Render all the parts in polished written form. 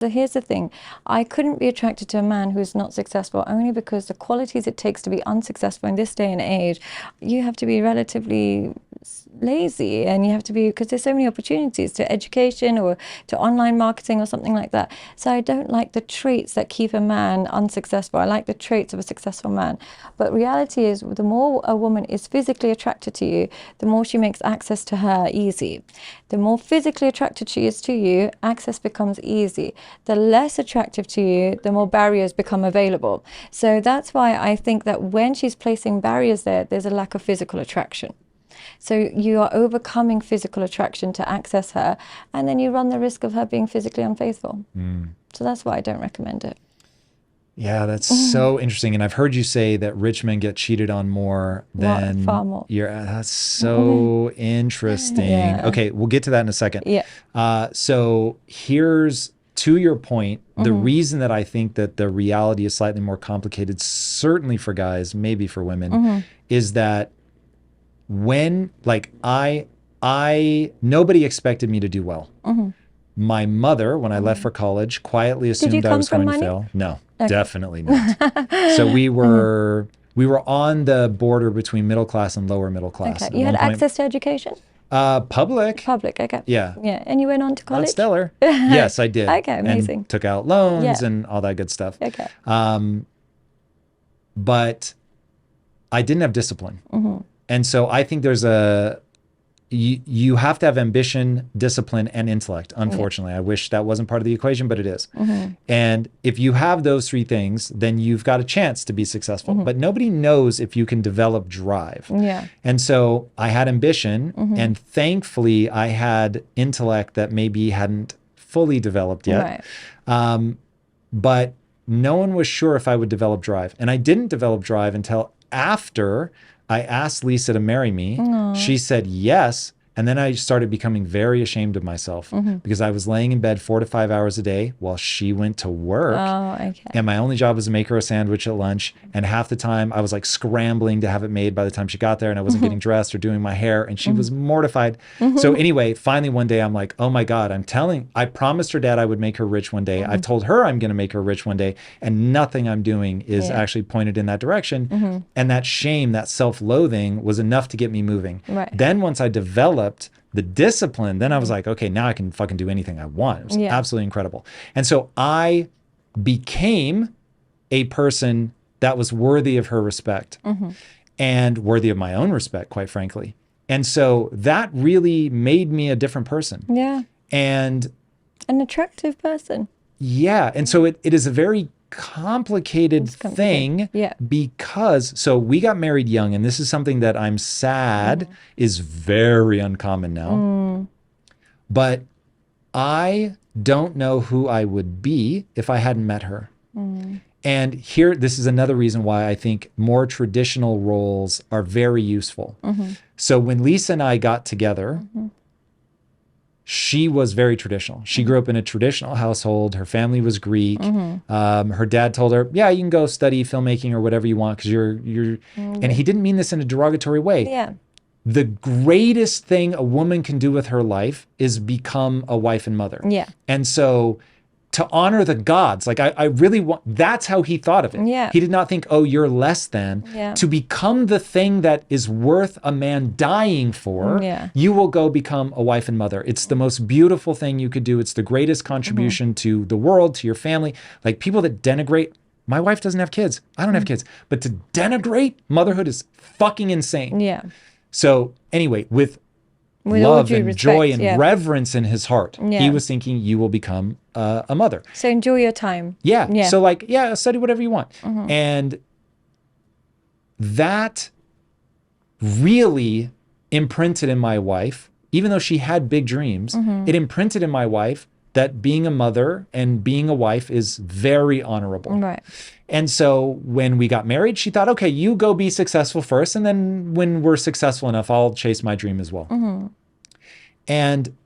So here's the thing. I couldn't be attracted to a man who's not successful only because the qualities it takes to be unsuccessful in this day and age, you have to be relatively lazy, and you have to be, because there's so many opportunities to education or to online marketing or something like that. So I don't like the traits that keep a man unsuccessful. I like the traits of a successful man. But reality is, the more a woman is physically attracted to you, the more she makes access to her easy. The more physically attracted she is to you, access becomes easy. The less attractive to you, the more barriers become available. So that's why I think that when she's placing barriers there, there's a lack of physical attraction. So you are overcoming physical attraction to access her, and then you run the risk of her being physically unfaithful. So that's why I don't recommend it. Yeah, that's so interesting. And I've heard you say that rich men get cheated on more than... Far more. That's so interesting. Yeah. Okay, we'll get to that in a second. Yeah. So here's, to your point, the reason that I think that the reality is slightly more complicated, certainly for guys, maybe for women, is that when, like, nobody expected me to do well. My mother, when I left for college, quietly assumed I was going to fail. No, definitely not. So we were on the border between middle class and lower middle class. Okay. You had access to education? Public. Public, okay. Yeah. Yeah. And you went on to college? Not stellar. Yes, I did. Okay, amazing. And took out loans and all that good stuff. Okay. But I didn't have discipline. And so I think there's you have to have ambition, discipline, and intellect. Unfortunately, I wish that wasn't part of the equation, but it is. And if you have those three things, then you've got a chance to be successful. But nobody knows if you can develop drive. Yeah. And so I had ambition, and thankfully I had intellect that maybe hadn't fully developed yet. Right. But no one was sure if I would develop drive. And I didn't develop drive until after I asked Lisa to marry me. She said yes. And then I started becoming very ashamed of myself because I was laying in bed 4 to 5 hours a day while she went to work. Oh, okay. And my only job was to make her a sandwich at lunch. And half the time I was like scrambling to have it made by the time she got there, and I wasn't getting dressed or doing my hair, and she was mortified. So anyway, finally one day I'm like, oh my God, I promised her dad I would make her rich one day. I've told her I'm going to make her rich one day, and nothing I'm doing is actually pointed in that direction. And that shame, that self-loathing was enough to get me moving. Right. Then once I developed the discipline, then I was like, okay, now I can fucking do anything I want. It was absolutely incredible. And so I became a person that was worthy of her respect and worthy of my own respect, quite frankly. And so that really made me a different person. Yeah. And an attractive person. Yeah. And so it is a very complicated thing because, so we got married young, and this is something that I'm sad is very uncommon now. But I don't know who I would be if I hadn't met her. And here, this is another reason why I think more traditional roles are very useful. So when Lisa and I got together, she was very traditional. She grew up in a traditional household. Her family was Greek. Her dad told her, yeah, you can go study filmmaking or whatever you want because you're and he didn't mean this in a derogatory way. Yeah. The greatest thing a woman can do with her life is become a wife and mother. Yeah. And so to honor the gods, like I really want, that's how he thought of it. Yeah. He did not think, oh, you're less than. Yeah. To become the thing that is worth a man dying for, you will go become a wife and mother. It's the most beautiful thing you could do. It's the greatest contribution to the world, to your family. Like people that denigrate, my wife doesn't have kids. I don't have kids. But to denigrate motherhood is fucking insane. Yeah. So anyway, with love and joy and reverence in his heart, he was thinking you will become a mother. So enjoy your time. Yeah. So like, study whatever you want. And that really imprinted in my wife, even though she had big dreams, it imprinted in my wife that being a mother and being a wife is very honorable. Right. And so when we got married, she thought, okay, you go be successful first. And then when we're successful enough, I'll chase my dream as well. And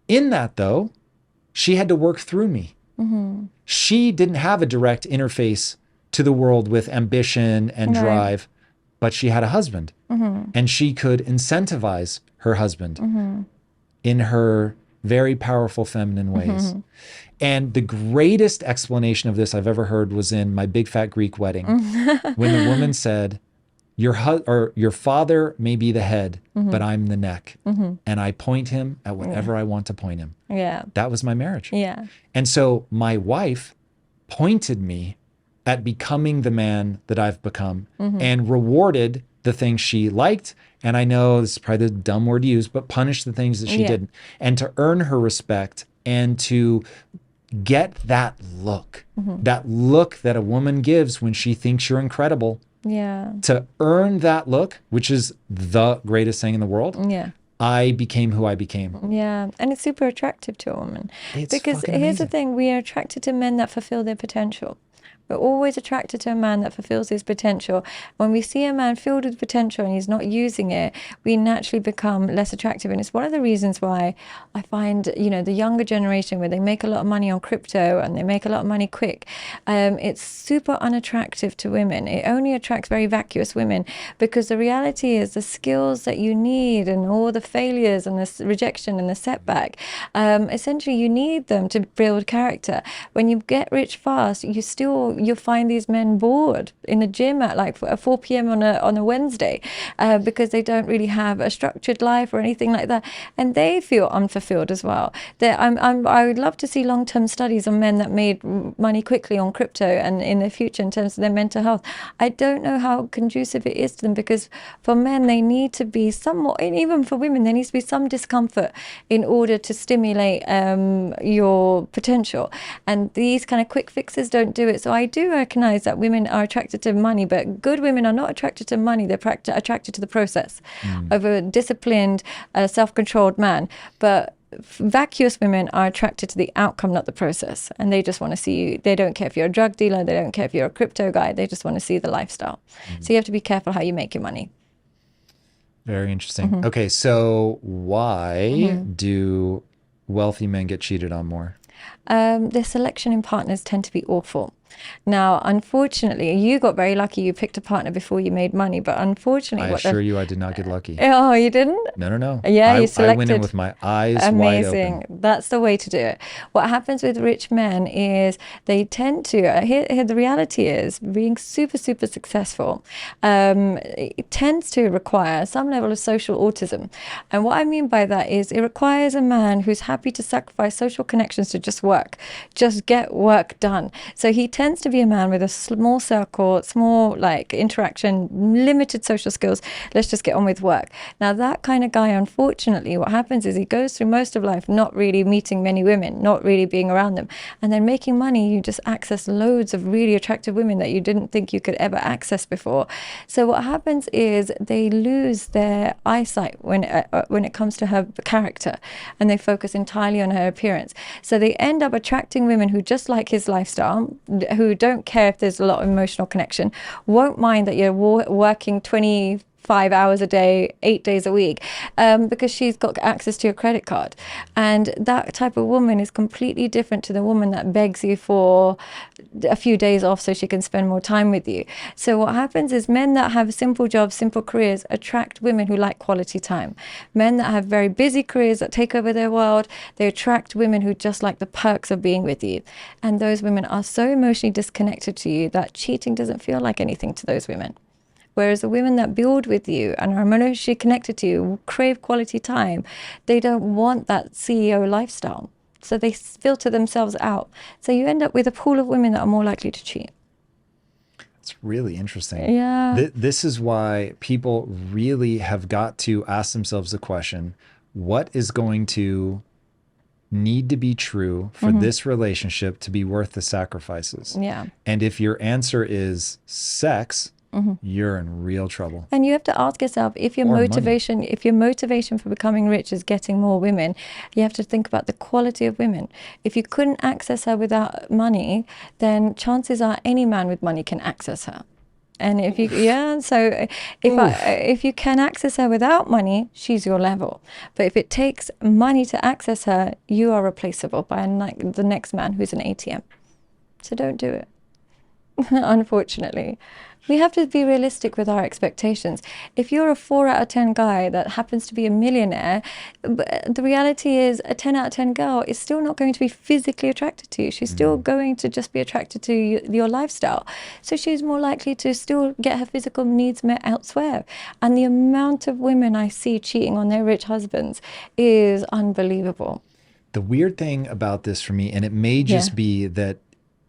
in that though, she had to work through me. She didn't have a direct interface to the world with ambition and drive, but she had a husband and she could incentivize her husband in her very powerful feminine ways. And the greatest explanation of this I've ever heard was in My Big Fat Greek Wedding, when the woman said, your father may be the head, but I'm the neck. And I point him at whatever I want to point him. Yeah. That was my marriage. Yeah. And so my wife pointed me at becoming the man that I've become and rewarded the things she liked. And I know this is probably the dumb word to use, but punished the things that she didn't. And to earn her respect and to get that look that a woman gives when she thinks you're incredible. Yeah. To earn that look, which is the greatest thing in the world. Yeah. I became who I became. Yeah. And it's super attractive to a woman. Because fucking here's the amazing. thing, we are attracted to men that fulfill their potential. We're always attracted to a man that fulfills his potential. When we see a man filled with potential and he's not using it, we naturally become less attractive. And it's one of the reasons why I find, you know, the younger generation, where they make a lot of money on crypto and they make a lot of money quick, it's super unattractive to women. It only attracts very vacuous women, because the reality is the skills that you need and all the failures and the rejection and the setback, essentially you need them to build character. When you get rich fast, you'll find these men bored in the gym at like 4 p.m. on a Wednesday, because they don't really have a structured life or anything like that, and they feel unfulfilled as well. I would love to see long-term studies on men that made money quickly on crypto and in the future in terms of their mental health. I don't know how conducive it is to them, because for men they need to be somewhat, and even for women there needs to be some discomfort in order to stimulate your potential, and these kind of quick fixes don't do it. So I do recognize that women are attracted to money, but good women are not attracted to money. They're attracted to the process of a disciplined, self-controlled man. But vacuous women are attracted to the outcome, not the process. And they just want to see you. They don't care if you're a drug dealer. They don't care if you're a crypto guy. They just want to see the lifestyle. So you have to be careful how you make your money. Very interesting. Okay, so why do wealthy men get cheated on more? Their selection in partners tend to be awful. Now, unfortunately, you got very lucky. You picked a partner before you made money, but unfortunately, I assure you, I did not get lucky. Oh, you didn't? No. Yeah, you selected. I went in with my eyes wide open. That's the way to do it. What happens with rich men is they tend to, here the reality is, being super, super successful, it tends to require some level of social autism. And what I mean by that is it requires a man who's happy to sacrifice social connections to just work, just get work done. So he tends to be a man with a small circle, small like interaction, limited social skills. Let's just get on with work. Now that kind of guy, unfortunately, what happens is he goes through most of life not really meeting many women, not really being around them, and then making money. You just access loads of really attractive women that you didn't think you could ever access before. So what happens is they lose their eyesight when it comes to her character, and they focus entirely on her appearance. So they end up attracting women who just like his lifestyle, who don't care if there's a lot of emotional connection, won't mind that you're working 25 hours a day, 8 days a week, because she's got access to your credit card. And that type of woman is completely different to the woman that begs you for a few days off so she can spend more time with you. So what happens is men that have simple jobs, simple careers attract women who like quality time. Men that have very busy careers that take over their world, they attract women who just like the perks of being with you. And those women are so emotionally disconnected to you that cheating doesn't feel like anything to those women. Whereas the women that build with you and are emotionally connected to you, crave quality time, they don't want that CEO lifestyle. So they filter themselves out. So you end up with a pool of women that are more likely to cheat. It's really interesting. Yeah. This is why people really have got to ask themselves the question, what is going to need to be true for this relationship to be worth the sacrifices? Yeah. And if your answer is sex, you're in real trouble. And you have to ask yourself, if your motivation for becoming rich is getting more women, you have to think about the quality of women. If you couldn't access her without money, then chances are any man with money can access her. And if you, if you can access her without money, she's your level. But if it takes money to access her, you are replaceable by the next man who's an ATM. So don't do it. Unfortunately. We have to be realistic with our expectations. If you're a 4 out of 10 guy that happens to be a millionaire, the reality is a 10 out of 10 girl is still not going to be physically attracted to you. She's still going to just be attracted to your lifestyle. So she's more likely to still get her physical needs met elsewhere. And the amount of women I see cheating on their rich husbands is unbelievable. The weird thing about this for me, and it may just be that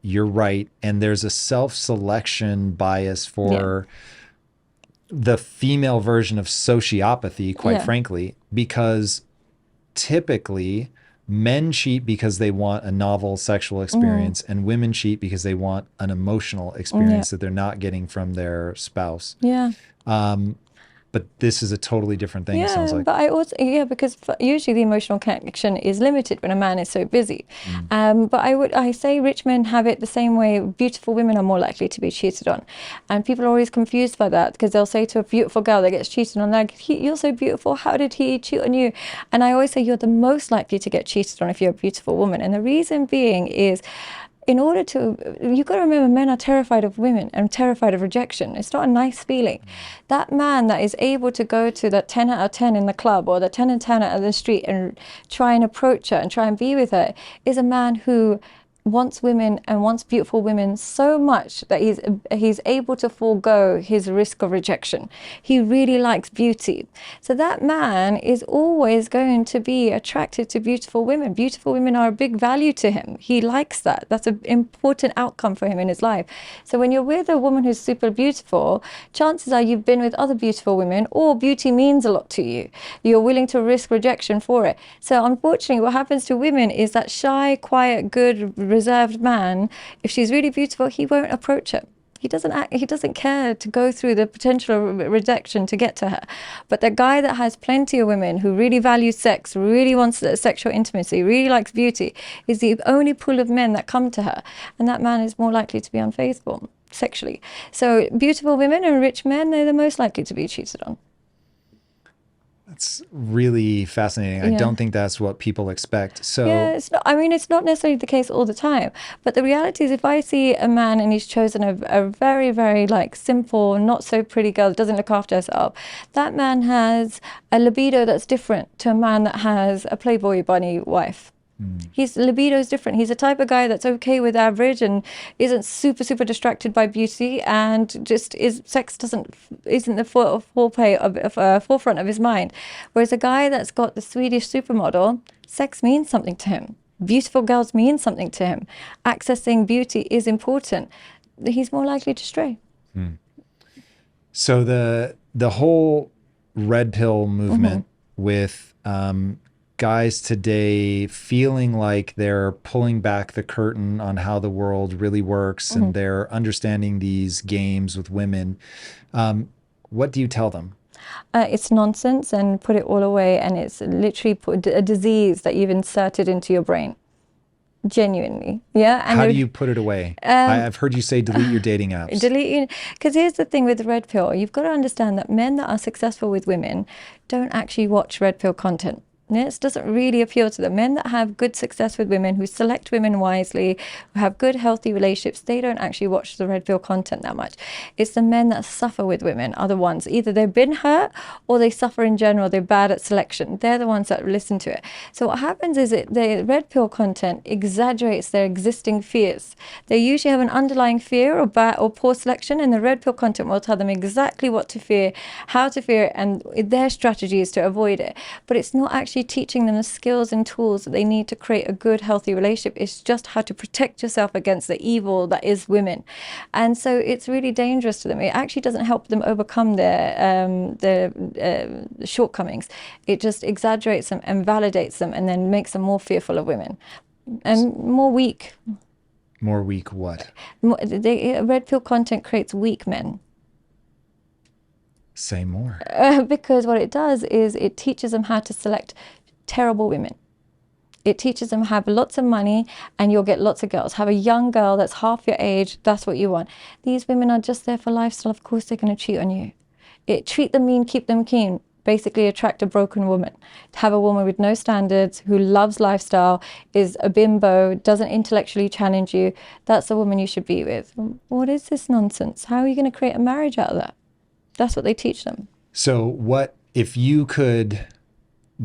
you're right, and there's a self-selection bias for the female version of sociopathy, quite frankly, because typically men cheat because they want a novel sexual experience and women cheat because they want an emotional experience that they're not getting from their spouse. But this is a totally different thing, it sounds like. But I also, because usually the emotional connection is limited when a man is so busy. But I say rich men have it the same way beautiful women are more likely to be cheated on. And people are always confused by that, because they'll say to a beautiful girl that gets cheated on, like, you're so beautiful, how did he cheat on you? And I always say you're the most likely to get cheated on if you're a beautiful woman. And the reason being is, you've got to remember, men are terrified of women and terrified of rejection. It's not a nice feeling. That man that is able to go to that 10 out of 10 in the club or the 10 out of 10 out of the street and try and approach her and try and be with her is a man who wants women and wants beautiful women so much that he's able to forego his risk of rejection. He really likes beauty. So that man is always going to be attracted to beautiful women. Beautiful women are a big value to him. He likes that. That's an important outcome for him in his life. So when you're with a woman who's super beautiful, chances are you've been with other beautiful women, or beauty means a lot to you. You're willing to risk rejection for it. So unfortunately, what happens to women is that shy, quiet, good, reserved man, if she's really beautiful, he won't approach her. He doesn't care to go through the potential rejection to get to her. But the guy that has plenty of women, who really values sex, really wants sexual intimacy, really likes beauty, is the only pool of men that come to her. And that man is more likely to be unfaithful sexually. So beautiful women and rich men, they're the most likely to be cheated on. That's really fascinating. I don't think that's what people expect. So it's not, it's not necessarily the case all the time. But the reality is, if I see a man and he's chosen a very, very simple, not so pretty girl that doesn't look after herself, that man has a libido that's different to a man that has a Playboy bunny wife. His libido is different. He's the type of guy that's okay with average and isn't super, super distracted by beauty, and just sex isn't the forefront of his mind. Whereas a guy that's got the Swedish supermodel, sex means something to him. Beautiful girls mean something to him. Accessing beauty is important. He's more likely to stray. So the whole red pill movement with guys today feeling like they're pulling back the curtain on how the world really works and they're understanding these games with women. What do you tell them? It's nonsense, and put it all away. And it's literally a disease that you've inserted into your brain. Genuinely. And how do you put it away? I've heard you say delete your dating apps. Because here's the thing with the red pill. You've got to understand that men that are successful with women don't actually watch red pill content. This doesn't really appeal to them. Men that have good success with women, who select women wisely, who have good, healthy relationships, they don't actually watch the red pill content that much. It's the men that suffer with women are the ones. Either they've been hurt or they suffer in general. They're bad at selection. They're the ones that listen to it. So what happens is the red pill content exaggerates their existing fears. They usually have an underlying fear or bad or poor selection, and the red pill content will tell them exactly what to fear, how to fear it, and their strategy is to avoid it. But it's not actually teaching them the skills and tools that they need to create a good, healthy relationship. It's just how to protect yourself against the evil that is women. And so it's really dangerous to them. It actually doesn't help them overcome their shortcomings. It just exaggerates them and validates them, and then makes them more fearful of women and more weak. More weak what? Red pill content creates weak men. Say more. Because what it does is it teaches them how to select terrible women. It teaches them have lots of money and you'll get lots of girls. Have a young girl that's half your age, that's what you want. These women are just there for lifestyle. Of course they're going to cheat on you. Treat them mean, keep them keen. basically attract a broken woman. Have a woman with no standards, who loves lifestyle, is a bimbo, doesn't intellectually challenge you. That's the woman you should be with. What is this nonsense? How are you going to create a marriage out of that? That's what they teach them. So what if you could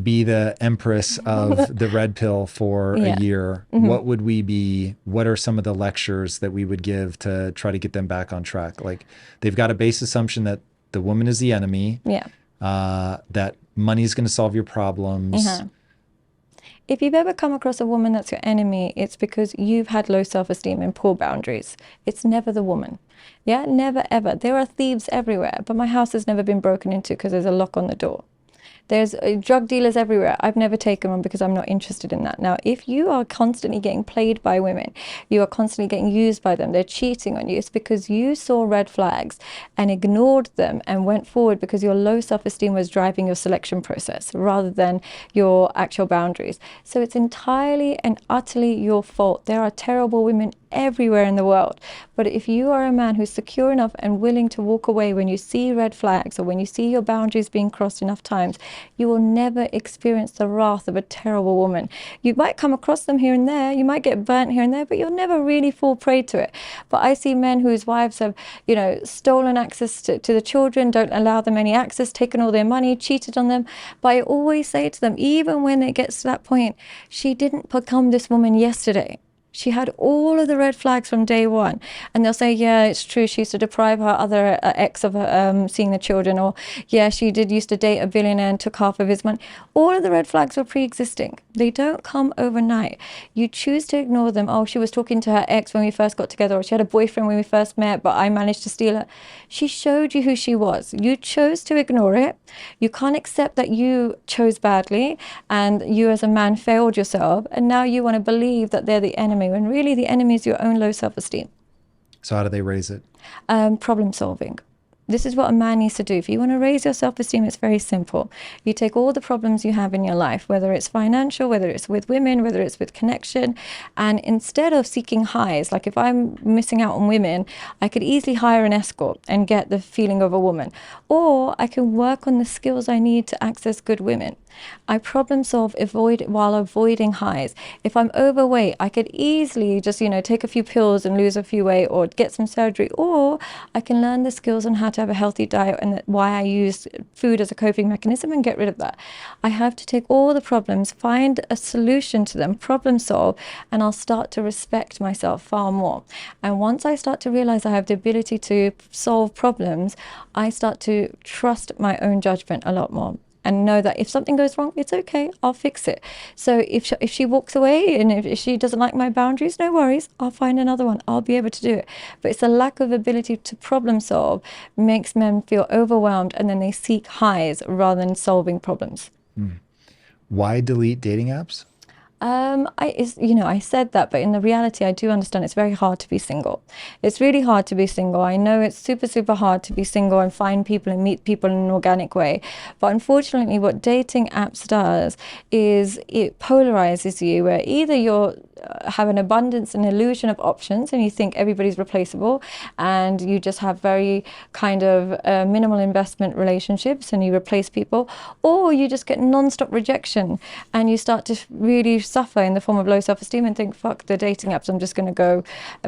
be the empress of the red pill for a year? What would we be? What are some of the lectures that we would give to try to get them back on track? Like, they've got a base assumption that the woman is the enemy, that money is going to solve your problems. If you've ever come across a woman that's your enemy, it's because you've had low self-esteem and poor boundaries. It's never the woman. Yeah, never ever. There are thieves everywhere, but my house has never been broken into because there's a lock on the door. There's drug dealers everywhere. I've never taken one because I'm not interested in that. Now, if you are constantly getting played by women, you are constantly getting used by them, they're cheating on you, it's because you saw red flags and ignored them and went forward because your low self-esteem was driving your selection process rather than your actual boundaries. So it's entirely and utterly your fault. There are terrible women everywhere in the world. But if you are a man who's secure enough and willing to walk away when you see red flags or when you see your boundaries being crossed enough times, you will never experience the wrath of a terrible woman. You might come across them here and there, you might get burnt here and there, but you'll never really fall prey to it. But I see men whose wives have, you know, stolen access to the children, don't allow them any access, taken all their money, cheated on them. But I always say to them, even when it gets to that point, she didn't become this woman yesterday. She had all of the red flags from day one. And they'll say, yeah, it's true, she used to deprive her other ex of seeing the children. Or, yeah, she used to date a billionaire and took half of his money. All of the red flags were pre-existing. They don't come overnight. You choose to ignore them. Oh, she was talking to her ex when we first got together, or she had a boyfriend when we first met, but I managed to steal her. She showed you who she was. You chose to ignore it. You can't accept that you chose badly and you as a man failed yourself. And now you want to believe that they're the enemy, when really the enemy is your own low self-esteem. So how do they raise it? Problem solving. This is what a man needs to do. If you want to raise your self-esteem, it's very simple. You take all the problems you have in your life, whether it's financial, whether it's with women, whether it's with connection, and instead of seeking highs, like if I'm missing out on women, I could easily hire an escort and get the feeling of a woman. Or I can work on the skills I need to access good women. I problem solve while avoiding highs. If I'm overweight, I could easily just, take a few pills and lose a few weight or get some surgery. Or I can learn the skills on how to have a healthy diet and why I use food as a coping mechanism and get rid of that. I have to take all the problems, find a solution to them, problem solve, and I'll start to respect myself far more. And once I start to realize I have the ability to solve problems, I start to trust my own judgment a lot more. And know that if something goes wrong, it's okay, I'll fix it. So if she walks away and if she doesn't like my boundaries, no worries, I'll find another one. I'll be able to do it. But it's a lack of ability to problem solve makes men feel overwhelmed, and then they seek highs rather than solving problems. Why delete dating apps? I said that, but in the reality, I do understand it's very hard to be single. It's really hard to be single. I know it's super, super hard to be single and find people and meet people in an organic way. But unfortunately, what dating apps does is it polarizes you, where either you're have an abundance and illusion of options and you think everybody's replaceable and you just have very kind of minimal investment relationships and you replace people, or you just get non-stop rejection and you start to really suffer in the form of low self-esteem and think, fuck the dating apps, I'm just going to go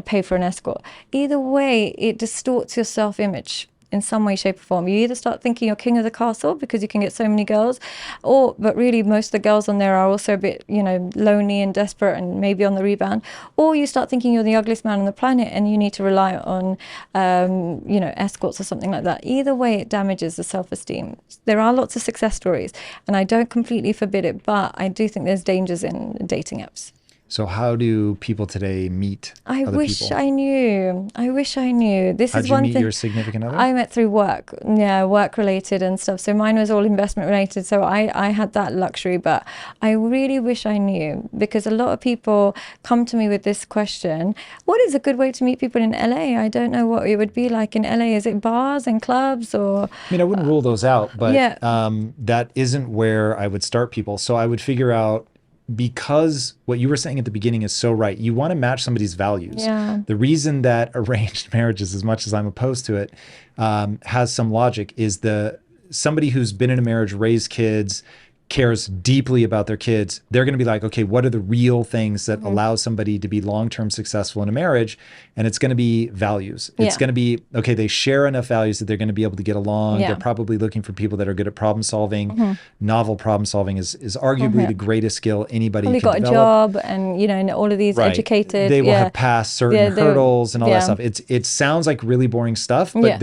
pay for an escort. Either way, it distorts your self-image in some way, shape or form. You either start thinking you're king of the castle because you can get so many girls, but really most of the girls on there are also a bit, lonely and desperate and maybe on the rebound, or you start thinking you're the ugliest man on the planet and you need to rely on, escorts or something like that. Either way, it damages the self-esteem. There are lots of success stories and I don't completely forbid it, but I do think there's dangers in dating apps. So how do people today meet other people? I wish I knew. How'd you meet your significant other? I met through work. Yeah, work related and stuff. So mine was all investment related. So I had that luxury, but I really wish I knew, because a lot of people come to me with this question. What is a good way to meet people in LA? I don't know what it would be like in LA. Is it bars and clubs or? I mean, I wouldn't rule those out, but that isn't where I would start people. So I would figure out, because what you were saying at the beginning is so right. You want to match somebody's values. Yeah. The reason that arranged marriages, as much as I'm opposed to it, has some logic is the somebody who's been in a marriage, raised kids, cares deeply about their kids, they're going to be like, okay, what are the real things that allow somebody to be long-term successful in a marriage? And it's going to be values. It's going to be, okay, they share enough values that they're going to be able to get along. They're probably looking for people that are good at problem solving. Novel problem solving is arguably the greatest skill anybody can develop. Got a job and, you know, and all of these educated. They will have passed certain hurdles and all that stuff. It sounds like really boring stuff, but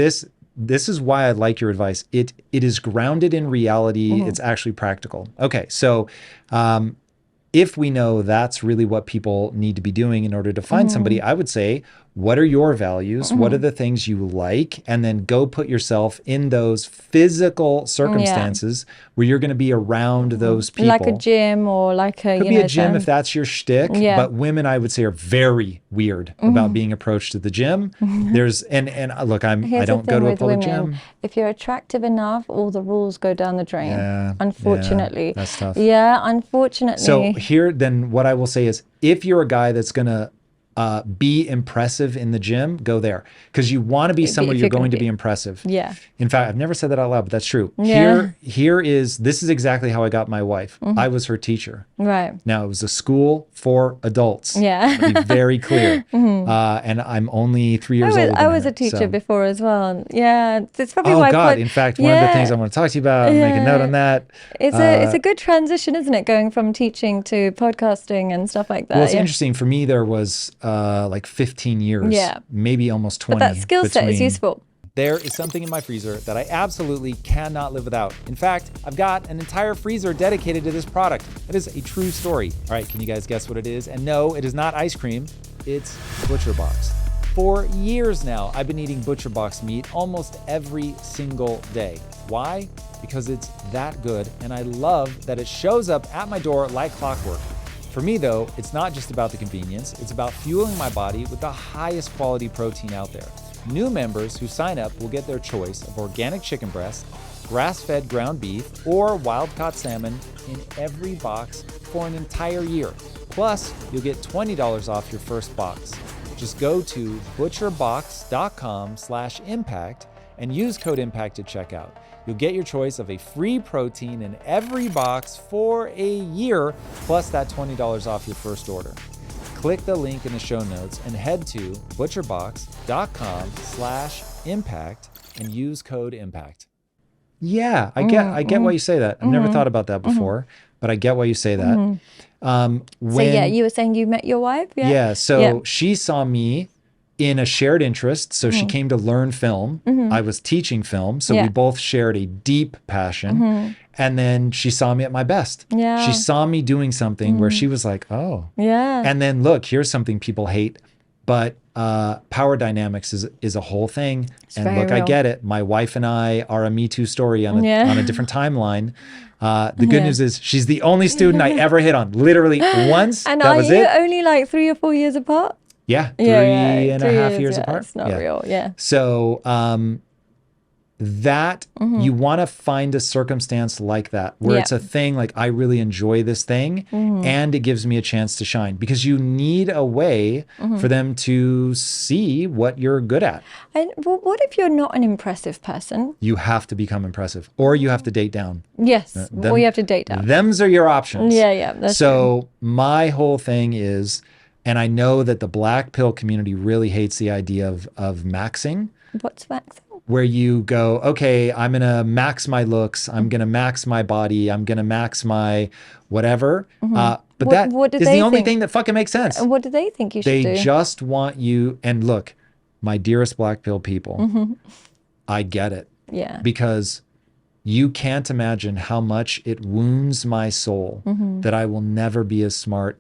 this is why I like your advice. It is grounded in reality. It's actually practical. Okay, so if we know that's really what people need to be doing in order to find somebody, I would say, what are your values? What are the things you like? And then go put yourself in those physical circumstances where you're going to be around those people. Like a gym or like a, Could be a gym if that's your shtick. But women, I would say, are very weird about being approached at the gym. There's, and look, I don't go to a public gym. If you're attractive enough, all the rules go down the drain. Unfortunately. Yeah, that's tough. Yeah, unfortunately. So here, then what I will say is, if you're a guy that's going to be impressive in the gym, go there. Because you want to be somewhere you're going to be impressive. Yeah. In fact, I've never said that out loud, but that's true. Yeah. This is exactly how I got my wife. I was her teacher. Right. Now, it was a school for adults. Yeah. To be very clear. And I'm only 3 years old. I was a teacher before as well. Yeah. It's probably why. Oh, God. In fact, one of the things I want to talk to you about, make a note on that. It's a good transition, isn't it? Going from teaching to podcasting and stuff like that. Well, it's interesting. For me, there was like 15 years, maybe almost 20. But that skill set is useful. There is something in my freezer that I absolutely cannot live without. In fact, I've got an entire freezer dedicated to this product. That is a true story. All right, can you guys guess what it is? And no, it is not ice cream. It's ButcherBox. For years now, I've been eating ButcherBox meat almost every single day. Why? Because it's that good, and I love that it shows up at my door like clockwork. For me, though, it's not just about the convenience. It's about fueling my body with the highest quality protein out there. New members who sign up will get their choice of organic chicken breast, grass-fed ground beef, or wild-caught salmon in every box for an entire year. Plus, you'll get $20 off your first box. Just go to butcherbox.com/impact and use code IMPACT at checkout. You'll get your choice of a free protein in every box for a year, plus that $20 off your first order. Click the link in the show notes and head to butcherbox.com/impact and use code IMPACT. Yeah, I get why you say that. I've never thought about that before, but I get why you say that. You were saying you met your wife? So she saw me in a shared interest. So she came to learn film. I was teaching film. So we both shared a deep passion. And then she saw me at my best. Yeah. She saw me doing something where she was like, oh. Yeah. And then look, here's something people hate. But power dynamics is a whole thing. And look, real. I get it. My wife and I are a Me Too story on a different timeline. The good news is she's the only student I ever hit on. Literally once. And that was it. And are you only like 3 or 4 years apart? Yeah, three and a half years apart. It's not real, So you want to find a circumstance like that where it's a thing like, I really enjoy this thing and it gives me a chance to shine, because you need a way for them to see what you're good at. And what if you're not an impressive person? You have to become impressive, or you have to date down. Yes, or you have to date down. Them's are your options. Yeah, that's so true. My whole thing is, and I know that the black pill community really hates the idea of maxing. What's maxing? Where you go, okay, I'm going to max my looks. I'm going to max my body. I'm going to max my whatever. But that is the only thing that fucking makes sense. And what do they think you should do? They just want you. And look, my dearest black pill people, I get it. Yeah. Because you can't imagine how much it wounds my soul that I will never be as smart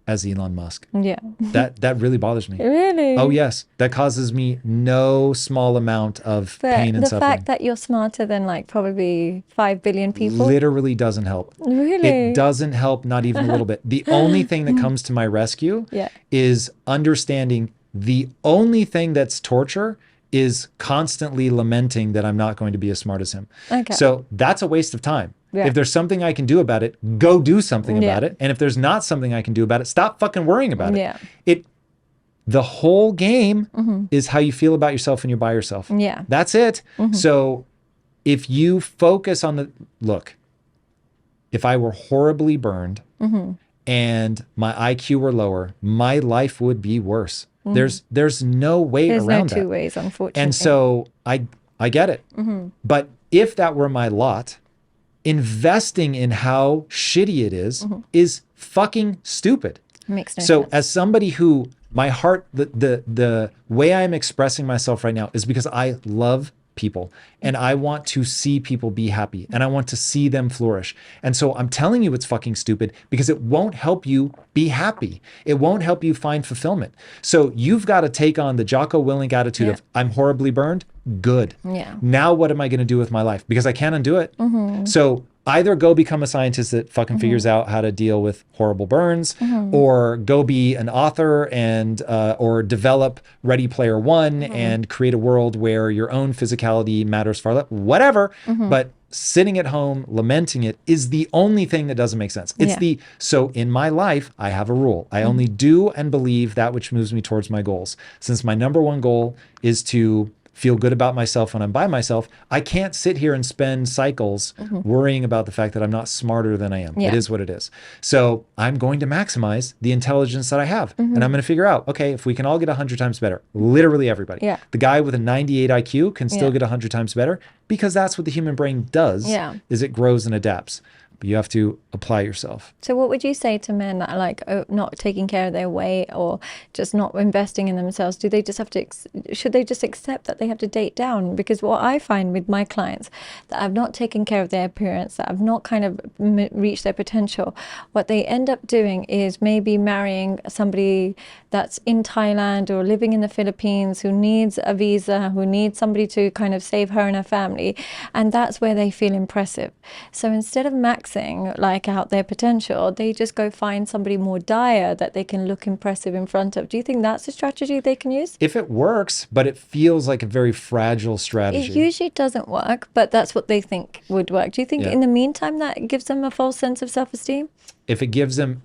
as Elon Musk. Yeah. That really bothers me. Really? Oh, yes. That causes me no small amount of pain and suffering. The fact that you're smarter than like probably 5 billion people? Literally doesn't help. Really? It doesn't help, not even a little bit. The only thing that comes to my rescue is understanding the only thing that's torture is constantly lamenting that I'm not going to be as smart as him. Okay. So that's a waste of time. Yeah. If there's something I can do about it, go do something about it. And if there's not something I can do about it, stop fucking worrying about it. The whole game is how you feel about yourself when you're by yourself. Yeah. That's it. So if you focus on the look, if I were horribly burned and my IQ were lower, my life would be worse. There's no way around that. There's no two ways, unfortunately. And so I get it. But if that were my lot, investing in how shitty it is fucking stupid. Makes no so sense. As somebody who my heart, the way I'm expressing myself right now is because I love people and I want to see people be happy and I want to see them flourish. And so I'm telling you it's fucking stupid because it won't help you be happy. It won't help you find fulfillment. So you've got to take on the Jocko Willink attitude of I'm horribly burned. Good. Yeah. Now what am I going to do with my life? Because I can't undo it. So either go become a scientist that fucking figures out how to deal with horrible burns, or go be an author and or develop Ready Player One and create a world where your own physicality matters far less. Whatever, but sitting at home lamenting it is the only thing that doesn't make sense. It's so in my life I have a rule. I only do and believe that which moves me towards my goals. Since my number one goal is to feel good about myself when I'm by myself, I can't sit here and spend cycles worrying about the fact that I'm not smarter than I am. It is what it is. So I'm going to maximize the intelligence that I have. And I'm going to figure out, okay, if we can all get 100 times better, literally everybody. The guy with a 98 IQ can still get 100 times better because that's what the human brain does, is it grows and adapts. But you have to apply yourself. So what would you say to men that are like not taking care of their weight or just not investing in themselves? Do they just have to, should they just accept that they have to date down? Because what I find with my clients that have not taken care of their appearance, that have not kind of reached their potential, what they end up doing is maybe marrying somebody that's in Thailand or living in the Philippines who needs a visa, who needs somebody to kind of save her and her family. And that's where they feel impressive. So instead of like out their potential, they just go find somebody more dire that they can look impressive in front of. Do you think that's a strategy they can use? If it works, but it feels like a very fragile strategy. It usually doesn't work, but that's what they think would work. Do you think in the meantime that gives them a false sense of self-esteem? If it gives them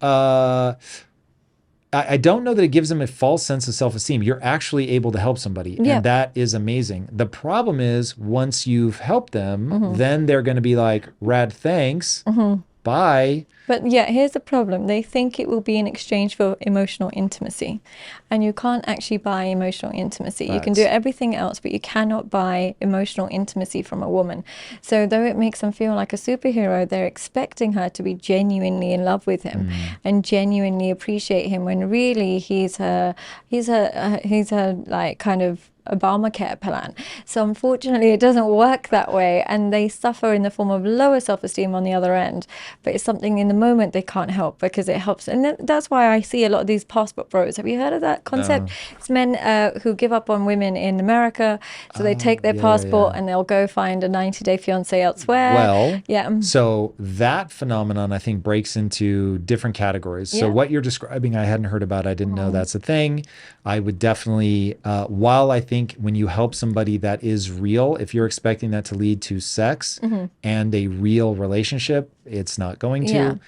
I don't know that it gives them a false sense of self-esteem. You're actually able to help somebody, and that is amazing. The problem is once you've helped them, then they're going to be like, rad, thanks, bye. But here's the problem. They think it will be in exchange for emotional intimacy. And you can't actually buy emotional intimacy. Facts. You can do everything else, but you cannot buy emotional intimacy from a woman. So though it makes them feel like a superhero, they're expecting her to be genuinely in love with him and genuinely appreciate him when really he's her like kind of Obamacare plan. So unfortunately it doesn't work that way, and they suffer in the form of lower self-esteem on the other end. But it's something in the moment they can't help because it helps. And that's why I see a lot of these passport bros. Have you heard of that concept? No. It's men who give up on women in America, so they take their passport and they'll go find a 90-day fiance elsewhere. Well, so that phenomenon I think breaks into different categories. So what you're describing I hadn't heard about. I didn't know that's a thing. I would definitely, while I think when you help somebody that is real, if you're expecting that to lead to sex and a real relationship, it's not going to.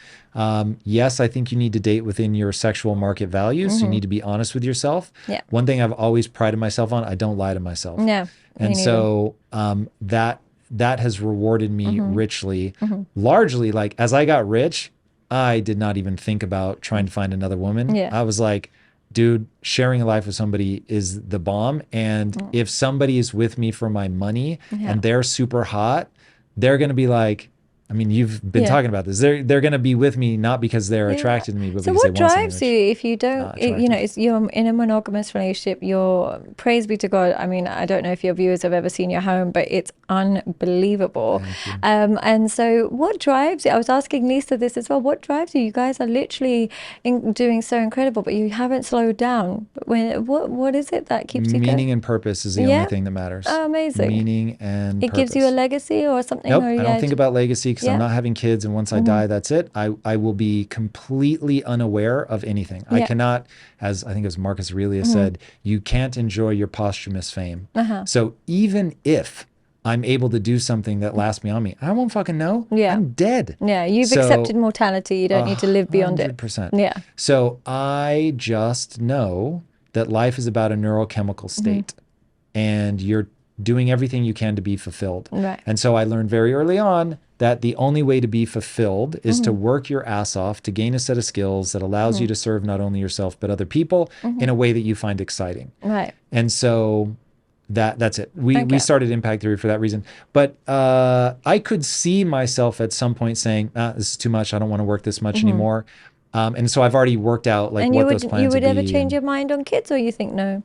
Yes, I think you need to date within your sexual market values. You need to be honest with yourself. One thing I've always prided myself on, I don't lie to myself. And so that has rewarded me richly. Largely, like as I got rich, I did not even think about trying to find another woman. I was like, dude, sharing a life with somebody is the bomb. And if somebody is with me for my money and they're super hot, they're going to be like, I mean, you've been talking about this. They're going to be with me not because they're attracted to me, but so because they what want drives you if you don't, you know, it's, you're in a monogamous relationship, you're, praise be to God. I mean, I don't know if your viewers have ever seen your home, but it's unbelievable. And so what drives you? I was asking Lisa this as well. What drives you? You guys are literally doing so incredible, but you haven't slowed down. What is it that keeps you going? Meaning and purpose is the only thing that matters. Oh, amazing. Meaning and it gives you a legacy or something? Nope, or I don't think about legacy because I'm not having kids, and once I die, that's it. I will be completely unaware of anything. I cannot, as I think it was Marcus Aurelius said, you can't enjoy your posthumous fame. So even if I'm able to do something that lasts beyond me, I won't fucking know. I'm dead. You've accepted mortality. You don't need to live beyond 100%. it. So I just know that life is about a neurochemical state, and you're doing everything you can to be fulfilled. Right. And so I learned very early on that the only way to be fulfilled is to work your ass off to gain a set of skills that allows you to serve not only yourself, but other people in a way that you find exciting. Right. And so that's it. We started Impact Theory for that reason. But I could see myself at some point saying, this is too much. I don't want to work this much anymore. And so I've already worked out like what those plans would be. And you would ever change your mind on kids, or you think no?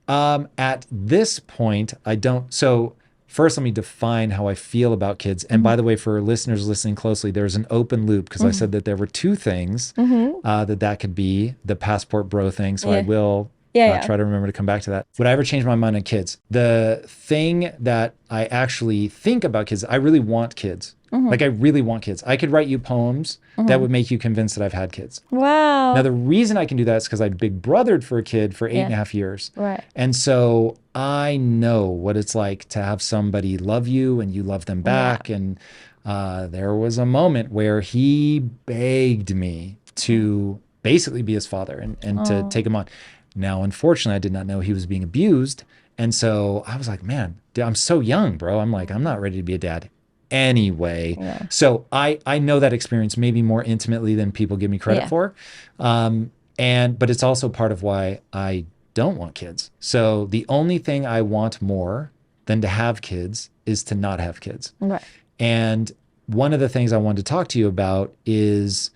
At this point, I don't. So first, let me define how I feel about kids. And by the way, for listeners listening closely, there's an open loop because I said that there were two things that could be the passport bro thing. So I will try to remember to come back to that. Would I ever change my mind on kids? The thing that I actually think about kids, I really want kids. Like I really want kids. I could write you poems that would make you convinced that I've had kids. Wow. Now, the reason I can do that is because I big brothered for a kid for 8.5 years. Right. And so I know what it's like to have somebody love you and you love them back. And there was a moment where he begged me to basically be his father and to take him on. Now, unfortunately, I did not know he was being abused. And so I was like, man, I'm so young, bro. I'm like, I'm not ready to be a dad anyway. So I know that experience maybe more intimately than people give me credit for. But it's also part of why I don't want kids. So the only thing I want more than to have kids is to not have kids. Right. And one of the things I wanted to talk to you about is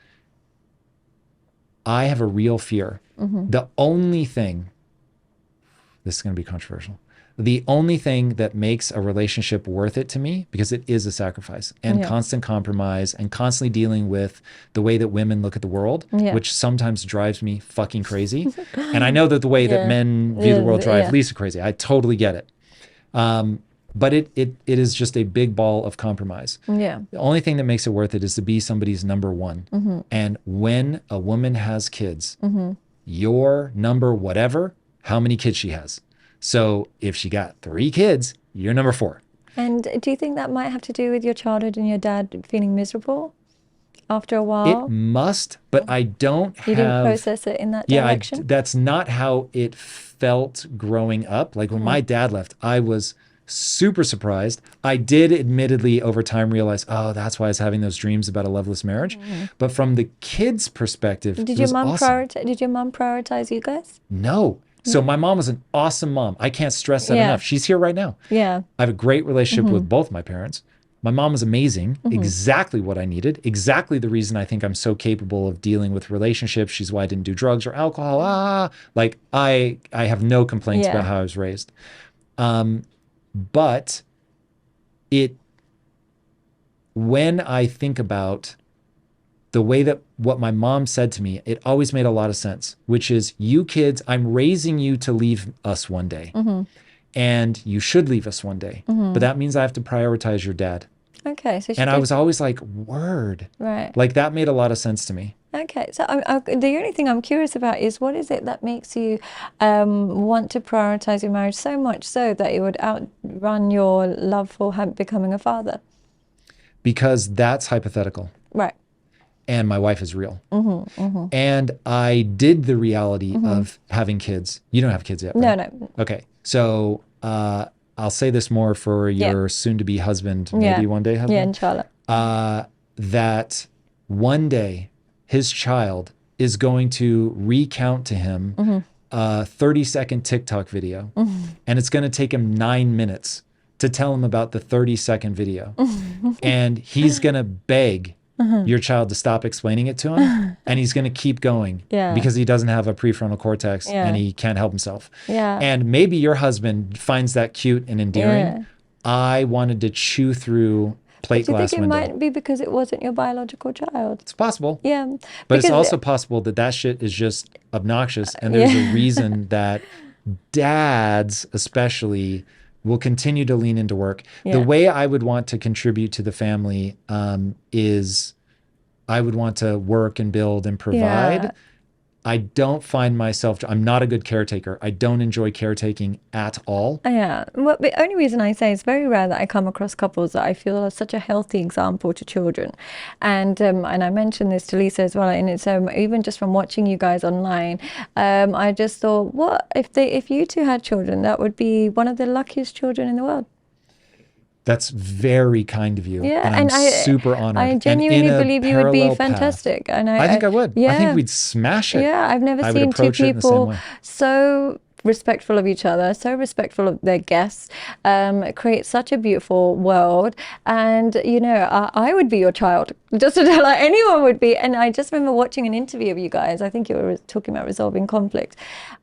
I have a real fear. The only thing, this is going to be controversial, the only thing that makes a relationship worth it to me, because it is a sacrifice and constant compromise and constantly dealing with the way that women look at the world, which sometimes drives me fucking crazy. And I know that the way that men view the world drives Lisa crazy. I totally get it. But it is just a big ball of compromise. The only thing that makes it worth it is to be somebody's number one. And when a woman has kids, your number whatever, how many kids she has. So if she got 3 kids, you're number 4. And do you think that might have to do with your childhood and your dad feeling miserable after a while? It must, but I don't have... You didn't process it in that direction? That's not how it felt growing up. Like when my dad left, I was super surprised. I did admittedly over time realize, oh, that's why I was having those dreams about a loveless marriage. But from the kids' perspective, did your mom prioritize you guys? No. So my mom was an awesome mom. I can't stress that enough. She's here right now. I have a great relationship with both my parents. My mom was amazing, exactly what I needed, exactly the reason I think I'm so capable of dealing with relationships. She's why I didn't do drugs or alcohol. Like I have no complaints about how I was raised. But when I think about the way that what my mom said to me, it always made a lot of sense, which is, you kids, I'm raising you to leave us one day. And you should leave us one day. But that means I have to prioritize your dad. Okay. So I was always like, word. Right. Like that made a lot of sense to me. Okay. So the only thing I'm curious about is, what is it that makes you want to prioritize your marriage so much so that it would outrun your love for becoming a father? Because that's hypothetical. Right. And my wife is real. And I did the reality of having kids. You don't have kids yet, right? No. Okay. So I'll say this more for your soon-to-be husband, maybe one day husband. Yeah, inshallah. That one day his child is going to recount to him a 30-second TikTok video. And it's going to take him 9 minutes to tell him about the 30-second video. And he's going to beg your child to stop explaining it to him, and he's going to keep going because he doesn't have a prefrontal cortex and he can't help himself. And maybe your husband finds that cute and endearing. I wanted to chew through plate glass window. Do you think it might be because it wasn't your biological child? It's possible. Yeah. But it's also possible that shit is just obnoxious, and there's a reason that dads especially will continue to lean into work. The way I would want to contribute to the family is I would want to work and build and provide. I don't find myself, I'm not a good caretaker. I don't enjoy caretaking at all. Yeah. Well, the only reason I say it's very rare that I come across couples that I feel are such a healthy example to children. And I mentioned this to Lisa as well. And it's even just from watching you guys online, I just thought, what if you two had children, that would be one of the luckiest children in the world. That's very kind of you. Yeah, and I'm super honored. I genuinely believe you would be fantastic. Path, and I think I would. Yeah. I think we'd smash it. Yeah, I've never seen two people so respectful of each other, so respectful of their guests, create such a beautiful world. And I would be your child, just to tell, like anyone would be. And I just remember watching an interview of you guys. I think you were talking about resolving conflict,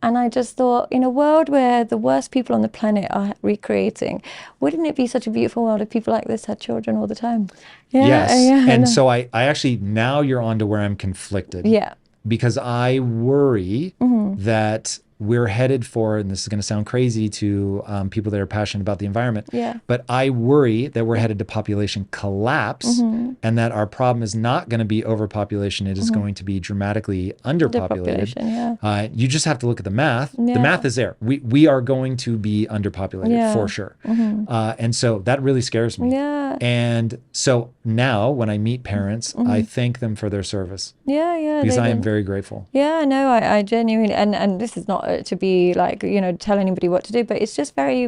and I just thought, in a world where the worst people on the planet are recreating, wouldn't it be such a beautiful world if people like this had children all the time? Yeah, yes. And so I actually, now you're on to where I'm conflicted. Yeah. Because I worry that we're headed for, and this is going to sound crazy to people that are passionate about the environment, but I worry that we're headed to population collapse, and that our problem is not going to be overpopulation. It is going to be dramatically underpopulated. You just have to look at the math. The math is there. We are going to be underpopulated for sure. And so that really scares me. And so now when I meet parents, I thank them for their service. Because I am very grateful. No, I genuinely, and this is not to be like, tell anybody what to do, but it's just very,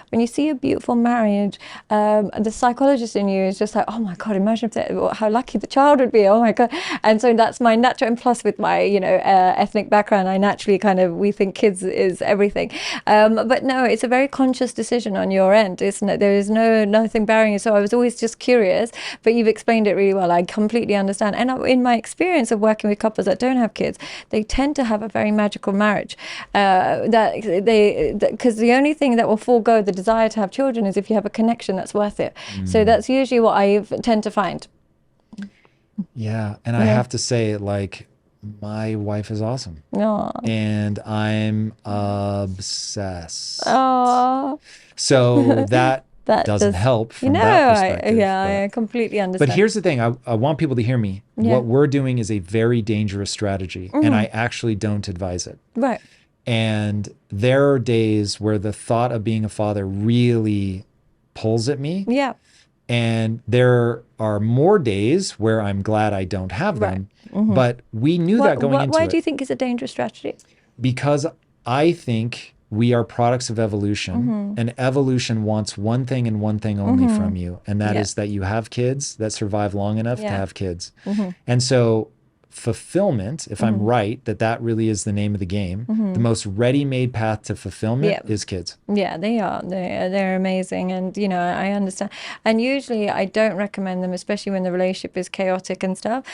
when you see a beautiful marriage, the psychologist in you is just like, oh my God, imagine how lucky the child would be. Oh my God. And so that's my natural, and plus with my, ethnic background, I naturally we think kids is everything. But no, it's a very conscious decision on your end, isn't it? There is nothing barring you. So I was always just curious, but you've explained it really well. I completely understand. And in my experience of working with couples that don't have kids, they tend to have a very magical marriage. Because the only thing that will forego the desire to have children is if you have a connection that's worth it. So that's usually what I tend to find. Yeah, and I have to say, like, my wife is awesome. And I'm obsessed. So that doesn't help from that perspective. I completely understand. But here's the thing. I want people to hear me. What we're doing is a very dangerous strategy, and I actually don't advise it. Right. And there are days where the thought of being a father really pulls at me. Yeah. And there are more days where I'm glad I don't have them. But we knew that going into it. Why do you think it's a dangerous strategy? Because I think we are products of evolution, and evolution wants one thing and one thing only from you. And that is that you have kids that survive long enough to have kids. And so fulfillment, if I'm right, that really is the name of the game, the most ready-made path to fulfillment is kids. Yeah, they are. They're amazing. And, I understand. And usually I don't recommend them, especially when the relationship is chaotic and stuff,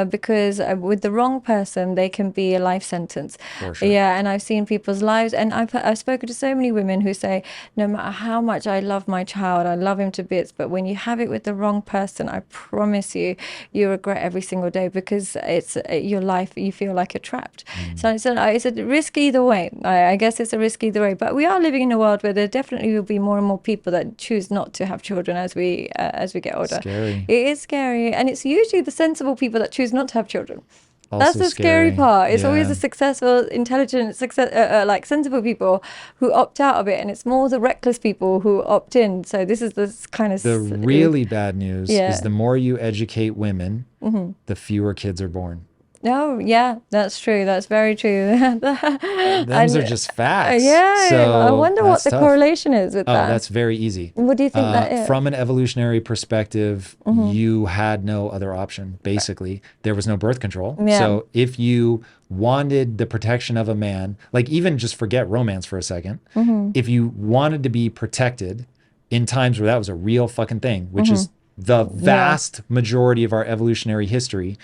because with the wrong person, they can be a life sentence. For sure. Yeah, and I've seen people's lives, and I've spoken to so many women who say, no matter how much I love my child, I love him to bits, but when you have it with the wrong person, I promise you regret every single day, because it's your life, you feel like you're trapped. So it's a risk either way. I guess it's a risk either way. But we are living in a world where there definitely will be more and more people that choose not to have children as we get older. Scary. It is scary, and it's usually the sensible people that choose not to have children. That's the scary part. It's always the successful, intelligent, like sensible people who opt out of it, and it's more the reckless people who opt in. So this is this kind of the really bad news is the more you educate women, the fewer kids are born. Oh, yeah, that's true. That's very true. Those are just facts. Yeah, so I wonder what the correlation is with that. That's very easy. What do you think that is? From an evolutionary perspective, you had no other option, basically. There was no birth control. So if you wanted the protection of a man, like even just forget romance for a second, if you wanted to be protected in times where that was a real fucking thing, which is the vast majority of our evolutionary history,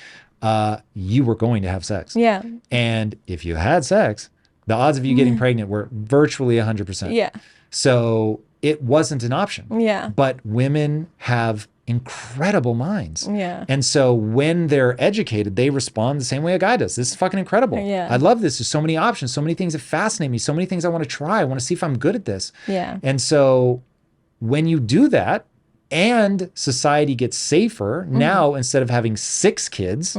you were going to have sex. Yeah. And if you had sex, the odds of you getting pregnant were virtually 100%. Yeah. So it wasn't an option. Yeah. But women have incredible minds. Yeah. And so when they're educated, they respond the same way a guy does. This is fucking incredible. Yeah. I love this. There's so many options, so many things that fascinate me, so many things I want to try. I want to see if I'm good at this. Yeah. And so when you do that, and society gets safer, now instead of having 6 kids,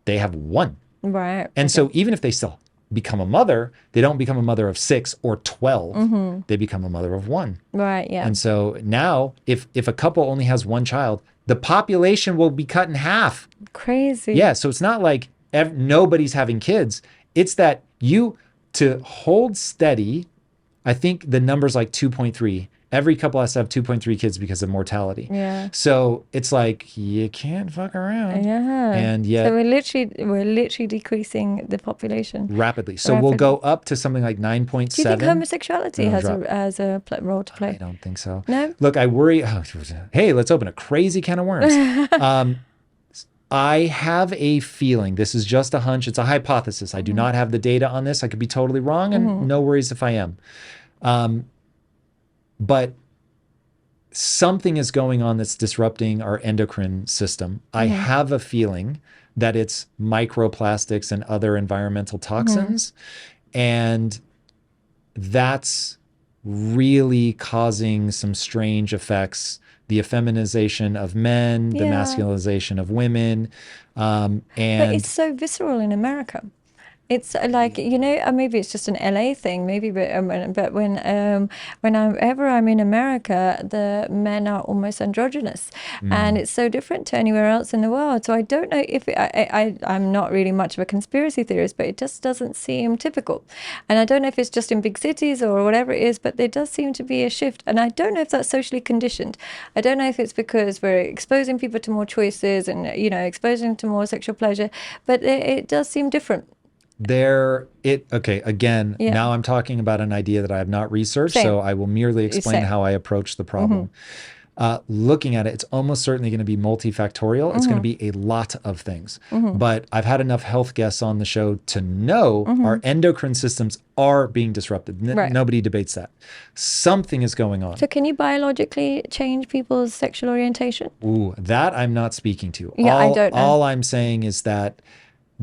they have 1. Right. And so even if they still become a mother, they don't become a mother of 6 or 12. They become a mother of 1. Right. Yeah. And so now if a couple only has 1 child, the population will be cut in half. Crazy. Yeah. So it's not like nobody's having kids. It's that to hold steady, I think the number's like 2.3. Every couple has to have 2.3 kids because of mortality. Yeah. So it's like you can't fuck around. Yeah. And yet so we're literally decreasing the population rapidly. So we'll go up to something like 9.7. Do you think homosexuality has a role to play? I don't think so. No. Look, I worry. Hey, let's open a crazy can of worms. I have a feeling, this is just a hunch, it's a hypothesis. I do not have the data on this. I could be totally wrong, and no worries if I am. But something is going on that's disrupting our endocrine system. I have a feeling that it's microplastics and other environmental toxins. And that's really causing some strange effects. The effeminization of men, the masculinization of women. And but it's so visceral in America. It's like, maybe it's just an LA thing, maybe, but whenever I'm in America, the men are almost androgynous, and it's so different to anywhere else in the world. So I don't know if I'm not really much of a conspiracy theorist, but it just doesn't seem typical. And I don't know if it's just in big cities or whatever it is, but there does seem to be a shift. And I don't know if that's socially conditioned. I don't know if it's because we're exposing people to more choices and, exposing to more sexual pleasure, but it does seem different. Now I'm talking about an idea that I have not researched, so I will merely explain how I approach the problem. Looking at it, it's almost certainly going to be multifactorial. It's going to be a lot of things. But I've had enough health guests on the show to know our endocrine systems are being disrupted. Nobody debates that. Something is going on. So can you biologically change people's sexual orientation? Ooh, that I'm not speaking to. Yeah, I don't know. All I'm saying is that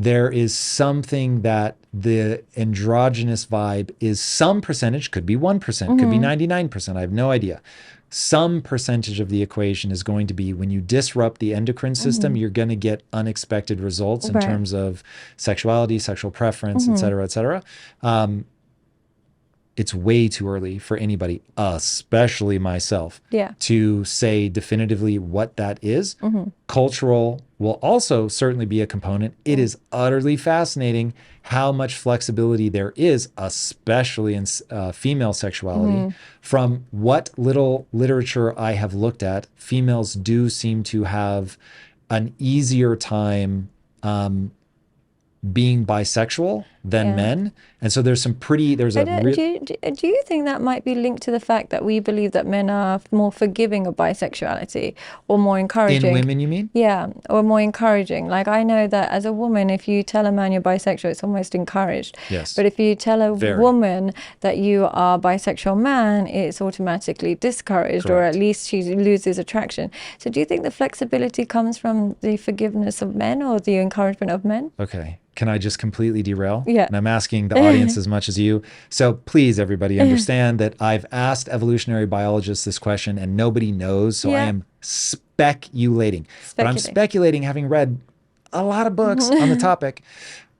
there is something that the androgynous vibe is some percentage, could be 1%, could be 99%. I have no idea. Some percentage of the equation is going to be when you disrupt the endocrine system, you're going to get unexpected results in terms of sexuality, sexual preference, et cetera, et cetera. It's way too early for anybody, especially myself, to say definitively what that is. Cultural will also certainly be a component. It is utterly fascinating how much flexibility there is, especially in female sexuality. From what little literature I have looked at, females do seem to have an easier time being bisexual than men. And so there's some pretty, do you think that might be linked to the fact that we believe that men are more forgiving of bisexuality or more encouraging? In women, you mean? Yeah, or more encouraging. Like I know that as a woman, if you tell a man you're bisexual, it's almost encouraged. Yes. But if you tell a woman that you are a bisexual man, it's automatically discouraged. Correct. Or at least she loses attraction. So do you think the flexibility comes from the forgiveness of men or the encouragement of men? Okay. Can I just completely derail? Yeah. And I'm asking the audience as much as you. So please, everybody, understand that I've asked evolutionary biologists this question and nobody knows. So I am speculating. But I'm speculating having read a lot of books on the topic.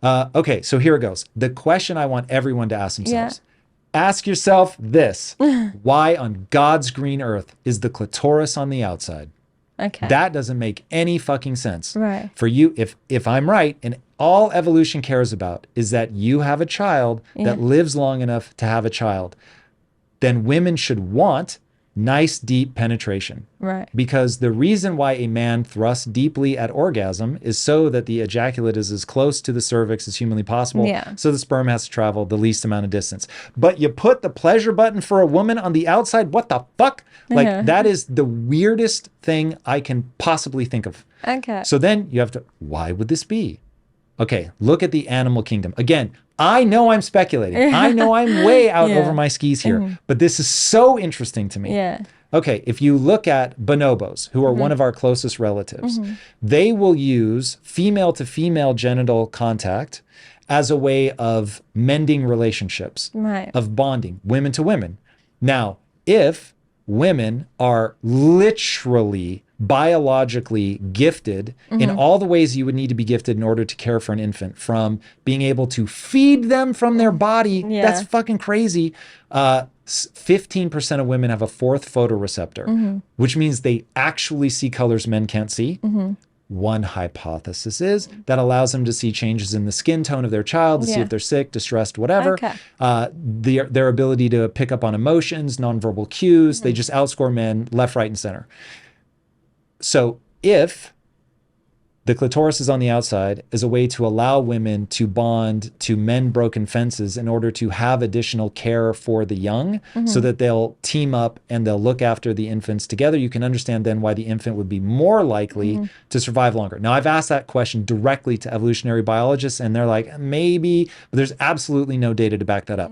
Okay, so here it goes. The question I want everyone to ask themselves. Ask yourself this. Why on God's green earth is the clitoris on the outside? Okay. That doesn't make any fucking sense. Right. For you, if I'm right, and all evolution cares about is that you have a child that lives long enough to have a child, then women should want nice, deep penetration. Right. Because the reason why a man thrusts deeply at orgasm is so that the ejaculate is as close to the cervix as humanly possible. Yeah. So the sperm has to travel the least amount of distance. But you put the pleasure button for a woman on the outside? What the fuck? Like, that is the weirdest thing I can possibly think of. Okay. So then you have to, why would this be? Okay, look at the animal kingdom. Again, I know I'm speculating. I know I'm way out over my skis here, but this is so interesting to me. Yeah. Okay, if you look at bonobos, who are one of our closest relatives, they will use female to female genital contact as a way of mending relationships, of bonding, women to women. Now, if women are literally biologically gifted in all the ways you would need to be gifted in order to care for an infant, from being able to feed them from their body. That's fucking crazy. 15% of women have a fourth photoreceptor, which means they actually see colors men can't see. One hypothesis is that allows them to see changes in the skin tone of their child, to see if they're sick, distressed, whatever. Their ability to pick up on emotions, nonverbal cues, they just outscore men left, right, and center. So if the clitoris is on the outside as a way to allow women to bond to men broken fences in order to have additional care for the young, so that they'll team up and they'll look after the infants together, you can understand then why the infant would be more likely to survive longer. Now, I've asked that question directly to evolutionary biologists, and they're like, maybe, but there's absolutely no data to back that up.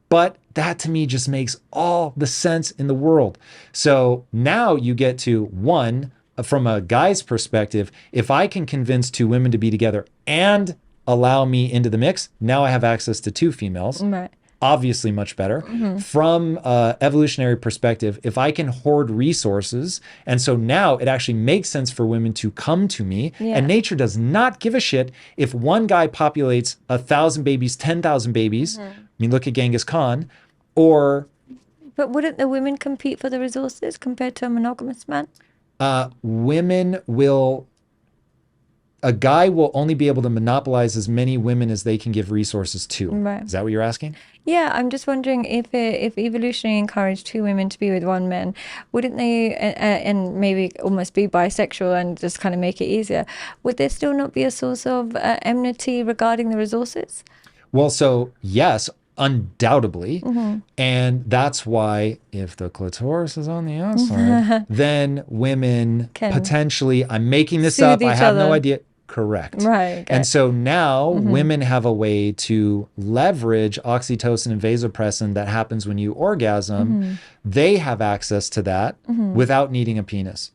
But that to me just makes all the sense in the world. So now you get to one, from a guy's perspective, if I can convince two women to be together and allow me into the mix, now I have access to two females. Obviously much better. From evolutionary perspective, if I can hoard resources, and so now it actually makes sense for women to come to me, and nature does not give a shit if one guy populates 1,000 babies, 10,000 babies. I mean, look at Genghis Khan. Or... But wouldn't the women compete for the resources compared to a monogamous man? Women will... A guy will only be able to monopolize as many women as they can give resources to. Is that what you're asking? Yeah, I'm just wondering if evolutionary encouraged two women to be with one man, wouldn't they, and maybe almost be bisexual and just kind of make it easier, would there still not be a source of enmity regarding the resources? Well, so yes, undoubtedly. And that's why if the clitoris is on the outside, then women potentially, I'm making this up, I have no idea. Correct. And so now women have a way to leverage oxytocin and vasopressin that happens when you orgasm. They have access to that without needing a penis.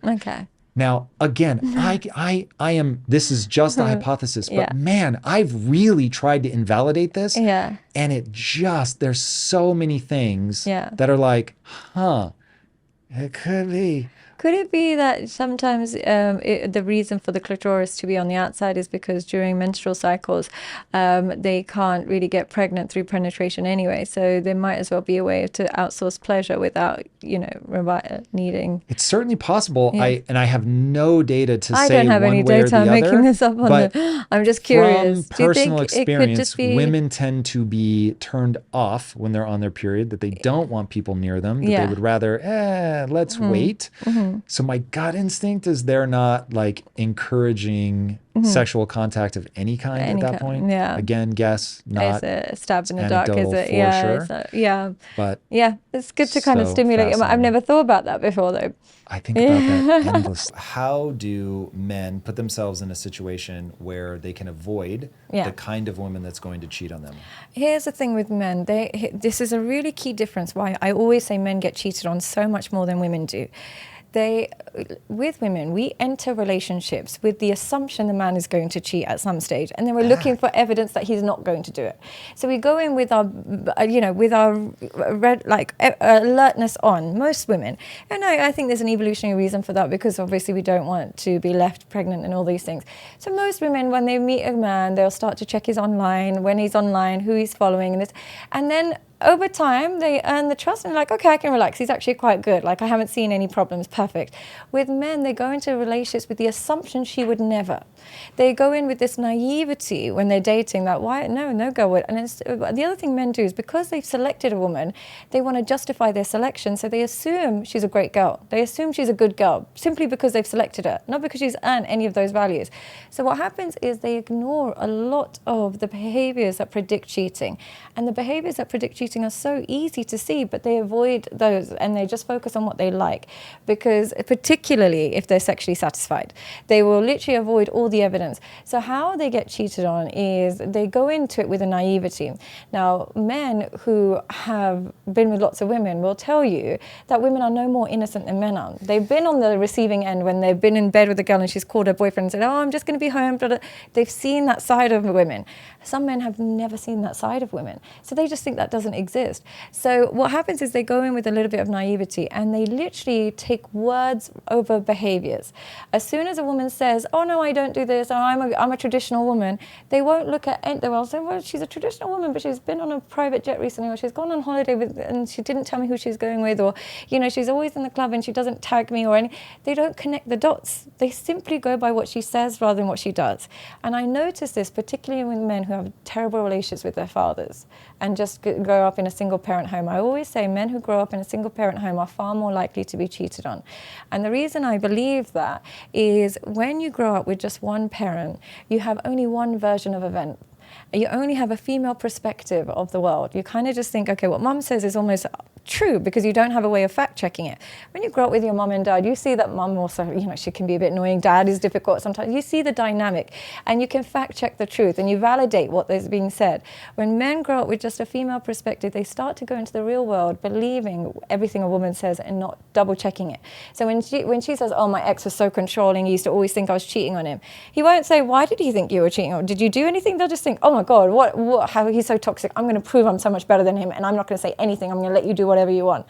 Now, again, I am, this is just a hypothesis, but man, I've really tried to invalidate this. And it just, there's so many things that are like, it could be. Could it be that sometimes the reason for the clitoris to be on the outside is because during menstrual cycles, they can't really get pregnant through penetration anyway. So there might as well be a way to outsource pleasure without, needing. It's certainly possible. I have no data to say I don't have any data. I'm making this up I'm just curious. From personal experience, women tend to be turned off when they're on their period, that they don't want people near them, that they would rather, let's wait. So my gut instinct is they're not like encouraging sexual contact of any kind at that point. Again, guess not. It's a stab in the dark, is it? Sure. But it's good to kind of stimulate. I've never thought about that before, though. I think about that endlessly. How do men put themselves in a situation where they can avoid the kind of woman that's going to cheat on them? Here's the thing with men. This is a really key difference why I always say men get cheated on so much more than women do. With women, we enter relationships with the assumption the man is going to cheat at some stage, and then we're looking for evidence that he's not going to do it. So we go in with our, alertness on. Most women, and I think there's an evolutionary reason for that, because obviously we don't want to be left pregnant and all these things. So most women, when they meet a man, they'll start to check his online, when he's online, who he's following, and then over time, they earn the trust and like, okay, I can relax. He's actually quite good. Like, I haven't seen any problems. Perfect. With men, they go into relationships with the assumption she would never. They go in with this naivety when they're dating that, why? No girl would. And the other thing men do is because they've selected a woman, they want to justify their selection. So they assume she's a great girl. They assume she's a good girl simply because they've selected her, not because she's earned any of those values. So what happens is they ignore a lot of the behaviors that predict cheating. And the behaviors that predict cheating are so easy to see, but they avoid those and they just focus on what they like, because particularly if they're sexually satisfied, they will literally avoid all the evidence. So how they get cheated on is they go into it with a naivety. Now, men who have been with lots of women will tell you that women are no more innocent than men are. They've been on the receiving end when they've been in bed with a girl and she's called her boyfriend and said, oh, I'm just going to be home. They've seen that side of women. Some men have never seen that side of women. So they just think that doesn't exist. So what happens is they go in with a little bit of naivety and they literally take words over behaviors. As soon as a woman says, oh no, I don't do this, or I'm a traditional woman, they won't look at it. They will say, well, she's a traditional woman, but she's been on a private jet recently, or she's gone on holiday with, and she didn't tell me who she's going with, or, you know, she's always in the club and she doesn't tag me or any. They don't connect the dots. They simply go by what she says rather than what she does. And I notice this particularly with men who have terrible relationships with their fathers and just grow up in a single parent home. I always say men who grow up in a single parent home are far more likely to be cheated on. And the reason I believe that is when you grow up with just one parent, you have only one version of event. You only have a female perspective of the world. You kind of just think, okay, what mum says is almost true because you don't have a way of fact checking it. When you grow up with your mum and dad, you see that mum also, you know, she can be a bit annoying. Dad is difficult sometimes. You see the dynamic and you can fact check the truth and you validate what is being said. When men grow up with just a female perspective, they start to go into the real world believing everything a woman says and not double checking it. So when she says, oh, my ex was so controlling, he used to always think I was cheating on him, he won't say, why did he think you were cheating on? Did you do anything? They'll just think, oh my God, how he's so toxic. I'm going to prove I'm so much better than him and I'm not going to say anything. I'm going to let you do whatever you want.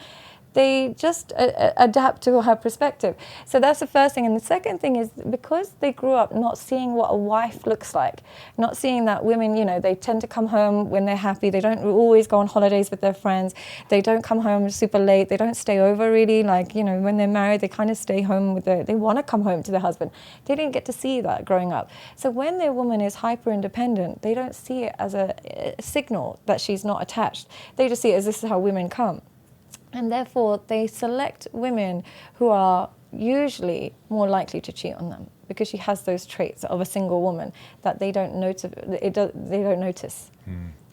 They just adapt to her perspective. So that's the first thing. And the second thing is because they grew up not seeing what a wife looks like, not seeing that women, you know, they tend to come home when they're happy. They don't always go on holidays with their friends. They don't come home super late. They don't stay over really. Like, you know, when they're married, they kind of stay home with they want to come home to their husband. They didn't get to see that growing up. So when their woman is hyper independent, they don't see it as a signal that she's not attached. They just see it as this is how women come. And therefore, they select women who are usually more likely to cheat on them because she has those traits of a single woman that they don't notice. They don't notice.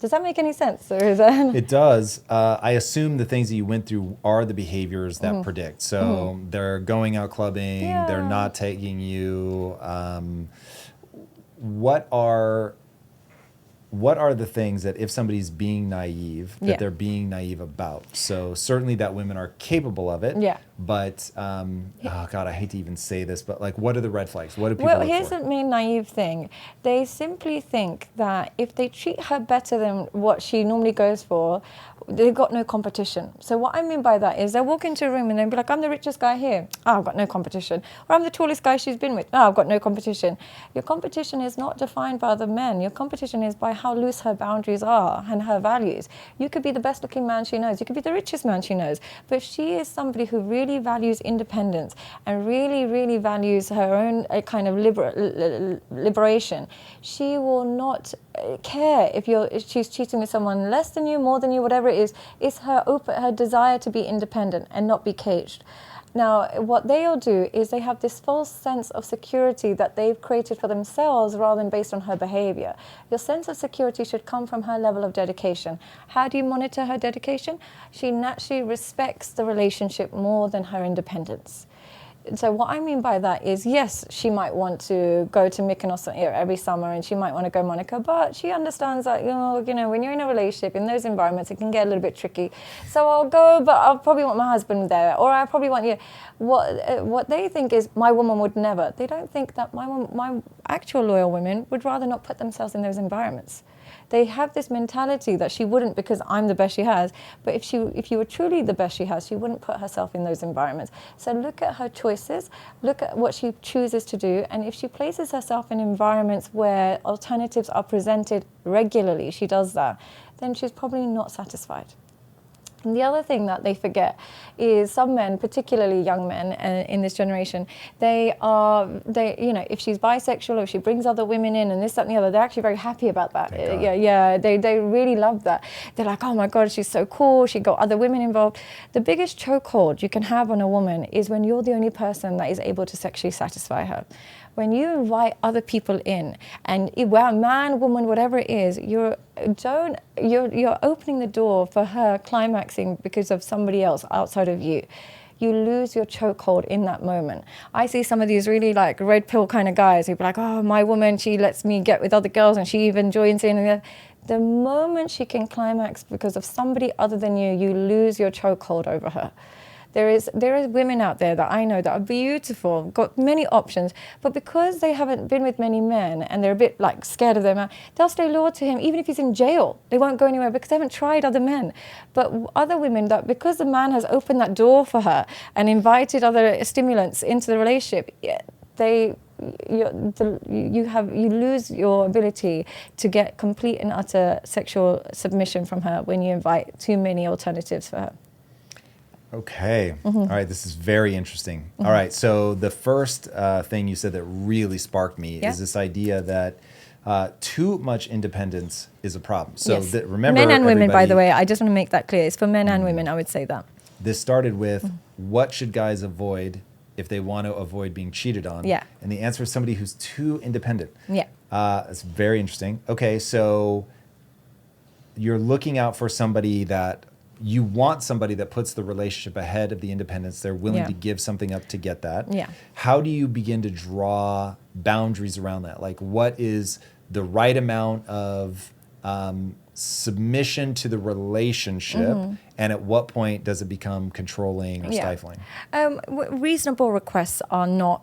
Does that make any sense? Or is that... It does. I assume the things that you went through are the behaviors that predict. So they're going out clubbing. Yeah. They're not taking you. What are the things that if somebody's being naive, that they're being naive about? So certainly that women are capable of it. Yeah. But, oh God, I hate to even say this, but like, what are the red flags? What do people look for? Well, here's the main naive thing. They simply think that if they treat her better than what she normally goes for, they've got no competition. So what I mean by that is they'll walk into a room and they'll be like, I'm the richest guy here. Oh, I've got no competition. Or I'm the tallest guy she's been with. Oh, I've got no competition. Your competition is not defined by other men. Your competition is by how loose her boundaries are and her values. You could be the best looking man she knows. You could be the richest man she knows. But if she is somebody who really values independence and really, really values her own kind of liberation, she will not care if she's cheating with someone less than you, more than you, whatever it is. It's her desire to be independent and not be caged. Now, what they'll do is they have this false sense of security that they've created for themselves rather than based on her behavior. Your sense of security should come from her level of dedication. How do you monitor her dedication? She naturally respects the relationship more than her independence. So what I mean by that is, yes, she might want to go to Mykonos every summer and she might want to go Monaco, but she understands that, you know, when you're in a relationship, in those environments, it can get a little bit tricky. So I'll go, but I'll probably want my husband there, or I probably want you. What they think is, my woman would never. They don't think that my actual loyal women would rather not put themselves in those environments. They have this mentality that she wouldn't because I'm the best she has. But if you were truly the best she has, she wouldn't put herself in those environments. So look at her choices, look at what she chooses to do. And if she places herself in environments where alternatives are presented regularly, she does that, then she's probably not satisfied. And the other thing that they forget is some men, particularly young men in this generation, you know, if she's bisexual or if she brings other women in and this, that, and the other, they're actually very happy about that. They really love that. They're like, oh my God, she's so cool. She got other women involved. The biggest chokehold you can have on a woman is when you're the only person that is able to sexually satisfy her. When you invite other people in, and man, woman, whatever it is, you're opening the door for her climaxing because of somebody else outside of you. You lose your chokehold in that moment. I see some of these really like red pill kind of guys who'd be like, oh, my woman, she lets me get with other girls and she even joins in. And the moment she can climax because of somebody other than you, you lose your chokehold over her. There is women out there that I know that are beautiful, got many options, but because they haven't been with many men and they're a bit like scared of their man, they'll stay loyal to him even if he's in jail. They won't go anywhere because they haven't tried other men. But other women, that because the man has opened that door for her and invited other stimulants into the relationship, you lose your ability to get complete and utter sexual submission from her when you invite too many alternatives for her. Okay. All right. This is very interesting. All right. So the first thing you said that really sparked me is this idea that too much independence is a problem. So remember, men and women, by the way, I just want to make that clear. It's for men and women, I would say that. This started with what should guys avoid if they want to avoid being cheated on? Yeah. And the answer is somebody who's too independent. Yeah. That's very interesting. Okay, so you're looking out for somebody that you want somebody that puts the relationship ahead of the independence. They're willing to give something up to get that. Yeah. How do you begin to draw boundaries around that? Like, what is the right amount of submission to the relationship, and at what point does it become controlling or stifling? Reasonable requests are not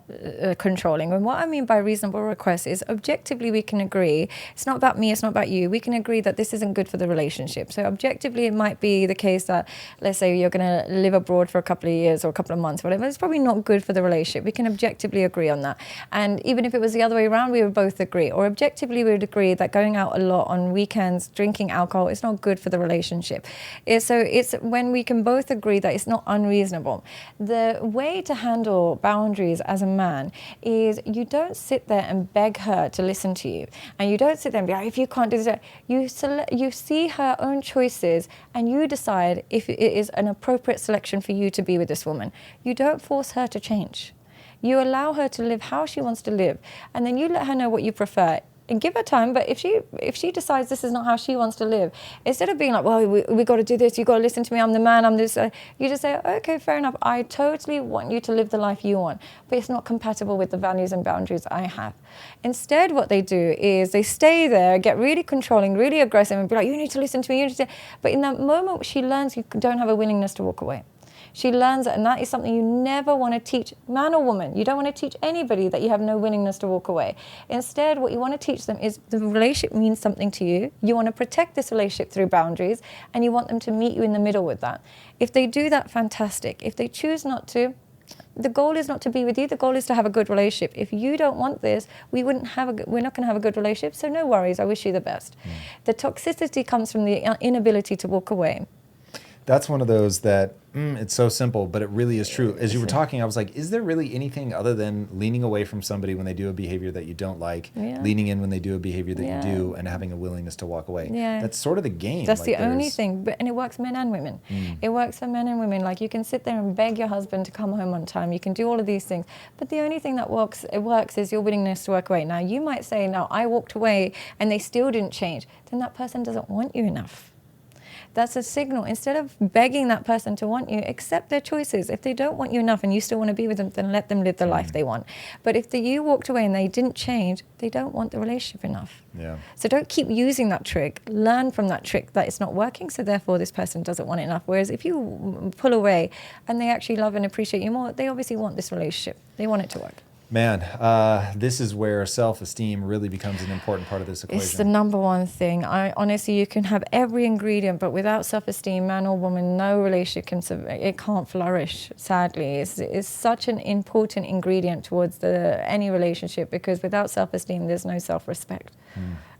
controlling. And what I mean by reasonable requests is objectively we can agree, it's not about me, it's not about you, we can agree that this isn't good for the relationship. So objectively it might be the case that, let's say you're going to live abroad for a couple of years or a couple of months, whatever, it's probably not good for the relationship. We can objectively agree on that. And even if it was the other way around, we would both agree. Or objectively we would agree that going out a lot on weekends, drinking alcohol, is not good for the relationship. So it's when we can both agree that it's not unreasonable. The way to handle boundaries as a man is you don't sit there and beg her to listen to you. And you don't sit there and be like, if you can't do this, you see her own choices and you decide if it is an appropriate selection for you to be with this woman. You don't force her to change. You allow her to live how she wants to live. And then you let her know what you prefer. And give her time, but if she decides this is not how she wants to live, instead of being like, well, we got to do this, you got to listen to me, I'm the man, I'm this, you just say, okay, fair enough, I totally want you to live the life you want, but it's not compatible with the values and boundaries I have. Instead, what they do is they stay there, get really controlling, really aggressive, and be like, you need to listen to me, you need to. But in that moment, she learns you don't have a willingness to walk away. She learns that, and that is something you never want to teach, man or woman. You don't want to teach anybody that you have no willingness to walk away. Instead, what you want to teach them is the relationship means something to you. You want to protect this relationship through boundaries, and you want them to meet you in the middle with that. If they do that, fantastic. If they choose not to, the goal is not to be with you. The goal is to have a good relationship. If you don't want this, we're not going to have a good relationship, so no worries. I wish you the best. The toxicity comes from the inability to walk away. That's one of those that it's so simple, but it really is true. As you were talking, I was like, is there really anything other than leaning away from somebody when they do a behavior that you don't like, leaning in when they do a behavior that you do, and having a willingness to walk away? That's sort of the game. That's the only thing. And it works men and women. It works for men and women. Like, you can sit there and beg your husband to come home on time. You can do all of these things. But the only thing that works is your willingness to walk away. Now, you might say, no, I walked away and they still didn't change. Then that person doesn't want you enough. That's a signal. Instead of begging that person to want you, accept their choices. If they don't want you enough and you still want to be with them, then let them live the life they want. But if you walked away and they didn't change, they don't want the relationship enough. So don't keep using that trick. Learn from that trick that it's not working, so therefore this person doesn't want it enough. Whereas if you pull away and they actually love and appreciate you more, they obviously want this relationship. They want it to work. Man, this is where self-esteem really becomes an important part of this equation. It's the number one thing. Honestly, you can have every ingredient, but without self-esteem, man or woman, no relationship can't flourish, sadly. It's such an important ingredient towards any relationship, because without self-esteem, there's no self-respect.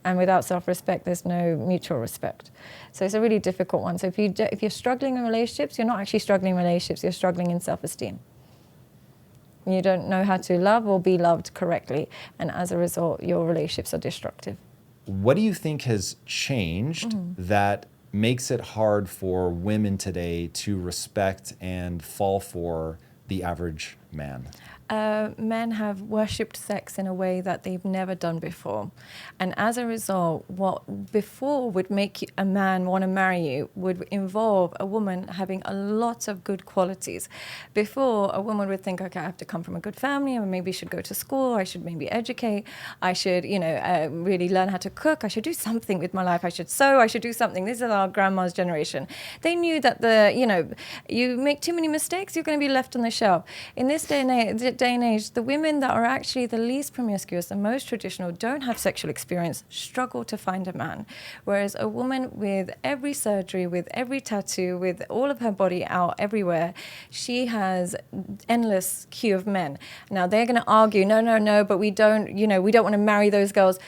And without self-respect, there's no mutual respect. So it's a really difficult one. So if you're struggling in relationships, you're not actually struggling in relationships, you're struggling in self-esteem. You don't know how to love or be loved correctly, and as a result, your relationships are destructive. What do you think has changed that makes it hard for women today to respect and fall for the average man? Men have worshipped sex in a way that they've never done before. And as a result, what before would make a man want to marry you would involve a woman having a lot of good qualities. Before, a woman would think, okay, I have to come from a good family, or maybe I should go to school, I should maybe educate, I should, really learn how to cook, I should do something with my life, I should sew, I should do something. This is our grandma's generation. They knew that you make too many mistakes, you're going to be left on the shelf. In this day and age, the women that are actually the least promiscuous, the most traditional, don't have sexual experience, struggle to find a man. Whereas a woman with every surgery, with every tattoo, with all of her body out everywhere, she has endless queue of men. Now they're going to argue, no, but we don't want to marry those girls.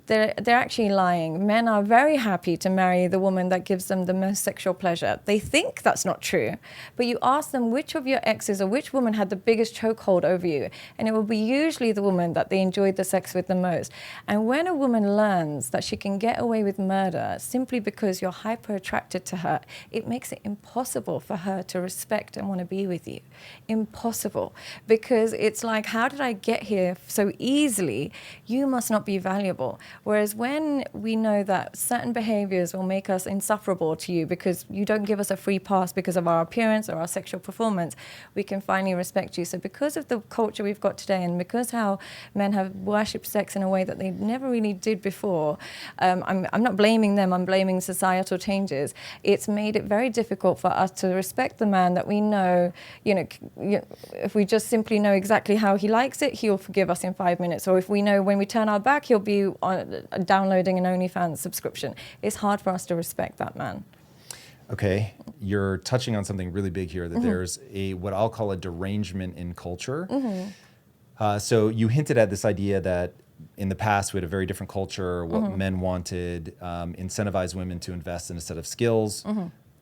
They're actually lying. Men are very happy to marry the woman that gives them the most sexual pleasure. They think that's not true, but you ask them which of your exes or which woman had the biggest chokehold over you, and it will be usually the woman that they enjoyed the sex with the most. And when a woman learns that she can get away with murder simply because you're hyper attracted to her, it makes it impossible for her to respect and want to be with you. Impossible. Because it's like, how did I get here so easily? You must not be valuable. Whereas when we know that certain behaviors will make us insufferable to you because you don't give us a free pass because of our appearance or our sexual performance, we can finally respect you. So because of the culture we've got today, and because how men have worshipped sex in a way that they never really did before, I'm not blaming them, I'm blaming societal changes. It's made it very difficult for us to respect the man that we know, if we just simply know exactly how he likes it, he'll forgive us in 5 minutes. Or if we know when we turn our back, he'll be downloading an OnlyFans subscription. It's hard for us to respect that man. Okay, you're touching on something really big here, that there's what I'll call a derangement in culture. So you hinted at this idea that in the past we had a very different culture, what men wanted, incentivize women to invest in a set of skills.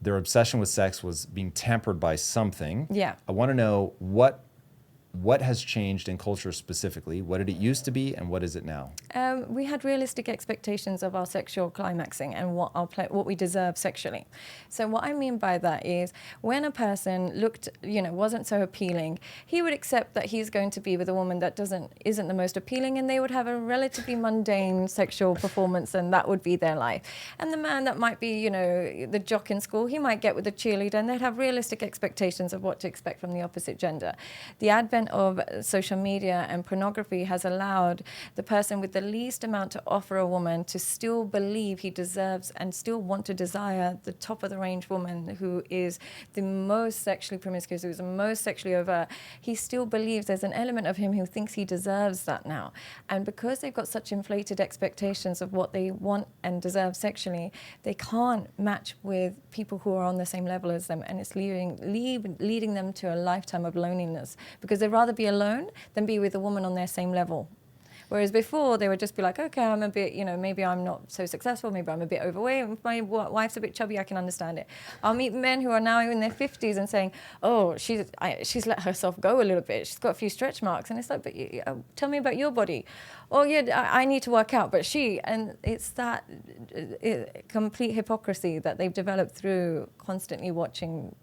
Their obsession with sex was being tempered by something. Yeah. I want to know what has changed in culture specifically? What did it used to be, and what is it now? We had realistic expectations of our sexual climaxing and what we deserve sexually. So what I mean by that is when a person looked, wasn't so appealing, he would accept that he's going to be with a woman that isn't the most appealing, and they would have a relatively mundane sexual performance, and that would be their life. And the man that might be, the jock in school, he might get with the cheerleader, and they'd have realistic expectations of what to expect from the opposite gender. The advent of social media and pornography has allowed the person with the least amount to offer a woman to still believe he deserves and still want to desire the top of the range woman who is the most sexually promiscuous, who is the most sexually overt. He still believes there's an element of him who thinks he deserves that now. And because they've got such inflated expectations of what they want and deserve sexually, they can't match with people who are on the same level as them, and it's leading them to a lifetime of loneliness, because they'd rather be alone than be with a woman on their same level. Whereas before, they would just be like, okay, I'm a bit, maybe I'm not so successful, maybe I'm a bit overweight, if my wife's a bit chubby, I can understand it. I'll meet men who are now in their 50s and saying, oh, she's let herself go a little bit, she's got a few stretch marks. And it's like, but tell me about your body. Oh, yeah, I need to work out, but and it's that complete hypocrisy that they've developed through constantly watching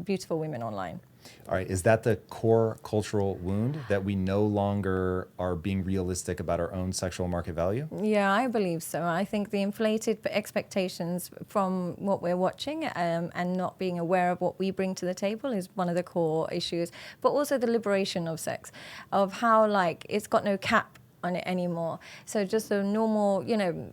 beautiful women online. All right, is that the core cultural wound, that we no longer are being realistic about our own sexual market value? Yeah, I believe so. I think the inflated expectations from what we're watching and not being aware of what we bring to the table is one of the core issues, but also the liberation of sex, of how it's got no cap on it anymore. So just a normal,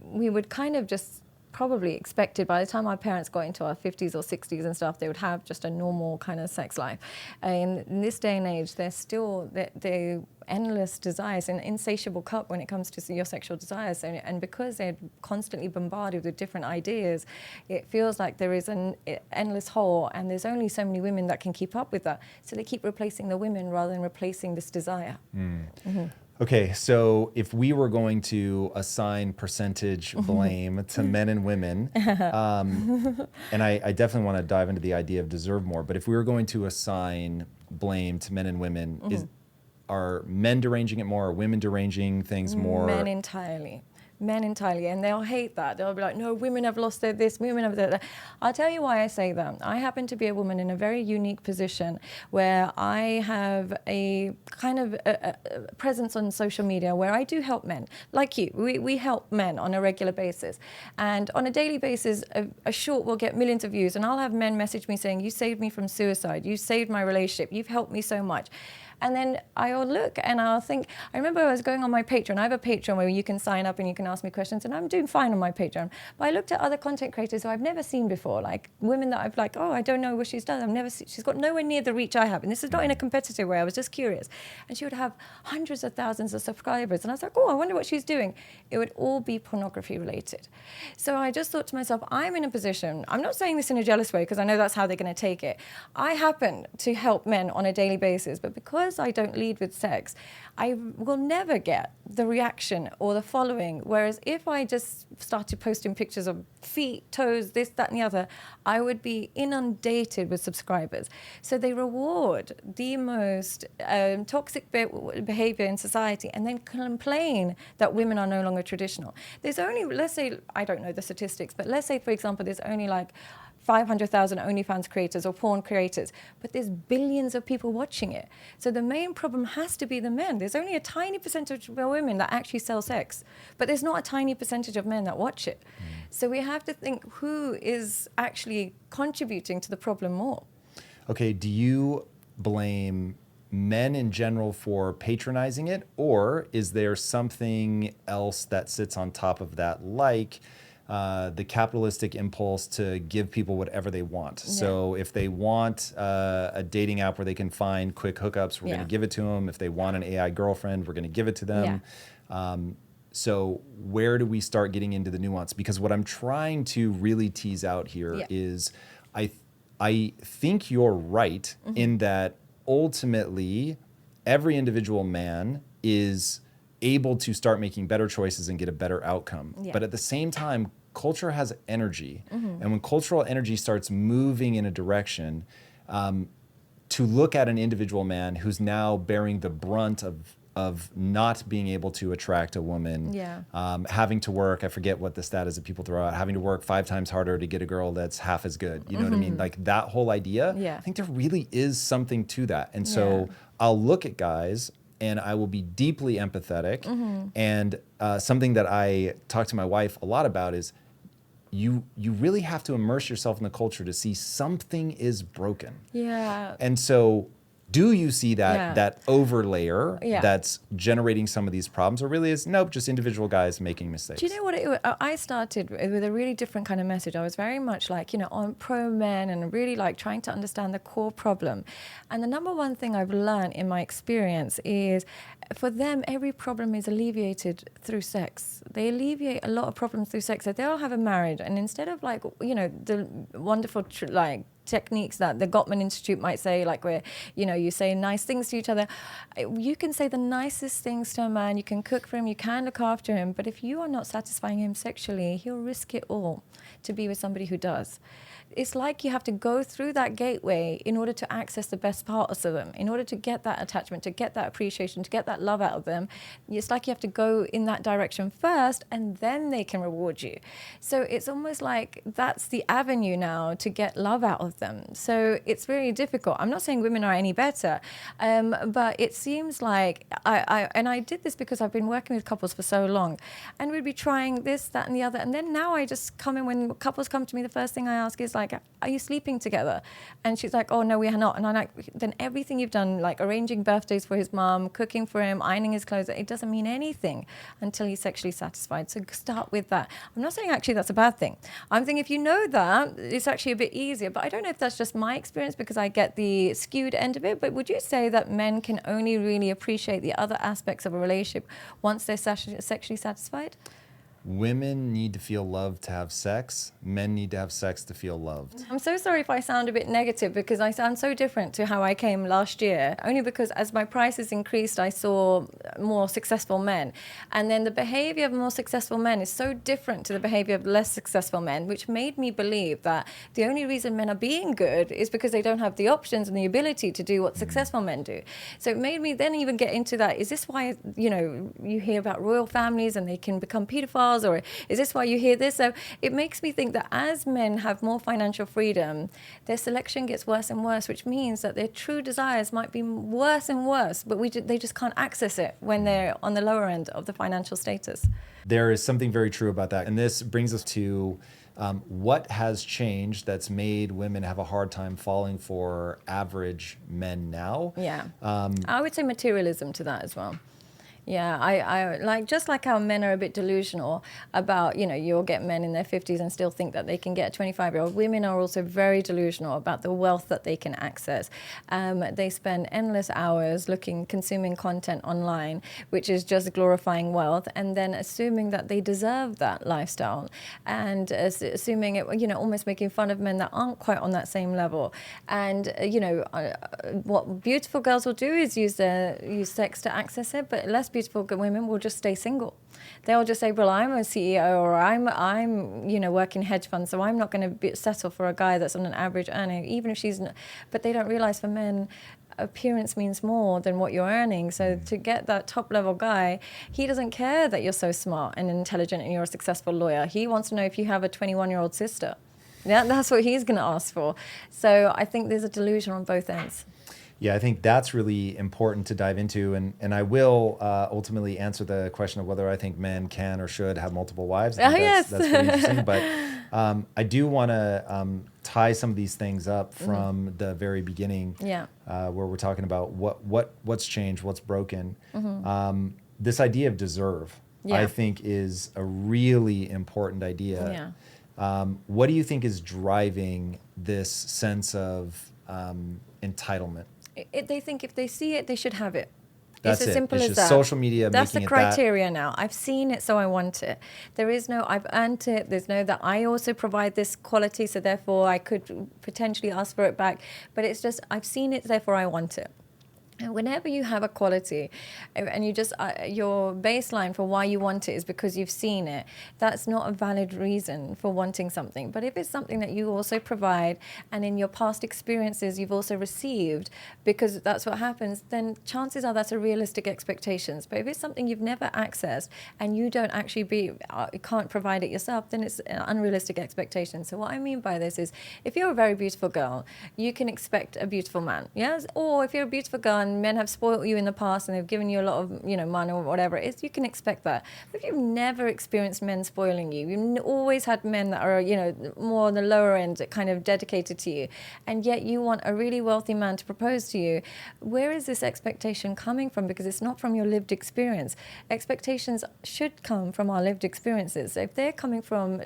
we would kind of just probably expected by the time our parents got into our 50s or 60s and stuff, they would have just a normal kind of sex life. In this day and age, there's still the endless desires, an insatiable cup when it comes to your sexual desires. And because they're constantly bombarded with different ideas, it feels like there is an endless hole, and there's only so many women that can keep up with that. So they keep replacing the women rather than replacing this desire. Okay, so if we were going to assign percentage blame to men and women, and I definitely want to dive into the idea of deserve more, but if we were going to assign blame to men and women, are men deranging it more, or women deranging things more? Men entirely. men entirely, and they'll hate that. They'll be like, no, women have lost their this, women have that. I'll tell you why I say that. I happen to be a woman in a very unique position where I have a kind of a presence on social media where I do help men, like you. We help men on a regular basis. And on a daily basis, a short will get millions of views, and I'll have men message me saying, you saved me from suicide, you saved my relationship, you've helped me so much. And then I'll look and I'll think, I remember I was going on my Patreon. I have a Patreon where you can sign up and you can ask me questions, and I'm doing fine on my Patreon. But I looked at other content creators who I've never seen before, like women that I've like, oh, I don't know what she's done. I've never seen, she's got nowhere near the reach I have. And this is not in a competitive way. I was just curious. And she would have hundreds of thousands of subscribers. And I was like, oh, I wonder what she's doing. It would all be pornography related. So I just thought to myself, I'm in a position, I'm not saying this in a jealous way because I know that's how they're going to take it. I happen to help men on a daily basis, but because I don't lead with sex, I will never get the reaction or the following. Whereas if I just started posting pictures of feet, toes, this, that, and the other, I would be inundated with subscribers. So they reward the most toxic behavior in society and then complain that women are no longer traditional. There's only, let's say, I don't know the statistics, but let's say, for example, there's only like 500,000 OnlyFans creators or porn creators, but there's billions of people watching it. So the main problem has to be the men. There's only a tiny percentage of women that actually sell sex, but there's not a tiny percentage of men that watch it. So we have to think who is actually contributing to the problem more. Okay, do you blame men in general for patronizing it, or is there something else that sits on top of that, like the capitalistic impulse to give people whatever they want? Yeah. So if they want a dating app where they can find quick hookups, we're going to give it to them. If they want an AI girlfriend, we're going to give it to them. Yeah. So where do we start getting into the nuance? Because what I'm trying to really tease out here is I think you're right in that ultimately every individual man is able to start making better choices and get a better outcome. Yeah. But at the same time, culture has energy. And when cultural energy starts moving in a direction, to look at an individual man who's now bearing the brunt of not being able to attract a woman, having to work, I forget what the stat is that people throw out, having to work 5 times harder to get a girl that's half as good. You know what I mean? Like that whole idea, I think there really is something to that. And so I'll look at guys and I will be deeply empathetic. And something that I talk to my wife a lot about is you really have to immerse yourself in the culture to see something is broken. Yeah. And so do you see that overlayer that's generating some of these problems, or really is nope, just individual guys making mistakes? Do you know what I started with a really different kind of message. I was very much like, on pro men and really like trying to understand the core problem. And the number one thing I've learned in my experience is for them, every problem is alleviated through sex. They alleviate a lot of problems through sex. So they'll have a marriage, and instead of like, the wonderful techniques that the Gottman Institute might say, like where, you say nice things to each other. You can say the nicest things to a man, you can cook for him, you can look after him, but if you are not satisfying him sexually, he'll risk it all to be with somebody who does. It's like you have to go through that gateway in order to access the best parts of them, in order to get that attachment, to get that appreciation, to get that love out of them. It's like you have to go in that direction first, and then they can reward you. So it's almost like that's the avenue now to get love out of them. So it's very difficult. I'm not saying women are any better, but it seems like I did this because I've been working with couples for so long, and we'd be trying this, that, and the other. And then now I just come in, when couples come to me, the first thing I ask is like, are you sleeping together? And she's like, oh no, we are not. And I'm like, then everything you've done, like arranging birthdays for his mom, cooking for him, ironing his clothes, it doesn't mean anything until he's sexually satisfied. So start with that. I'm not saying actually that's a bad thing. I'm thinking if you know that, it's actually a bit easier. But I don't know if that's just my experience because I get the skewed end of it. But would you say that men can only really appreciate the other aspects of a relationship once they're sexually satisfied? women need to feel loved to have sex. Men need to have sex to feel loved. I'm so sorry if I sound a bit negative, because I sound so different to how I came last year, only because as my prices increased, I saw more successful men. And then the behavior of more successful men is so different to the behavior of less successful men, which made me believe that the only reason men are being good is because they don't have the options and the ability to do what successful men do. So it made me then even get into that. Is this why, you hear about royal families and they can become pedophiles? Or is this why you hear this? So it makes me think that as men have more financial freedom, their selection gets worse and worse, which means that their true desires might be worse and worse, but they just can't access it when they're on the lower end of the financial status. There is something very true about that. And this brings us to what has changed that's made women have a hard time falling for average men now. Yeah. I would say materialism to that as well. Yeah, I like, just like how men are a bit delusional about, you'll get men in their 50s and still think that they can get a 25-year-old. Women are also very delusional about the wealth that they can access. They spend endless hours consuming content online, which is just glorifying wealth, and then assuming that they deserve that lifestyle, and assuming it, almost making fun of men that aren't quite on that same level. And, what beautiful girls will do is use sex to access it, but less beautiful women will just stay single. They'll just say, well, I'm a CEO, or I'm working hedge funds, so I'm not going to settle for a guy that's on an average earning, even if she's. But they don't realize for men, appearance means more than what you're earning. So to get that top level guy, he doesn't care that you're so smart and intelligent and you're a successful lawyer. He wants to know if you have a 21-year-old sister. Yeah, that's what he's going to ask for. So I think there's a delusion on both ends. Yeah, I think that's really important to dive into. And I will ultimately answer the question of whether I think men can or should have multiple wives. That's pretty interesting. But I do want to tie some of these things up from the very beginning, where we're talking about what's changed, what's broken. This idea of deserve, I think, is a really important idea. What do you think is driving this sense of entitlement? They think if they see it, they should have it. That's it's as it. simple It's as just that. Social media That's making the criteria now. I've seen it, so I want it. There is no I've earned it. There's no that I also provide this quality, so therefore I could potentially ask for it back. But it's just I've seen it, therefore I want it. And whenever you have a quality and you just, your baseline for why you want it is because you've seen it, that's not a valid reason for wanting something. But if it's something that you also provide and in your past experiences you've also received, because that's what happens, then chances are that's a realistic expectations. But if it's something you've never accessed and you don't actually you can't provide it yourself, then it's an unrealistic expectation. So what I mean by this is, if you're a very beautiful girl, you can expect a beautiful man, yes? Or if you're a beautiful girl and men have spoiled you in the past and they've given you a lot of money or whatever it is, you can expect that. But if you've never experienced men spoiling you, you've always had men that are more on the lower end, kind of dedicated to you, and yet you want a really wealthy man to propose to you, where is this expectation coming from? Because it's not from your lived experience. Expectations should come from our lived experiences. So if they're coming from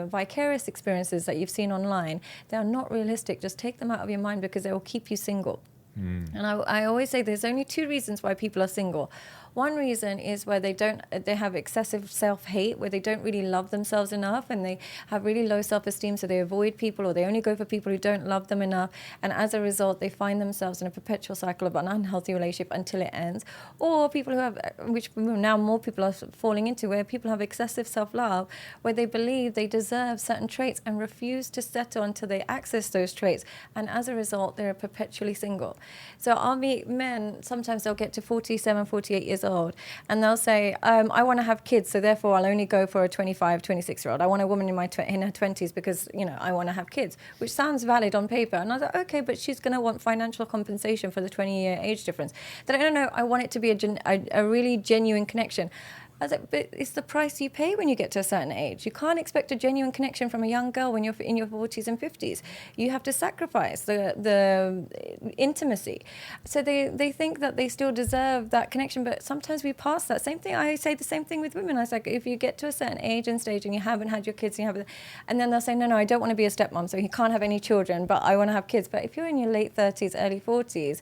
vicarious experiences that you've seen online, they are not realistic. Just take them out of your mind, because they will keep you single. And I always say there's only two reasons why people are single. One reason is where they have excessive self-hate, where they don't really love themselves enough and they have really low self-esteem, so they avoid people, or they only go for people who don't love them enough, and as a result they find themselves in a perpetual cycle of an unhealthy relationship until it ends. Or people who have, which now more people are falling into, where people have excessive self-love, where they believe they deserve certain traits and refuse to settle until they access those traits, and as a result they're perpetually single. So I'll meet men, sometimes they'll get to 47, 48 years old, and they'll say, I want to have kids, so therefore I'll only go for a 25, 26-year-old. I want a woman in her 20s because, I want to have kids, which sounds valid on paper. And I was like, okay, but she's going to want financial compensation for the 20-year age difference. Then no, I want it to be a really genuine connection. I was like, but it's the price you pay when you get to a certain age. You can't expect a genuine connection from a young girl when you're in your 40s and 50s. You have to sacrifice the intimacy. So they think that they still deserve that connection, but sometimes we pass that. Same thing, I say the same thing with women. I was like, if you get to a certain age and stage and you haven't had your kids, and then they'll say, no, I don't want to be a stepmom, so he can't have any children, but I want to have kids. But if you're in your late 30s, early 40s,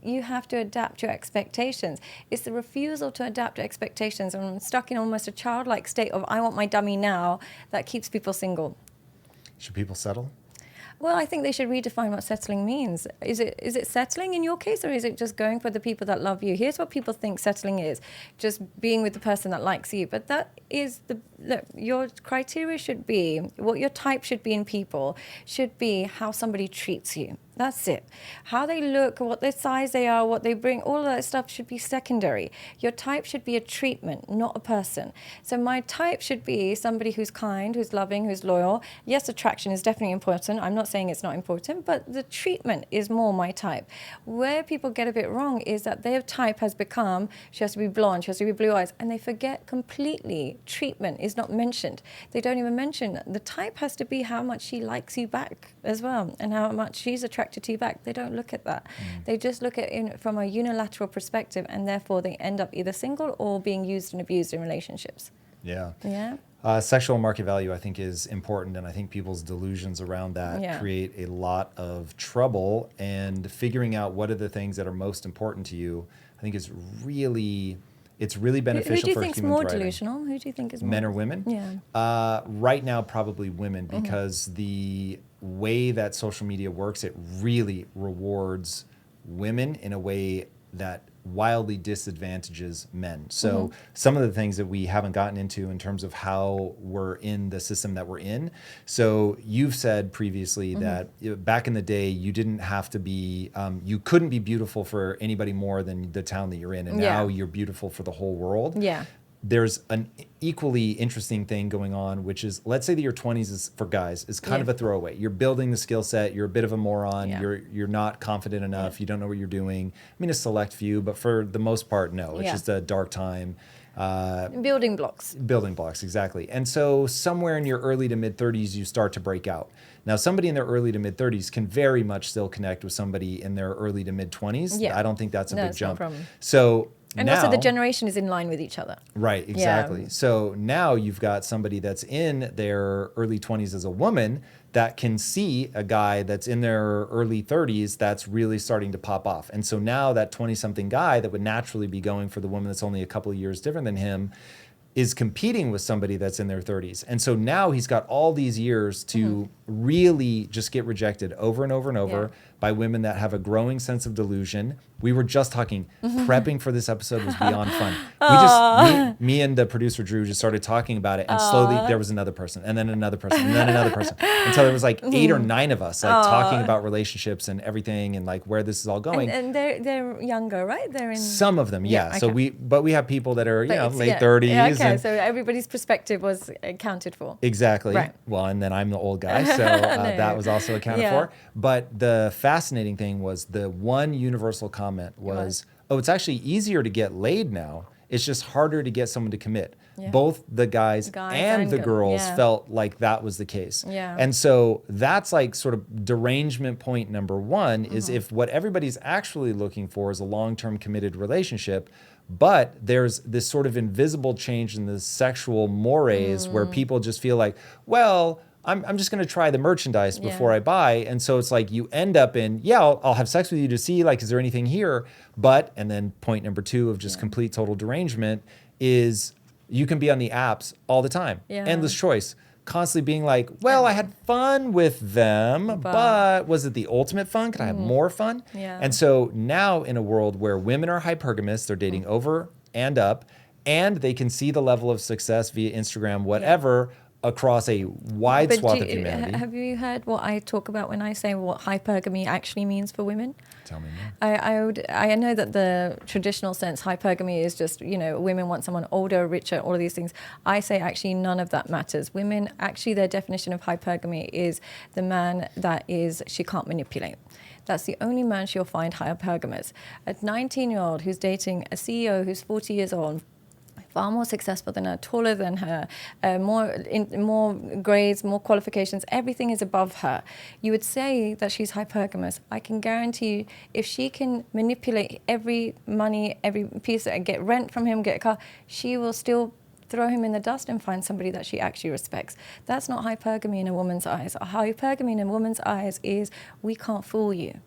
you have to adapt your expectations. It's the refusal to adapt your expectations and stuck in almost a childlike state of, I want my dummy now, that keeps people single. Should people settle? Well, I think they should redefine what settling means. Is it settling in your case, or is it just going for the people that love you? Here's what people think settling is: just being with the person that likes you. But that is look, your criteria should be, what your type should be in people, should be how somebody treats you. That's it. How they look, what their size they are, what they bring, all of that stuff should be secondary. Your type should be a treatment, not a person. So my type should be somebody who's kind, who's loving, who's loyal. Yes, attraction is definitely important. I'm not saying it's not important, but the treatment is more my type. Where people get a bit wrong is that their type has become, she has to be blonde, she has to be blue eyes, and they forget completely treatment is not mentioned. They don't even mention the type has to be how much she likes you back as well, and how much she's attracted to you back. They don't look at that. They just look at it from a unilateral perspective, and therefore they end up either single or being used and abused in relationships. Yeah. Yeah. Sexual market value, I think, is important, and I think people's delusions around that create a lot of trouble. And figuring out what are the things that are most important to you, I think, is really, it's really beneficial. Who do you for think is human more thriving. delusional? Who do you think is more? Men or women? Yeah. Right now, probably women, because the way that social media works, it really rewards women in a way that wildly disadvantages men. So some of the things that we haven't gotten into in terms of how we're in the system that we're in. So you've said previously that back in the day, you didn't have to be, you couldn't be beautiful for anybody more than the town that you're in. And now you're beautiful for the whole world. Yeah. There's an equally interesting thing going on, which is, let's say that your 20s is, for guys, is kind of a throwaway. You're building the skill set. You're a bit of a moron. You're not confident enough. You don't know what you're doing. I mean, a select few, but for the most part, no. It's just a dark time. Building blocks. Building blocks, exactly. And so somewhere in your early to mid 30s, you start to break out. Now, somebody in their early to mid 30s can very much still connect with somebody in their early to mid 20s. Yeah. I don't think that's a big jump. No problem. So and now, also the generation is in line with each other. Right, exactly. Yeah. So now you've got somebody that's in their early 20s as a woman that can see a guy that's in their early 30s that's really starting to pop off. And so now that 20-something guy that would naturally be going for the woman that's only a couple of years different than him is competing with somebody that's in their 30s. And so now he's got all these years to really just get rejected over and over and over by women that have a growing sense of delusion. We were just talking, prepping for this episode was beyond fun. Me and the producer Drew just started talking about it, and slowly there was another person, and then another person, and then another person, until there was like 8 or 9 of us like talking about relationships and everything, and like where this is all going. And they're younger, right? They're in some of them, Okay. So we have people that are late 30s. Yeah, okay, so everybody's perspective was accounted for. Exactly. Right. Well, and then I'm the old guy, so that was also accounted for. But the fascinating thing was the one universal comment was, oh, it's actually easier to get laid now. It's just harder to get someone to commit. Yeah. Both the guys and the girls felt like that was the case. Yeah. And so that's like sort of derangement point number one is if what everybody's actually looking for is a long-term committed relationship, but there's this sort of invisible change in the sexual mores where people just feel like, well, I'm just going to try the merchandise before I buy. And so it's like you end up in, I'll have sex with you to see, like, is there anything here? But, and then point number 2 of just complete total derangement is you can be on the apps all the time. Endless choice. Constantly being like, well, I had fun with them, but was it the ultimate fun? Could I have more fun? Yeah. And so now in a world where women are hypergamous, they're dating over and up, and they can see the level of success via Instagram, whatever, across a wide swath of humanity. Have you heard what I talk about when I say what hypergamy actually means for women? Tell me more. I know that the traditional sense, hypergamy is just, women want someone older, richer, all of these things. I say actually none of that matters. Women, actually their definition of hypergamy is the man that she can't manipulate. That's the only man she'll find hypergamous. A 19-year-old who's dating a CEO who's 40 years old, far more successful than her, taller than her, more grades, more qualifications, everything is above her. You would say that she's hypergamous. I can guarantee you, if she can manipulate every money, every piece, get rent from him, get a car, she will still throw him in the dust and find somebody that she actually respects. That's not hypergamy in a woman's eyes. Hypergamy in a woman's eyes is, we can't fool you.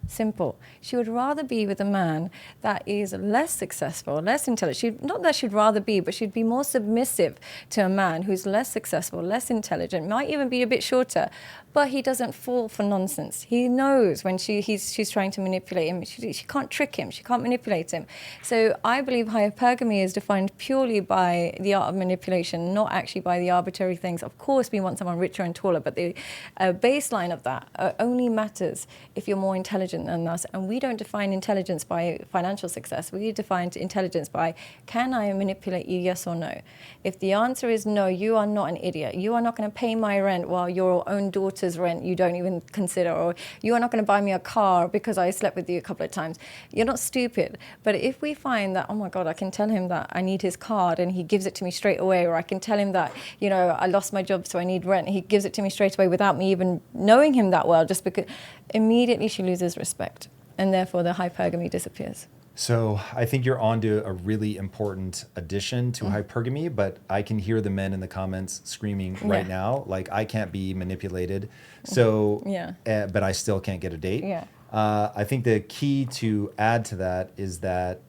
Simple. She would rather be with a man that is less successful, less intelligent. Not that she'd rather be, but she'd be more submissive to a man who's less successful, less intelligent, might even be a bit shorter, but he doesn't fall for nonsense. He knows when she's trying to manipulate him. She can't trick him. She can't manipulate him. So I believe hypergamy is defined purely by the art of manipulation, not actually by the arbitrary things. Of course, we want someone richer and taller, but the baseline of that only matters if you're more intelligent than us. And we don't define intelligence by financial success. We define intelligence by, can I manipulate you, yes or no? If the answer is no, you are not an idiot. You are not going to pay my rent while your own daughter's rent you don't even consider, or you are not going to buy me a car because I slept with you a couple of times. You're not stupid. But if we find that, oh my God, I can tell him that I need his card and he gives it to me straight away, or I can tell him that, you know, I lost my job so I need rent, he gives it to me straight away without me even knowing him that well, just because, immediately she loses respect, and therefore the hypergamy disappears. So I think you're onto a really important addition to hypergamy, but I can hear the men in the comments screaming right now, like, I can't be manipulated. So, but I still can't get a date. I think the key to add to that is that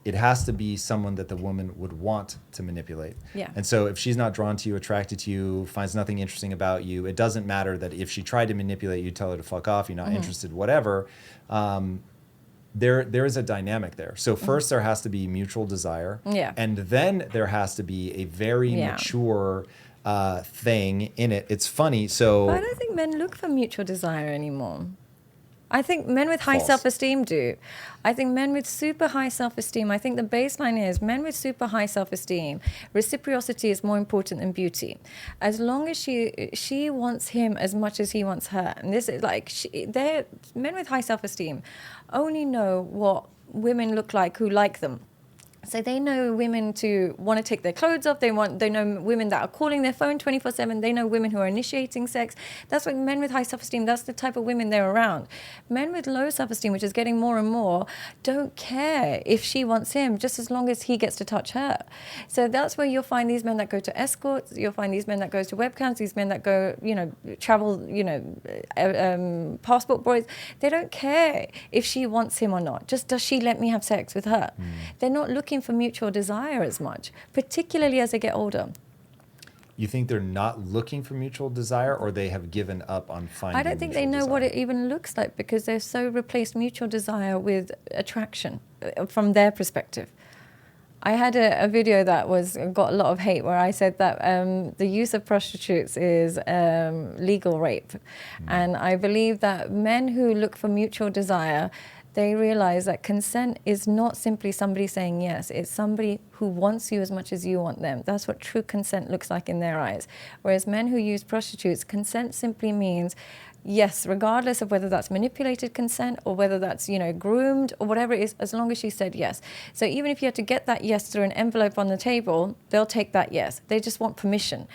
it has to be someone that the woman would want to manipulate. And so if she's not drawn to you, attracted to you, finds nothing interesting about you, it doesn't matter that if she tried to manipulate you, tell her to fuck off, you're not interested, whatever. There is a dynamic there. So first there has to be mutual desire. And then there has to be a very mature thing in it. It's funny. So but I don't think men look for mutual desire anymore. I think men with high False. self-esteem do. I think men with super high self-esteem, I think the baseline is men with super high self-esteem, reciprocity is more important than beauty. As long as she wants him as much as he wants her. And this is like, men with high self-esteem only know what women look like who like them. So they know women to want to take their clothes off. They know women that are calling their phone 24/7. They know women who are initiating sex. That's what men with high self-esteem, that's the type of women they're around. Men with low self-esteem, which is getting more and more, don't care if she wants him, just as long as he gets to touch her. So that's where you'll find these men that go to escorts. You'll find these men that go to webcams. These men that go, travel, passport boys. They don't care if she wants him or not. Just, does she let me have sex with her? They're not looking for mutual desire as much, particularly as they get older. You think they're not looking for mutual desire, or they have given up on finding? I don't think they know what it even looks like, because they've so replaced mutual desire with attraction from their perspective. I had a video that got a lot of hate, where I said that the use of prostitutes is legal rape. And I believe that men who look for mutual desire, they realize that consent is not simply somebody saying yes. It's somebody who wants you as much as you want them. That's what true consent looks like in their eyes. Whereas men who use prostitutes, consent simply means yes, regardless of whether that's manipulated consent or whether that's, groomed or whatever it is, as long as she said yes. So even if you had to get that yes through an envelope on the table, they'll take that yes. They just want permission.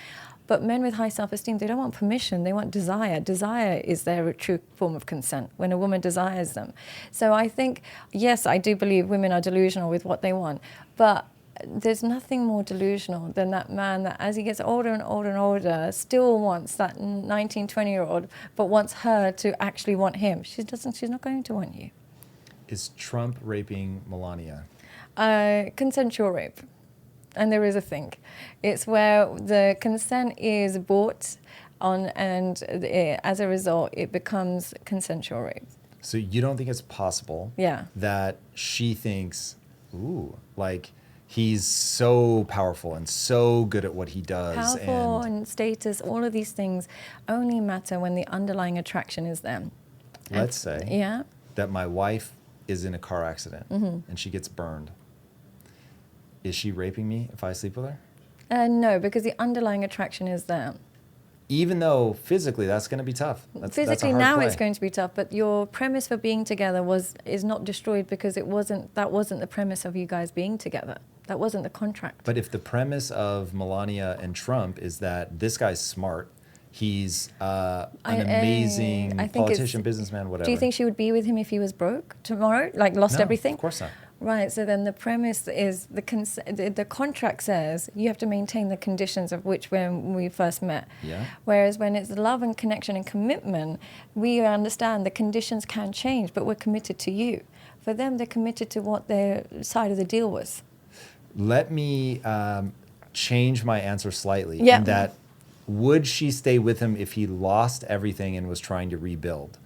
But men with high self-esteem, they don't want permission, they want desire. Desire is their true form of consent, when a woman desires them. So I think, yes, I do believe women are delusional with what they want, but there's nothing more delusional than that man that, as he gets older and older and older, still wants that 19, 20-year-old, but wants her to actually want him. She's not going to want you. Is Trump raping Melania? Consensual rape. And there is a thing. It's where the consent is bought on, and as a result, it becomes consensual rape. So you don't think it's possible that she thinks, ooh, like, he's so powerful and so good at what he does. Powerful and status, all of these things only matter when the underlying attraction is there. Let's say that my wife is in a car accident and she gets burned. Is she raping me if I sleep with her? No, because the underlying attraction is there. Even though physically that's going to be tough. Physically that's a hard now play. It's going to be tough, but your premise for being together is not destroyed, because that wasn't the premise of you guys being together. That wasn't the contract. But if the premise of Melania and Trump is that this guy's smart, he's an amazing politician, businessman, whatever. Do you think she would be with him if he was broke tomorrow, like lost everything? Of course not. Right, so then the premise is the contract says you have to maintain the conditions of which when we first met. Yeah. Whereas when it's love and connection and commitment, we understand the conditions can change, but we're committed to you. For them, they're committed to what their side of the deal was. Let me change my answer slightly in that, would she stay with him if he lost everything and was trying to rebuild?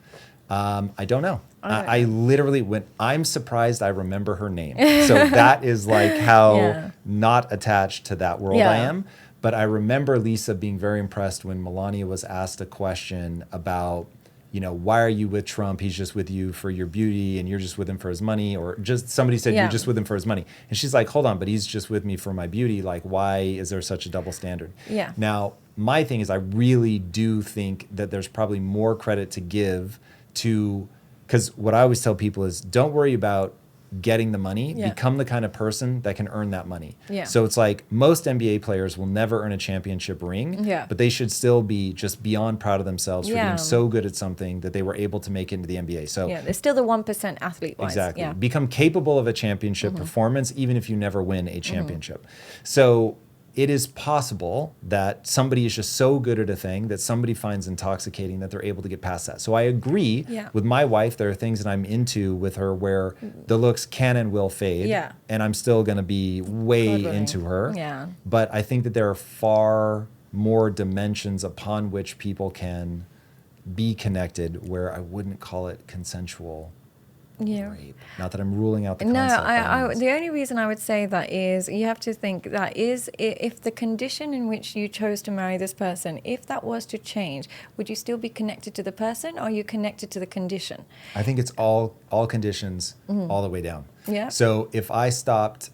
I don't know. I literally, I'm surprised I remember her name. So that is like how not attached to that world I am. But I remember Lisa being very impressed when Melania was asked a question about, you know, why are you with Trump? He's just with you for your beauty and you're just with him for his money. Or just somebody said you're just with him for his money. And she's like, hold on, but he's just with me for my beauty. Like, why is there such a double standard? Yeah. Now, my thing is I really do think that there's probably more credit to give to, because what I always tell people is don't worry about getting the money, become the kind of person that can earn that money. So it's like most NBA players will never earn a championship ring, but they should still be just beyond proud of themselves for being so good at something that they were able to make it into the NBA. So they're still the 1% athlete-wise. Exactly. Become capable of a championship performance, even if you never win a championship. So it is possible that somebody is just so good at a thing that somebody finds intoxicating that they're able to get past that. So I agree with my wife. There are things that I'm into with her where the looks can and will fade. And I'm still going to be way into her. But I think that there are far more dimensions upon which people can be connected where I wouldn't call it consensual. Rape. Not that I'm ruling out the concept. The only reason I would say that is you have to think that is if the condition in which you chose to marry this person, if that was to change, would you still be connected to the person or are you connected to the condition? I think it's all conditions all the way down. So if I stopped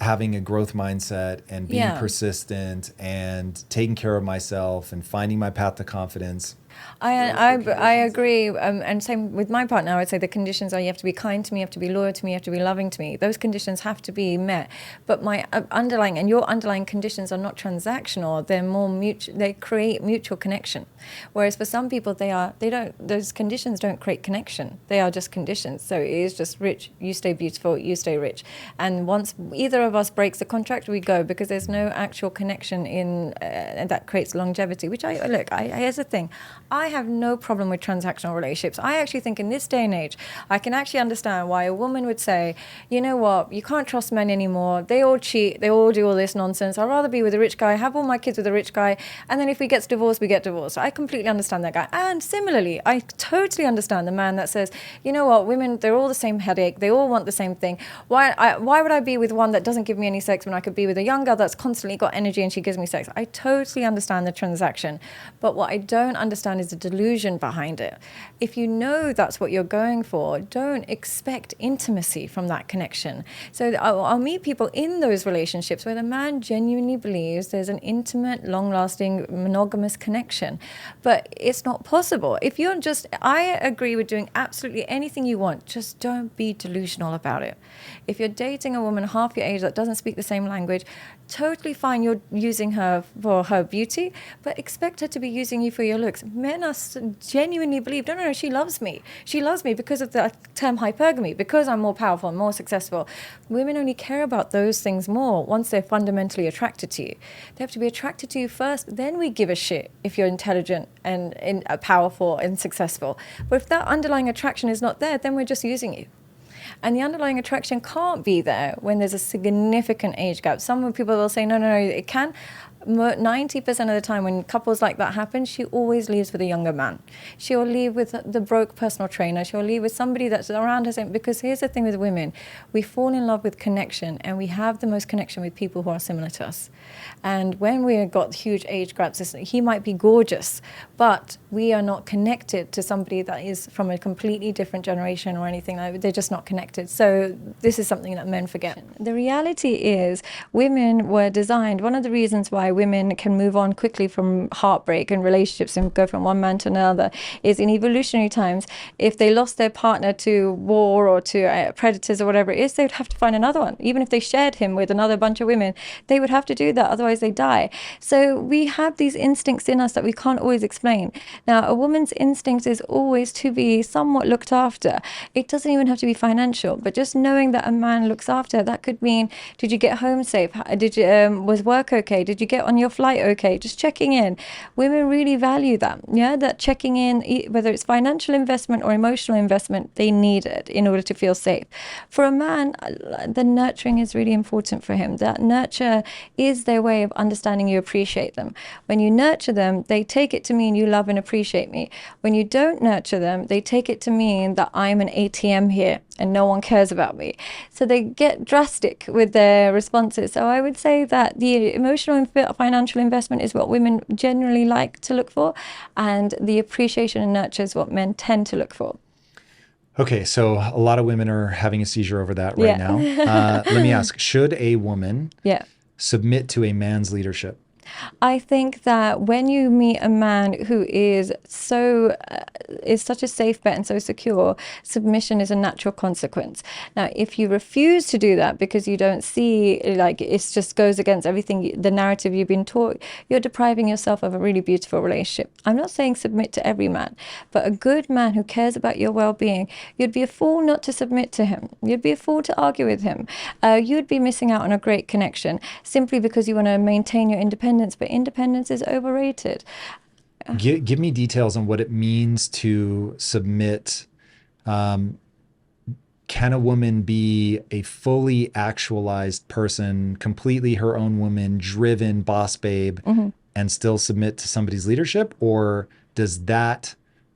having a growth mindset and being persistent and taking care of myself and finding my path to confidence, I agree, and same with my partner. I would say the conditions are you have to be kind to me, you have to be loyal to me, you have to be loving to me. Those conditions have to be met. But my underlying and your underlying conditions are not transactional. They're more mutual. They create mutual connection. Whereas for some people, those conditions don't create connection. They are just conditions. So it is just rich. You stay beautiful. You stay rich. And once either of us breaks the contract, we go because there's no actual connection in that creates longevity. Which here's the thing. I have no problem with transactional relationships. I actually think in this day and age, I can actually understand why a woman would say, you know what, you can't trust men anymore. They all cheat. They all do all this nonsense. I'd rather be with a rich guy, have all my kids with a rich guy, and then if we get divorced, we get divorced. I completely understand that guy. And similarly, I totally understand the man that says, you know what, women, they're all the same headache. They all want the same thing. Why would I be with one that doesn't give me any sex when I could be with a young girl that's constantly got energy and she gives me sex? I totally understand the transaction. But what I don't understand is the delusion behind it. If you know that's what you're going for, don't expect intimacy from that connection. So I'll meet people in those relationships where the man genuinely believes there's an intimate, long-lasting, monogamous connection. But it's not possible. If you're I agree with doing absolutely anything you want, just don't be delusional about it. If you're dating a woman half your age that doesn't speak the same language, totally fine, you're using her for her beauty, but expect her to be using you for your looks. Men are genuinely believe, no, she loves me. She loves me because of the term hypergamy, because I'm more powerful and more successful. Women only care about those things more once they're fundamentally attracted to you. They have to be attracted to you first, then we give a shit if you're intelligent and powerful and successful. But if that underlying attraction is not there, then we're just using you. And the underlying attraction can't be there when there's a significant age gap. Some people will say, no, it can. 90% of the time when couples like that happen, she always leaves with a younger man. She'll leave with the broke personal trainer. She'll leave with somebody that's around her. Because here's the thing with women. We fall in love with connection, and we have the most connection with people who are similar to us. And when we have got huge age gaps, he might be gorgeous, but we are not connected to somebody that is from a completely different generation or anything. They're just not connected. So this is something that men forget. The reality is women were designed, one of the reasons why women can move on quickly from heartbreak and relationships and go from one man to another is in evolutionary times, if they lost their partner to war or to predators or whatever it is, they would have to find another one. Even if they shared him with another bunch of women, they would have to do that, otherwise they die. So we have these instincts in us that we can't always explain. Now, a woman's instinct is always to be somewhat looked after. It doesn't even have to be financial, but just knowing that a man looks after, that could mean, did you get home safe? Did you was work okay? Did you get on your flight okay? Just checking in. Women really value that. Yeah, that checking in, whether it's financial investment or emotional investment, they need it in order to feel safe. For a man, the nurturing is really important for him. That nurture is their way of understanding you appreciate them. When you nurture them, they take it to mean you love and appreciate me. When you don't nurture them, they take it to mean that I'm an ATM here and no one cares about me. So they get drastic with their responses. So I would say that the emotional and financial investment is what women generally like to look for, and the appreciation and nurture is what men tend to look for. Okay, so a lot of women are having a seizure over that right now. Let me ask, should a woman submit to a man's leadership? I think that when you meet a man who is such a safe bet and so secure, submission is a natural consequence. Now, if you refuse to do that because you don't see, like, it just goes against everything, the narrative you've been taught, you're depriving yourself of a really beautiful relationship. I'm not saying submit to every man, but a good man who cares about your well-being, you'd be a fool not to submit to him. You'd be a fool to argue with him. You'd be missing out on a great connection simply because you want to maintain your independence. But independence is overrated. Give me details on what it means to submit. Can a woman be a fully actualized person, completely her own woman, driven boss babe, and still submit to somebody's leadership? Or does that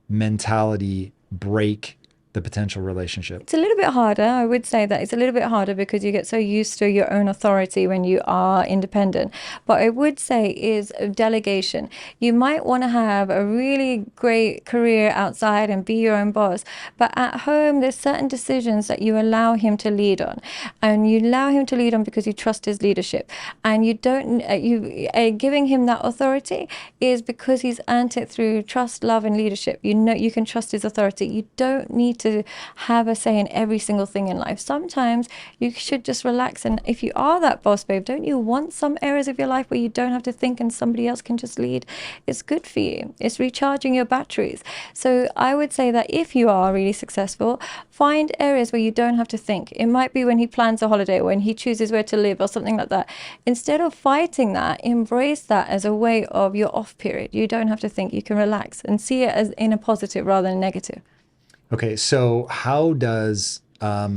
mentality break the potential relationship? It's a little bit harder. I would say that it's a little bit harder because you get so used to your own authority when you are independent. But I would say is delegation. You might want to have a really great career outside and be your own boss, but at home there's certain decisions that you allow him to lead on, and you allow him to lead on because you trust his leadership, and you don't giving him that authority is because he's earned it through trust, love, and leadership. You know you can trust his authority. You don't need to have a say in every single thing in life. Sometimes you should just relax, and if you are that boss babe, don't you want some areas of your life where you don't have to think and somebody else can just lead? It's good for you. It's recharging your batteries. So I would say that if you are really successful, find areas where you don't have to think. It might be when he plans a holiday, when he chooses where to live or something like that. Instead of fighting that, embrace that as a way of your off period. You don't have to think. You can relax and see it as in a positive rather than negative. Okay, so how does a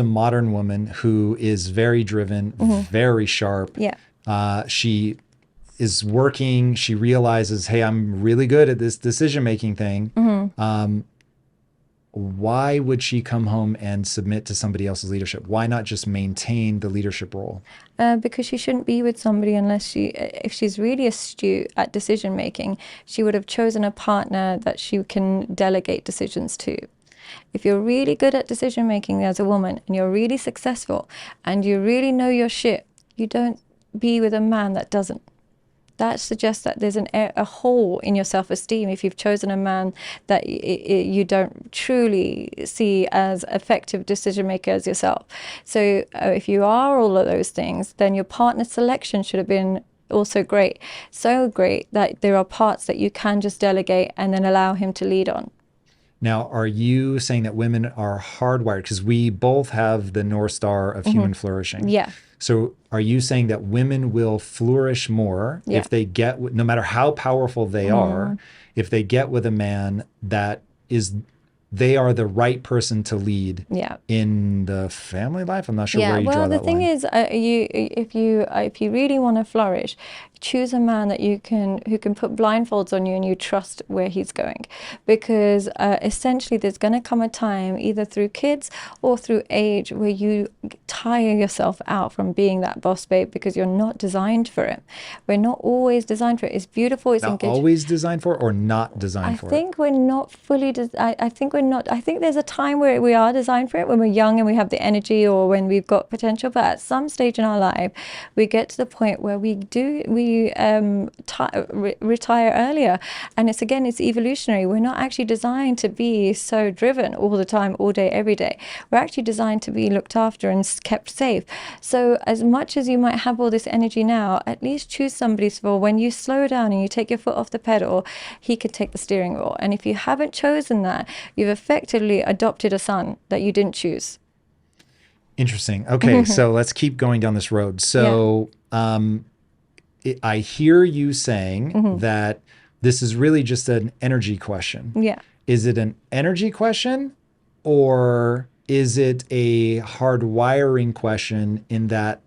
modern woman who is very driven, very sharp, she is working, she realizes, hey, I'm really good at this decision-making thing. Why would she come home and submit to somebody else's leadership? Why not just maintain the leadership role? Because she shouldn't be with somebody unless if she's really astute at decision making, she would have chosen a partner that she can delegate decisions to. If you're really good at decision making as a woman and you're really successful and you really know your shit, you don't be with a man that doesn't. That suggests that there's a hole in your self-esteem if you've chosen a man that you don't truly see as effective decision maker as yourself. So if you are all of those things, then your partner selection should have been also great. So great that there are parts that you can just delegate and then allow him to lead on. Now, are you saying that women are hardwired? Because we both have the North Star of human flourishing. Yeah. So are you saying that women will flourish more if they get, no matter how powerful they are, if they get with a man that is, they are the right person to lead in the family life? I'm not sure where you draw that line. Well, the thing is, if you really want to flourish, choose a man that who can put blindfolds on you and you trust where he's going, because essentially there's going to come a time, either through kids or through age, where you tire yourself out from being that boss babe because you're not designed for it. We're not always designed for it. It's beautiful. It's not always designed for it, or not designed for it? I think we're not fully. I think we're not, I think there's a time where we are designed for it, when we're young and we have the energy, or when we've got potential. But at some stage in our life, we get to the point where we retire earlier. And it's evolutionary. We're not actually designed to be so driven all the time, all day, every day. We're actually designed to be looked after and kept safe. So as much as you might have all this energy now, at least choose somebody for when you slow down and you take your foot off the pedal, he could take the steering wheel. And if you haven't chosen that, you've effectively adopted a son that you didn't choose. Interesting. Okay, so let's keep going down this road. So I hear you saying that this is really just an energy question. Yeah. Is it an energy question, or is it a hardwiring question, in that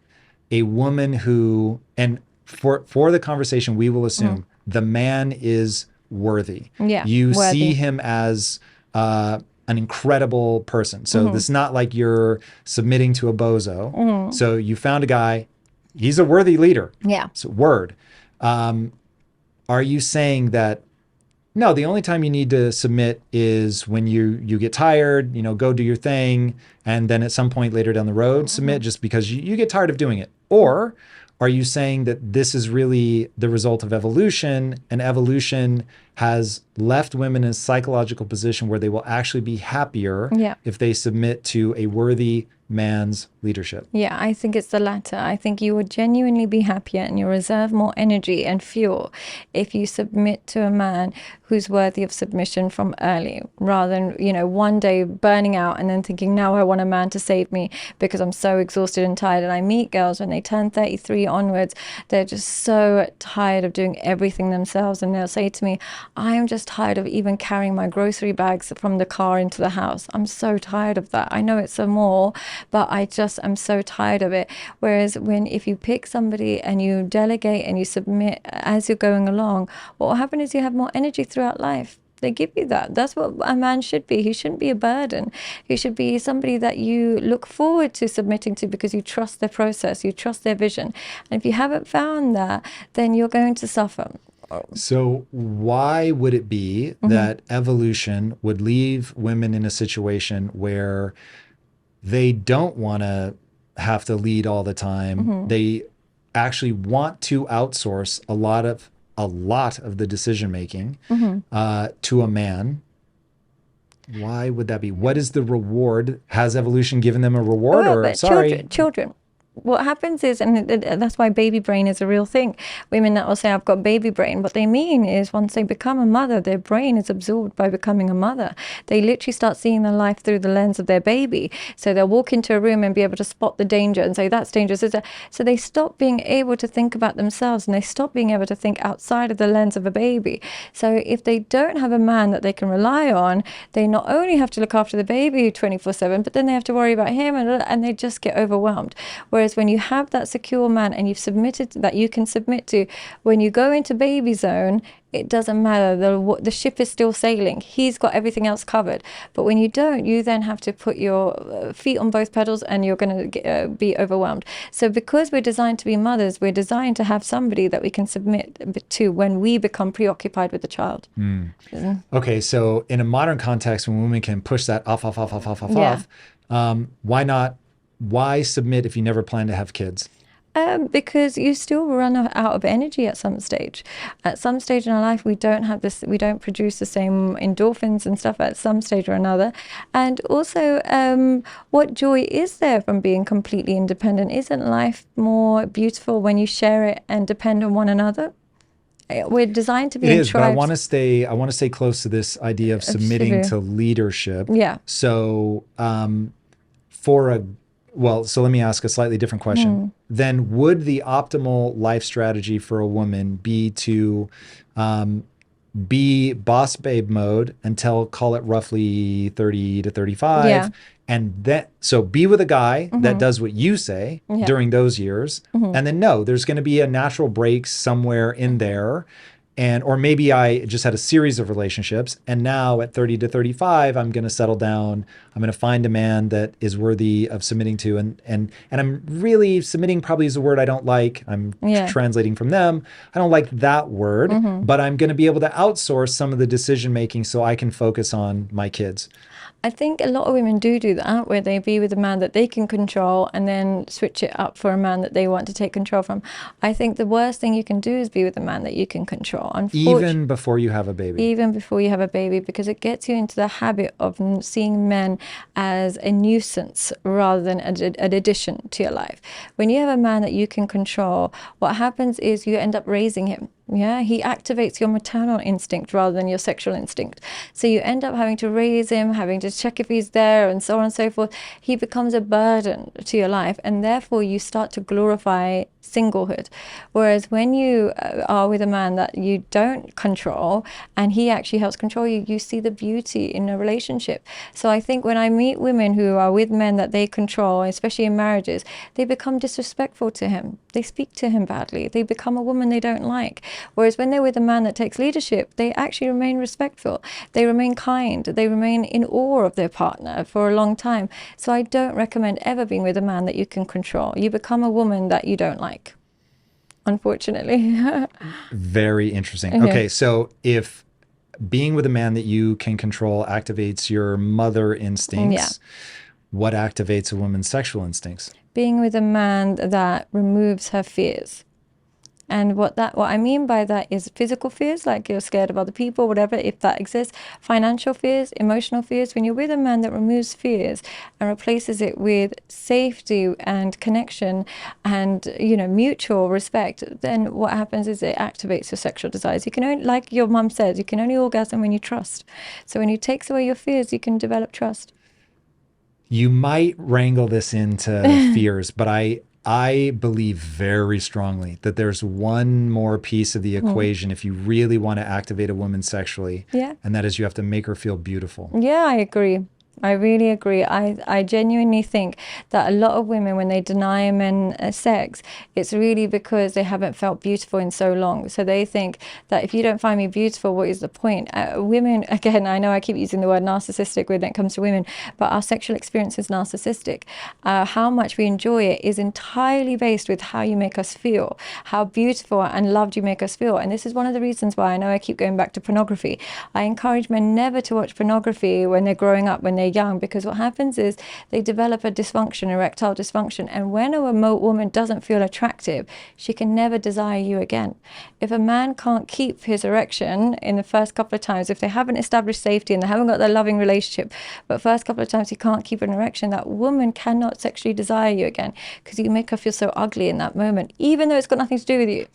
a woman who, and for the conversation, we will assume the man is worthy. Yeah, you worthy. See him as an incredible person. So this is not like you're submitting to a bozo. So you found a guy, he's a worthy leader. Yeah. So word. Are you saying that, no, the only time you need to submit is when you get tired, go do your thing, and then at some point later down the road, submit just because you get tired of doing it? Or are you saying that this is really the result of evolution, and evolution has left women in a psychological position where they will actually be happier if they submit to a worthy man's leadership? Yeah, I think it's the latter. I think you would genuinely be happier and you reserve more energy and fuel if you submit to a man who's worthy of submission from early, rather than, one day burning out and then thinking, now I want a man to save me because I'm so exhausted and tired. And I meet girls when they turn 33 onwards, they're just so tired of doing everything themselves. And they'll say to me, I am just tired of even carrying my grocery bags from the car into the house. I'm so tired of that. I know it's a more, but I'm so tired of it. Whereas if you pick somebody and you delegate and you submit as you're going along, what will happen is you have more energy throughout life. They give you that. That's what a man should be. He shouldn't be a burden. He should be somebody that you look forward to submitting to because you trust their process, you trust their vision. And if you haven't found that, then you're going to suffer. So why would it be that evolution would leave women in a situation where they don't want to have to lead all the time? They actually want to outsource a lot of the decision making to a man. Why would that be? What is the reward? Has evolution given them a reward? Children. What happens is, and that's why baby brain is a real thing. Women that will say, I've got baby brain, what they mean is once they become a mother, their brain is absorbed by becoming a mother. They literally start seeing their life through the lens of their baby. So they'll walk into a room and be able to spot the danger and say, that's dangerous. So they stop being able to think about themselves, and they stop being able to think outside of the lens of a baby. So if they don't have a man that they can rely on, they not only have to look after the baby 24/7, but then they have to worry about him, and they just get overwhelmed. Whereas when you have that secure man and you've submitted that you can submit to, when you go into baby zone, it doesn't matter. The ship is still sailing. He's got everything else covered. But when you don't, you then have to put your feet on both pedals, and you're going to be overwhelmed. So because we're designed to be mothers, we're designed to have somebody that we can submit to when we become preoccupied with the child. Okay, so in a modern context, when women can push that off, why not? Why submit if you never plan to have kids? Because you still run out of energy at some stage. At some stage in our life, we don't produce the same endorphins and stuff at some stage or another. And also, what joy is there from being completely independent? Isn't life more beautiful when you share it and depend on one another? We're designed to be in tribes. But I want to stay close to this idea of submitting to leadership. Yeah. So, so let me ask a slightly different question. Then would the optimal life strategy for a woman be to be boss babe mode until, call it roughly 30 to 35, and then so be with a guy that does what you say during those years, and then there's going to be a natural break somewhere in there, And or maybe I just had a series of relationships, and now at 30 to 35, I'm going to settle down. I'm going to find a man that is worthy of submitting to, and I'm really submitting probably is a word I don't like. I'm translating from them. I don't like that word, but I'm going to be able to outsource some of the decision making so I can focus on my kids. I think a lot of women do that, where they be with a man that they can control and then switch it up for a man that they want to take control from. I think the worst thing you can do is be with a man that you can control. Even before you have a baby. Even before you have a baby, because it gets you into the habit of seeing men as a nuisance rather than an addition to your life. When you have a man that you can control, what happens is you end up raising him. Yeah, he activates your maternal instinct rather than your sexual instinct. So you end up having to raise him, having to check if he's there, and so on and so forth. He becomes a burden to your life, and therefore you start to glorify singlehood. Whereas when you are with a man that you don't control and he actually helps control you, you see the beauty in a relationship. So I think when I meet women who are with men that they control, especially in marriages, they become disrespectful to him. They speak to him badly. They become a woman they don't like. Whereas when they're with a man that takes leadership, they actually remain respectful. They remain kind. They remain in awe of their partner for a long time. So I don't recommend ever being with a man that you can control. You become a woman that you don't like, unfortunately. Very interesting. Okay, so if being with a man that you can control activates your mother instincts, what activates a woman's sexual instincts? Being with a man that removes her fears. And what I mean by that is physical fears, like you're scared of other people, whatever, if that exists. Financial fears, emotional fears. When you're with a man that removes fears and replaces it with safety and connection and, mutual respect, then what happens is it activates your sexual desires. You can only, like your mum says, you can only orgasm when you trust. So when he takes away your fears, you can develop trust. You might wrangle this into fears, but I believe very strongly that there's one more piece of the equation if you really want to activate a woman sexually, and that is you have to make her feel beautiful. Yeah, I agree. I really agree. I genuinely think that a lot of women, when they deny men sex, it's really because they haven't felt beautiful in so long. So they think that if you don't find me beautiful, what is the point? Women, again, I know I keep using the word narcissistic when it comes to women, but our sexual experience is narcissistic. How much we enjoy it is entirely based with how you make us feel, how beautiful and loved you make us feel. And this is one of the reasons why I know I keep going back to pornography. I encourage men never to watch pornography when they're growing up, when they're young, because what happens is they develop a dysfunction, erectile dysfunction, and when a remote woman doesn't feel attractive, she can never desire you again. If a man can't keep his erection in the first couple of times, if they haven't established safety and they haven't got their loving relationship, but first couple of times he can't keep an erection, that woman cannot sexually desire you again, because you make her feel so ugly in that moment, even though it's got nothing to do with you.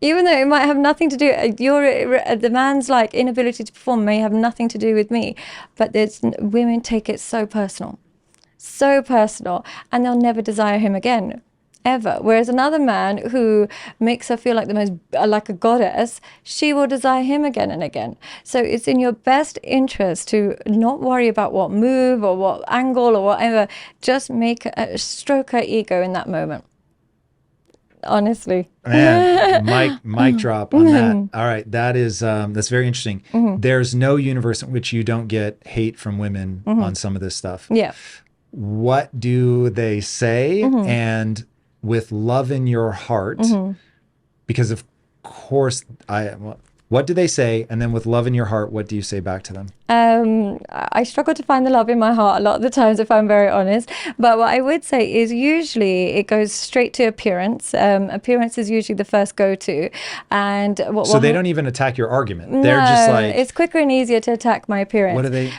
Even though it might have nothing to do, the man's like inability to perform may have nothing to do with me, but women take it so personal, and they'll never desire him again, ever. Whereas another man who makes her feel like like a goddess, she will desire him again and again. So it's in your best interest to not worry about what move or what angle or whatever. Just stroke her ego in that moment. Honestly. Man, mic drop on that. All right, that's very interesting. There's no universe in which you don't get hate from women on some of this stuff. Yeah. What do they say? And with love in your heart, because of course what do they say? And then with love in your heart, what do you say back to them? I struggle to find the love in my heart a lot of the times, if I'm very honest. But what I would say is usually it goes straight to appearance. Appearance is usually the first go-to. And so they don't even attack your argument. No, they're just like, it's quicker and easier to attack my appearance. What do they?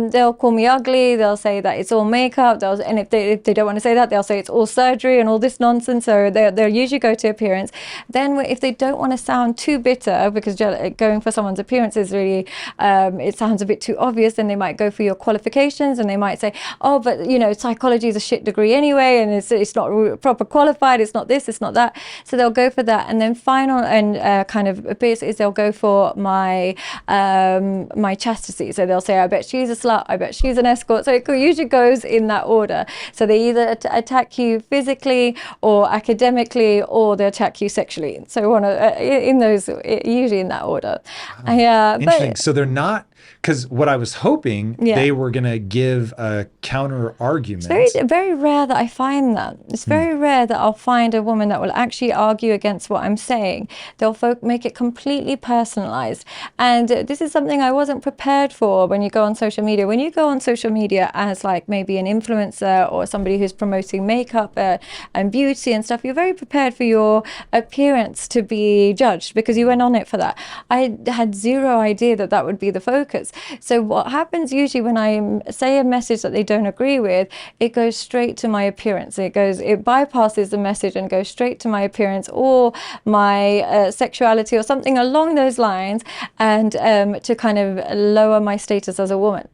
They'll call me ugly. They'll say that it's all makeup. And if they don't want to say that, they'll say it's all surgery and all this nonsense. So they'll usually go to appearance. Then if they don't want to sound too bitter, because going for someone's appearance is really, it sounds a bit too obvious, then they might go for your qualifications, and they might say, oh, but you know, psychology is a shit degree anyway, and it's not proper qualified, it's not this, it's not that. So they'll go for that. And then final and kind of base is they'll go for my my chastity. So they'll say, I bet she's a slut, I bet she's an escort. So it usually goes in that order. So they either attack you physically or academically, or they attack you sexually. So in those, usually in that order. Interesting. So they're not, because what I was hoping they were going to give a counter argument. It's very, very rare that I find that. It's very rare that I'll find a woman that will actually argue against what I'm saying. They'll make it completely personalized. And this is something I wasn't prepared for when you go on social media. When you go on social media as like maybe an influencer or somebody who's promoting makeup and beauty and stuff, you're very prepared for your appearance to be judged because you went on it for that. I had zero idea that that would be the focus. So what happens usually when I say a message that they don't agree with, it goes straight to my appearance. It bypasses the message and goes straight to my appearance or my sexuality or something along those lines, and to kind of lower my status as a woman.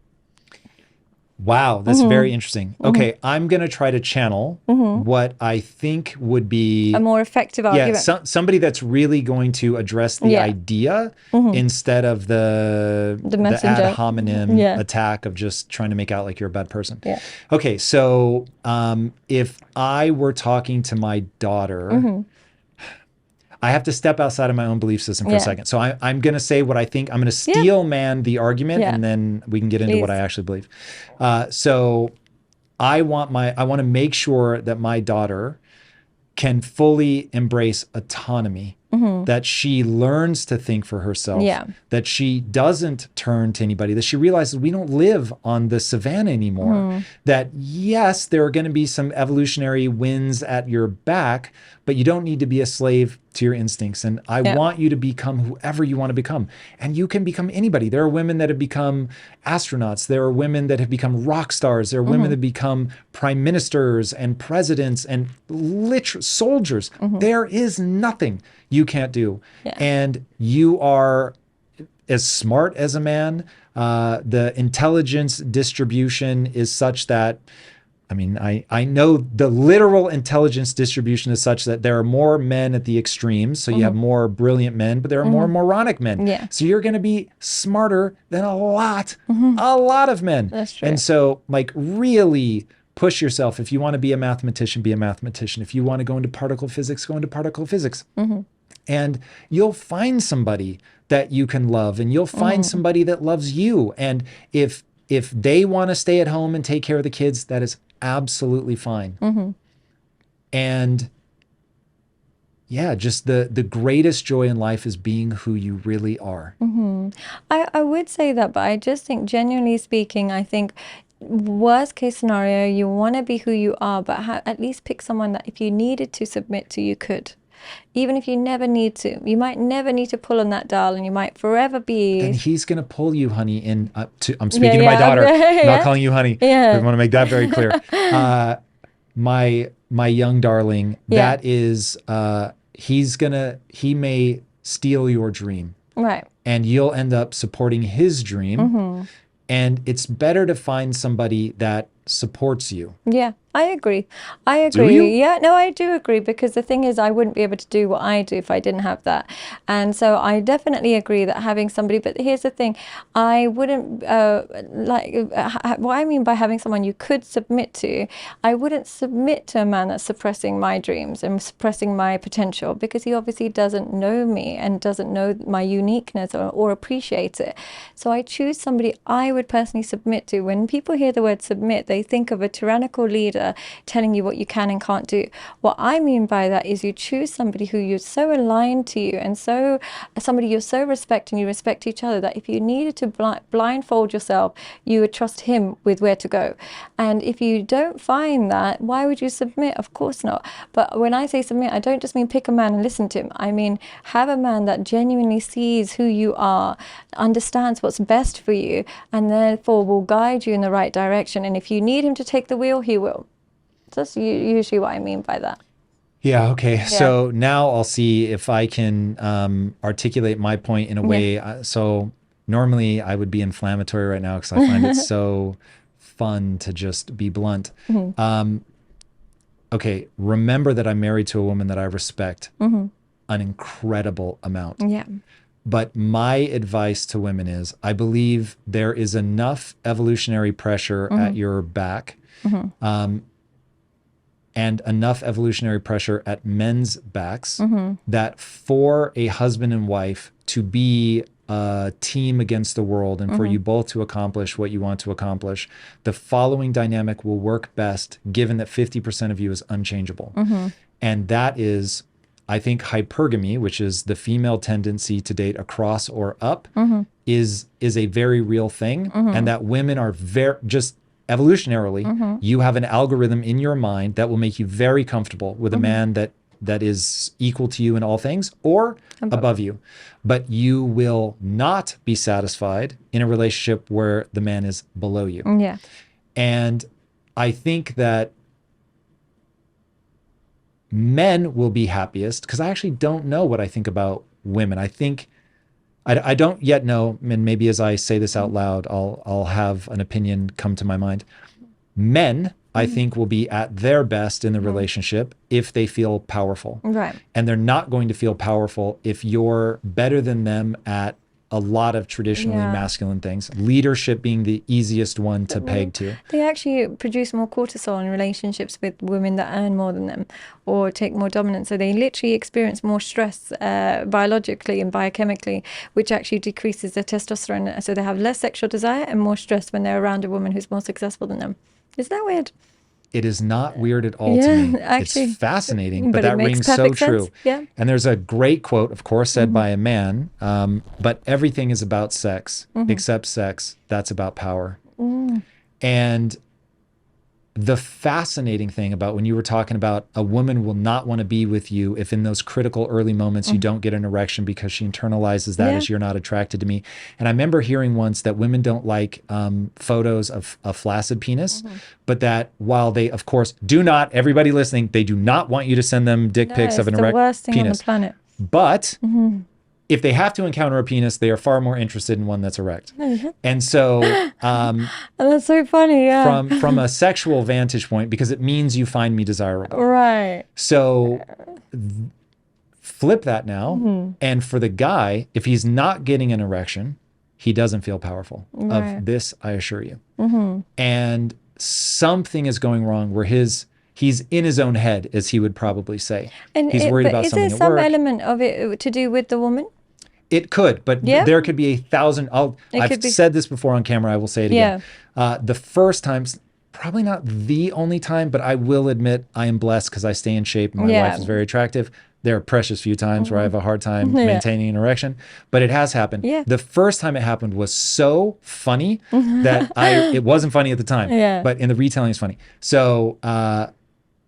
Wow, that's very interesting. Okay, I'm going to try to channel what I think would be a more effective argument. Somebody that's really going to address the idea instead of the ad hominem attack of just trying to make out like you're a bad person. Okay, so if I were talking to my daughter, I have to step outside of my own belief system for a second. So I'm going to say what I think. I'm going to steel man the argument, and then we can get into what I actually believe. So I want to make sure that my daughter can fully embrace autonomy, that she learns to think for herself, that she doesn't turn to anybody, that she realizes we don't live on the savannah anymore, that yes, there are going to be some evolutionary winds at your back, but you don't need to be a slave to your instincts. And I want you to become whoever you want to become. And you can become anybody. There are women that have become astronauts. There are women that have become rock stars. There are women that become prime ministers and presidents and literal soldiers. There is nothing you can't do. And you are as smart as a man. The intelligence distribution is such that, I mean, I know the literal intelligence distribution is such that there are more men at the extremes. So you have more brilliant men, but there are more moronic men. So you're going to be smarter than a lot of men. That's true. And so like really push yourself. If you want to be a mathematician, be a mathematician. If you want to go into particle physics, go into particle physics. And you'll find somebody that you can love, and you'll find somebody that loves you. And if they want to stay at home and take care of the kids, that is absolutely fine. And yeah, just the greatest joy in life is being who you really are. I would say that, but I just think, genuinely speaking, I think worst case scenario, you want to be who you are, but at least pick someone that if you needed to submit to, you could. Even if you never need to, you might never need to pull on that dial, and you might forever be. And he's gonna pull you, honey. I'm speaking to my daughter, not calling you honey. I want to make that very clear. My young darling, that is, he may steal your dream, right? And you'll end up supporting his dream. And it's better to find somebody that supports you. Yeah, I agree. Do you? Yeah, no, I do agree, because the thing is, I wouldn't be able to do what I do if I didn't have that. And so I definitely agree that having somebody, but here's the thing, I wouldn't, what I mean by having someone you could submit to, I wouldn't submit to a man that's suppressing my dreams and suppressing my potential, because he obviously doesn't know me and doesn't know my uniqueness or appreciate it. So I choose somebody I would personally submit to. When people hear the word submit, they think of a tyrannical leader telling you what you can and can't do. What I mean by that is you choose somebody who you're so aligned to you, and so somebody you're so respecting, you respect each other, that if you needed to blindfold yourself, you would trust him with where to go. And if you don't find that, why would you submit? Of course not. But when I say submit, I don't just mean pick a man and listen to him. I mean have a man that genuinely sees who you are, understands what's best for you, and therefore will guide you in the right direction. And if you need him to take the wheel, he will. That's usually what I mean by that. Yeah, okay. Yeah. So now I'll see if I can articulate my point in a way. So normally I would be inflammatory right now because I find it so fun to just be blunt. Okay, remember that I'm married to a woman that I respect an incredible amount. Yeah. But my advice to women is, I believe there is enough evolutionary pressure at your back, and enough evolutionary pressure at men's backs that for a husband and wife to be a team against the world and for you both to accomplish what you want to accomplish, the following dynamic will work best given that 50% of you is unchangeable. And that is, I think, hypergamy, which is the female tendency to date across or up, is a very real thing. And that women are just evolutionarily, you have an algorithm in your mind that will make you very comfortable with a man that is equal to you in all things or above you. But you will not be satisfied in a relationship where the man is below you. Yeah. And I think that men will be happiest, because I actually don't know what I think about women. I think I don't yet know, and maybe as I say this out loud, I'll have an opinion come to my mind. Men, I think, will be at their best in the relationship if they feel powerful. Right. And they're not going to feel powerful if you're better than them at a lot of traditionally masculine things, leadership being the easiest one to peg to. They actually produce more cortisol in relationships with women that earn more than them or take more dominance. So they literally experience more stress biologically and biochemically, which actually decreases their testosterone. So they have less sexual desire and more stress when they're around a woman who's more successful than them. Isn't that weird? It is not weird at all to me. Actually, it's fascinating, but it that makes rings so perfect true. sense. Yeah. And there's a great quote, of course, said by a man, but everything is about sex, except sex. That's about power. And the fascinating thing about when you were talking about a woman will not want to be with you if in those critical early moments you don't get an erection because she internalizes that as you're not attracted to me. And I remember hearing once that women don't like photos of a flaccid penis, but that while they, of course, do not, everybody listening, they do not want you to send them dick pics of an erect penis. It's the worst thing on the planet. But if they have to encounter a penis, they are far more interested in one that's erect. And so that's so funny, yeah. From a sexual vantage point, because it means you find me desirable. Right. So flip that now. And for the guy, if he's not getting an erection, he doesn't feel powerful. Right. Of this, I assure you. And something is going wrong where he's in his own head, as he would probably say. And he's worried about something at work. Is there some element of it to do with the woman? It could, but there could be 1,000. I've said this before on camera. I will say it again. The first time, probably not the only time, but I will admit I am blessed because I stay in shape. My wife is very attractive. There are precious few times where I have a hard time maintaining an erection, but it has happened. The first time it happened was so funny that it wasn't funny at the time, but in the retelling it's funny. So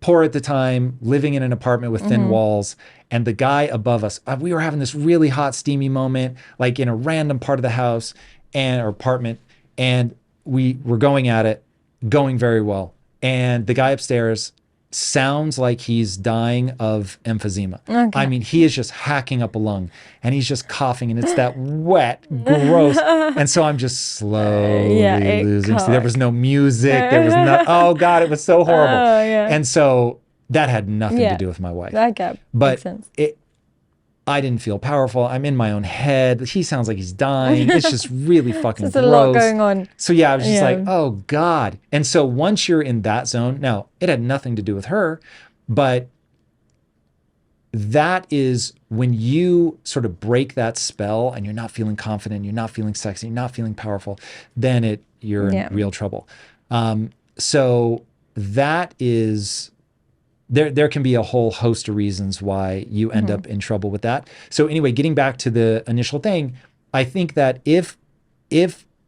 poor at the time, living in an apartment with thin walls, and the guy above us, we were having this really hot, steamy moment, like in a random part of the house or apartment, and we were going at it, going very well. And the guy upstairs sounds like he's dying of emphysema. I mean, he is just hacking up a lung, and he's just coughing, and it's that wet, gross. And so I'm just slowly losing. So there was no music. There was no, oh God, it was so horrible. And so that had nothing to do with my wife. Okay. But I didn't feel powerful. I'm in my own head. He sounds like he's dying. It's just really fucking gross. There's a lot going on. So yeah, I was just like, oh God. And so once you're in that zone, now it had nothing to do with her, but that is when you sort of break that spell and you're not feeling confident, you're not feeling sexy, you're not feeling powerful, then you're in real trouble. So that is... There can be a whole host of reasons why you end up in trouble with that. So anyway, getting back to the initial thing, I think that if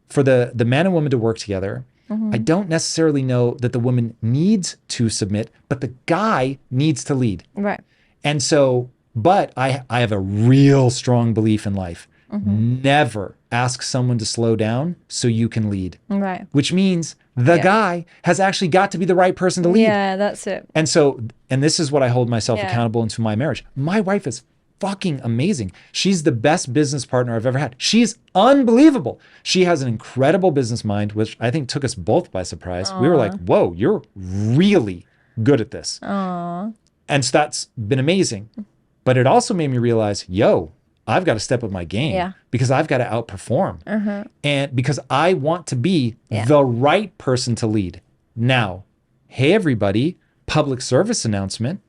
for the man and woman to work together, I don't necessarily know that the woman needs to submit, but the guy needs to lead. Right. And so, but I have a real strong belief in life. Never ask someone to slow down so you can lead. Right. Which means the guy has actually got to be the right person to lead. Yeah, that's it. And so, and this is what I hold myself accountable into my marriage. My wife is fucking amazing. She's the best business partner I've ever had. She's unbelievable. She has an incredible business mind, which I think took us both by surprise. We were like, whoa, you're really good at this. Aww. And so that's been amazing. But it also made me realize, yo, I've got to step up my game because I've got to outperform. And because I want to be the right person to lead. Now, hey, everybody, public service announcement.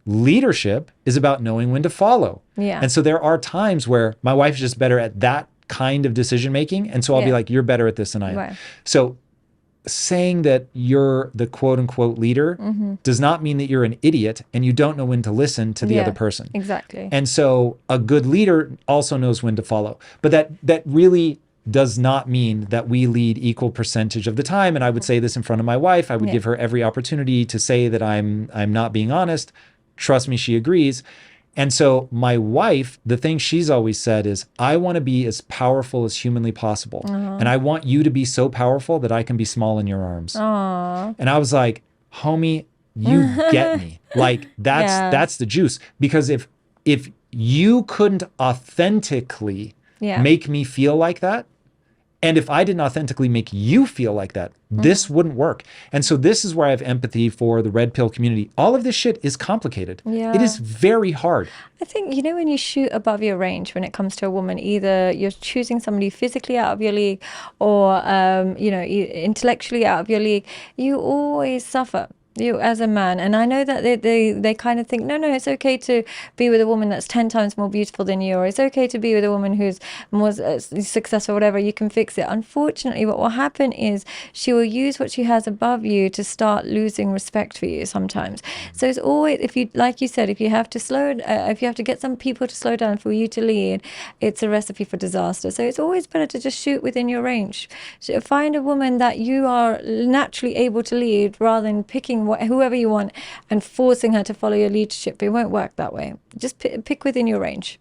Leadership is about knowing when to follow. Yeah. And so there are times where my wife is just better at that kind of decision making. And so I'll be like, you're better at this than I am. Right. So saying that you're the quote unquote leader does not mean that you're an idiot and you don't know when to listen to the other person. Exactly. And so a good leader also knows when to follow. But that really does not mean that we lead equal percentage of the time. And I would say this in front of my wife. I would give her every opportunity to say that I'm not being honest. Trust me, she agrees. And so my wife, the thing she's always said is, I want to be as powerful as humanly possible. And I want you to be so powerful that I can be small in your arms. And I was like, homie, you get me. Like that's the juice. Because if you couldn't authentically make me feel like that, and if I didn't authentically make you feel like that, this wouldn't work. And so this is where I have empathy for the red pill community. All of this shit is complicated. It is very hard. I think, when you shoot above your range when it comes to a woman, either you're choosing somebody physically out of your league or, intellectually out of your league, you always suffer. You as a man. And I know that they kind of think, no, it's okay to be with a woman that's 10 times more beautiful than you, or it's okay to be with a woman who's more successful, whatever, you can fix it. Unfortunately, what will happen is she will use what she has above you to start losing respect for you sometimes. So it's always, if you, like you said, if you have to get some people to slow down for you to lead, it's a recipe for disaster. So it's always better to just shoot within your range. So find a woman that you are naturally able to lead rather than picking whoever you want and forcing her to follow your leadership. It won't work that way. Just pick within your range.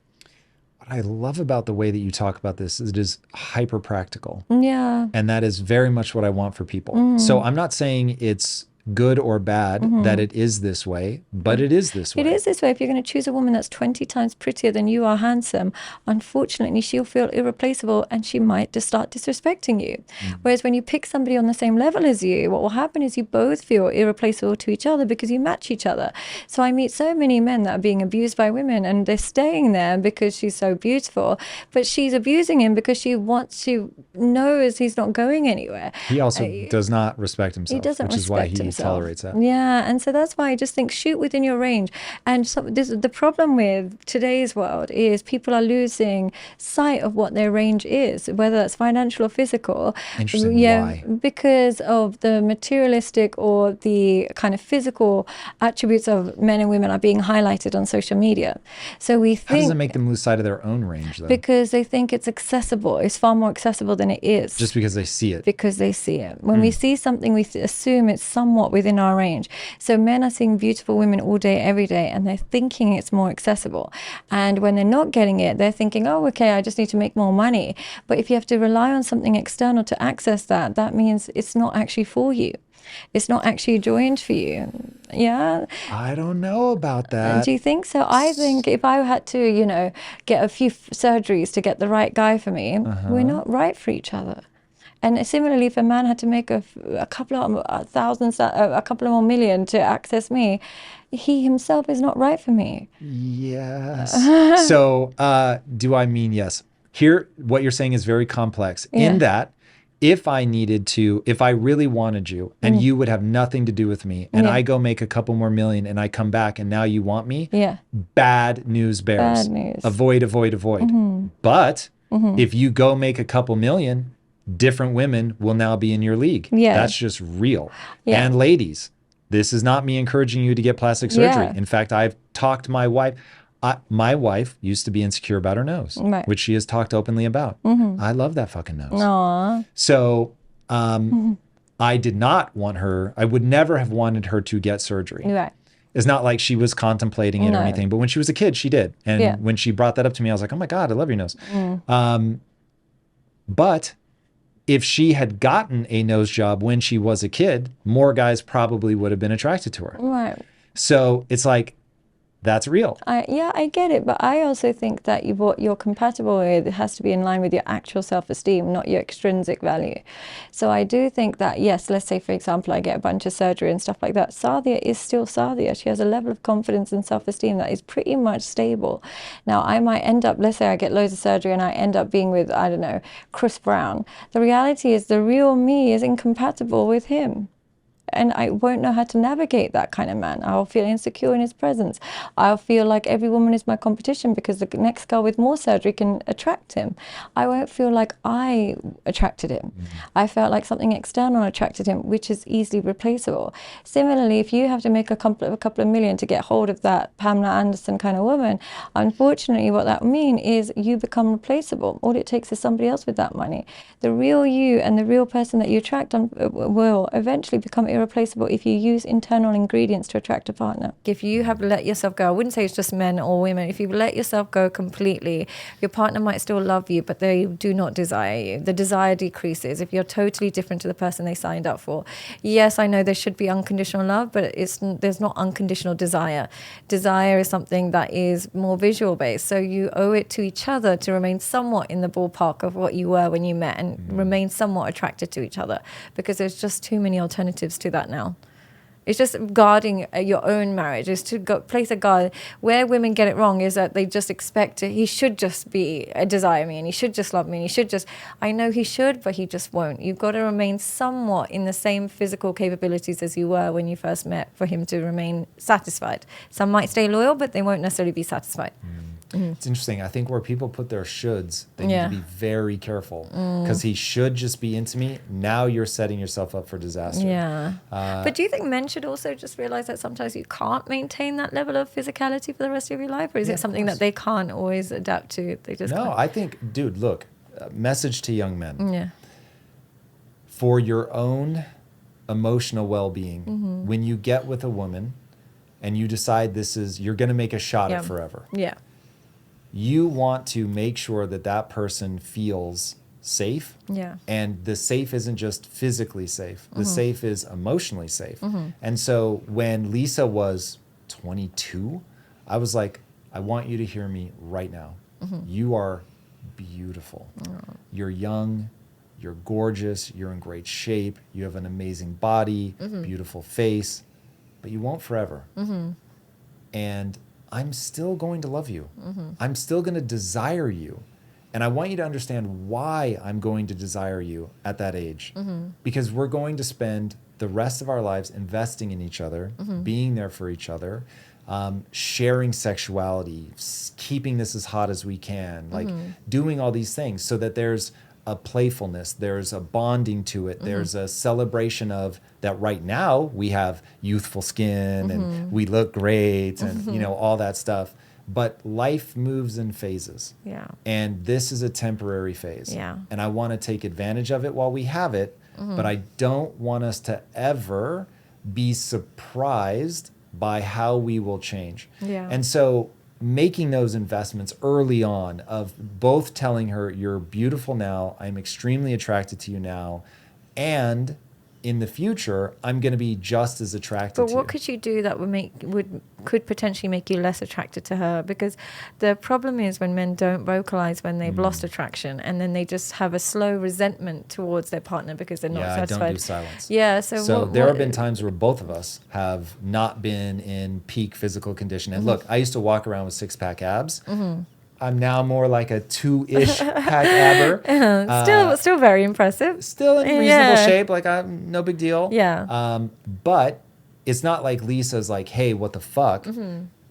What I love about the way that you talk about this is it is hyper practical. Yeah. And that is very much what I want for people. So I'm not saying it's good or bad that it is this way, but it is this way. It is this way. If you're going to choose a woman that's 20 times prettier than you are handsome, unfortunately, she'll feel irreplaceable and she might just start disrespecting you. Whereas when you pick somebody on the same level as you, what will happen is you both feel irreplaceable to each other because you match each other. So I meet so many men that are being abused by women and they're staying there because she's so beautiful, but she's abusing him because she knows he's not going anywhere. He also does not respect himself, which is why he tolerates that. Yeah, and so that's why I just think shoot within your range. And so the problem with today's world is people are losing sight of what their range is, whether that's financial or physical. Interesting. Why? Because of the materialistic or the kind of physical attributes of men and women are being highlighted on social media. So we think, how does it make them lose sight of their own range, though? Because they think it's accessible. It's far more accessible than it is. Just because they see it. Because they see it. When we see something, we assume it's somewhat within our range. So men are seeing beautiful women all day, every day, and they're thinking it's more accessible. And when they're not getting it, they're thinking, oh, okay, I just need to make more money. But if you have to rely on something external to access that, that means it's not actually for you. It's not actually joined for you. Yeah. I don't know about that. Do you think so? I think if I had to, get a few surgeries to get the right guy for me, we're not right for each other. And similarly, if a man had to make a couple of thousands, a couple of more million to access me, he himself is not right for me. Yes. So do I mean yes? Here, what you're saying is very complex in that if I really wanted you and you would have nothing to do with me and I go make a couple more million and I come back and now you want me, bad news bears. Bad news. Avoid. But if you go make a couple million, different women will now be in your league. Yeah. That's just real. Yeah. And ladies, this is not me encouraging you to get plastic surgery. In fact, I've talked to my wife. My wife used to be insecure about her nose, which she has talked openly about. I love that fucking nose. Aww. So I did not want her, I would never have wanted her to get surgery. Right. It's not like she was contemplating it or anything, but when she was a kid, she did. And when she brought that up to me, I was like, oh my God, I love your nose. But if she had gotten a nose job when she was a kid, more guys probably would have been attracted to her. Right. So it's like, that's real. I get it, but I also think that what you're compatible with has to be in line with your actual self-esteem, not your extrinsic value. So I do think that, yes, let's say, for example, I get a bunch of surgery and stuff like that. Sadia is still Sadia. She has a level of confidence and self-esteem that is pretty much stable. Now, I might end up, let's say I get loads of surgery and I end up being with, I don't know, Chris Brown. The reality is the real me is incompatible with him. And I won't know how to navigate that kind of man. I'll feel insecure in his presence. I'll feel like every woman is my competition because the next girl with more surgery can attract him. I won't feel like I attracted him. I felt like something external attracted him, which is easily replaceable. Similarly, if you have to make a couple of million to get hold of that Pamela Anderson kind of woman, unfortunately what that will mean is you become replaceable. All it takes is somebody else with that money. The real you and the real person that you attract will eventually become irreplaceable if you use internal ingredients to attract a partner. If you have let yourself go, I wouldn't say it's just men or women, if you let yourself go completely, your partner might still love you, but they do not desire you. The desire decreases if you're totally different to the person they signed up for. Yes, I know there should be unconditional love, but there's not unconditional desire. Desire is something that is more visual based, so you owe it to each other to remain somewhat in the ballpark of what you were when you met and remain somewhat attracted to each other, because there's just too many alternatives to that now. It's just guarding your own marriage, is to place a guard. Where women get it wrong is that they just expect he should just desire me and he should just love me and he should just, I know he should, but he just won't. You've got to remain somewhat in the same physical capabilities as you were when you first met for him to remain satisfied. Some might stay loyal, but they won't necessarily be satisfied. It's interesting. I think where people put their shoulds, they need to be very careful, because he should just be into me. Now you're setting yourself up for disaster. Yeah. But do you think men should also just realize that sometimes you can't maintain that level of physicality for the rest of your life? Or is it something that they can't always adapt to? They just can't? I think, dude, look, message to young men. Yeah. For your own emotional well-being, when you get with a woman and you decide you're going to make a shot at forever. Yeah. You want to make sure that person feels safe. Yeah. And the safe isn't just physically safe. The safe is emotionally safe. And so when Lisa was 22, I was like, I want you to hear me right now. You are beautiful. You're young. You're gorgeous. You're in great shape. You have an amazing body, beautiful face, but you won't forever. And I'm still going to love you. I'm still going to desire you. And I want you to understand why I'm going to desire you at that age. Because we're going to spend the rest of our lives investing in each other, being there for each other, sharing sexuality, keeping this as hot as we can, like doing all these things so that there's a playfulness, there's a bonding to it, there's a celebration of that. Right now we have youthful skin and we look great and all that stuff, but life moves in phases. And this is a temporary phase, and I want to take advantage of it while we have it, but I don't want us to ever be surprised by how we will change. And so making those investments early on of both telling her, you're beautiful now, I'm extremely attracted to you now, and in the future, I'm going to be just as attracted to you. But what could you do that could potentially make you less attracted to her? Because the problem is when men don't vocalize when they've lost attraction, and then they just have a slow resentment towards their partner because they're not satisfied. Don't do silence. Yeah, so there have been times where both of us have not been in peak physical condition. And look, I used to walk around with six-pack abs. I'm now more like a 2-ish pack abber. Still very impressive. Still in reasonable shape, like no big deal. Yeah. But it's not like Lisa's like, hey, what the fuck?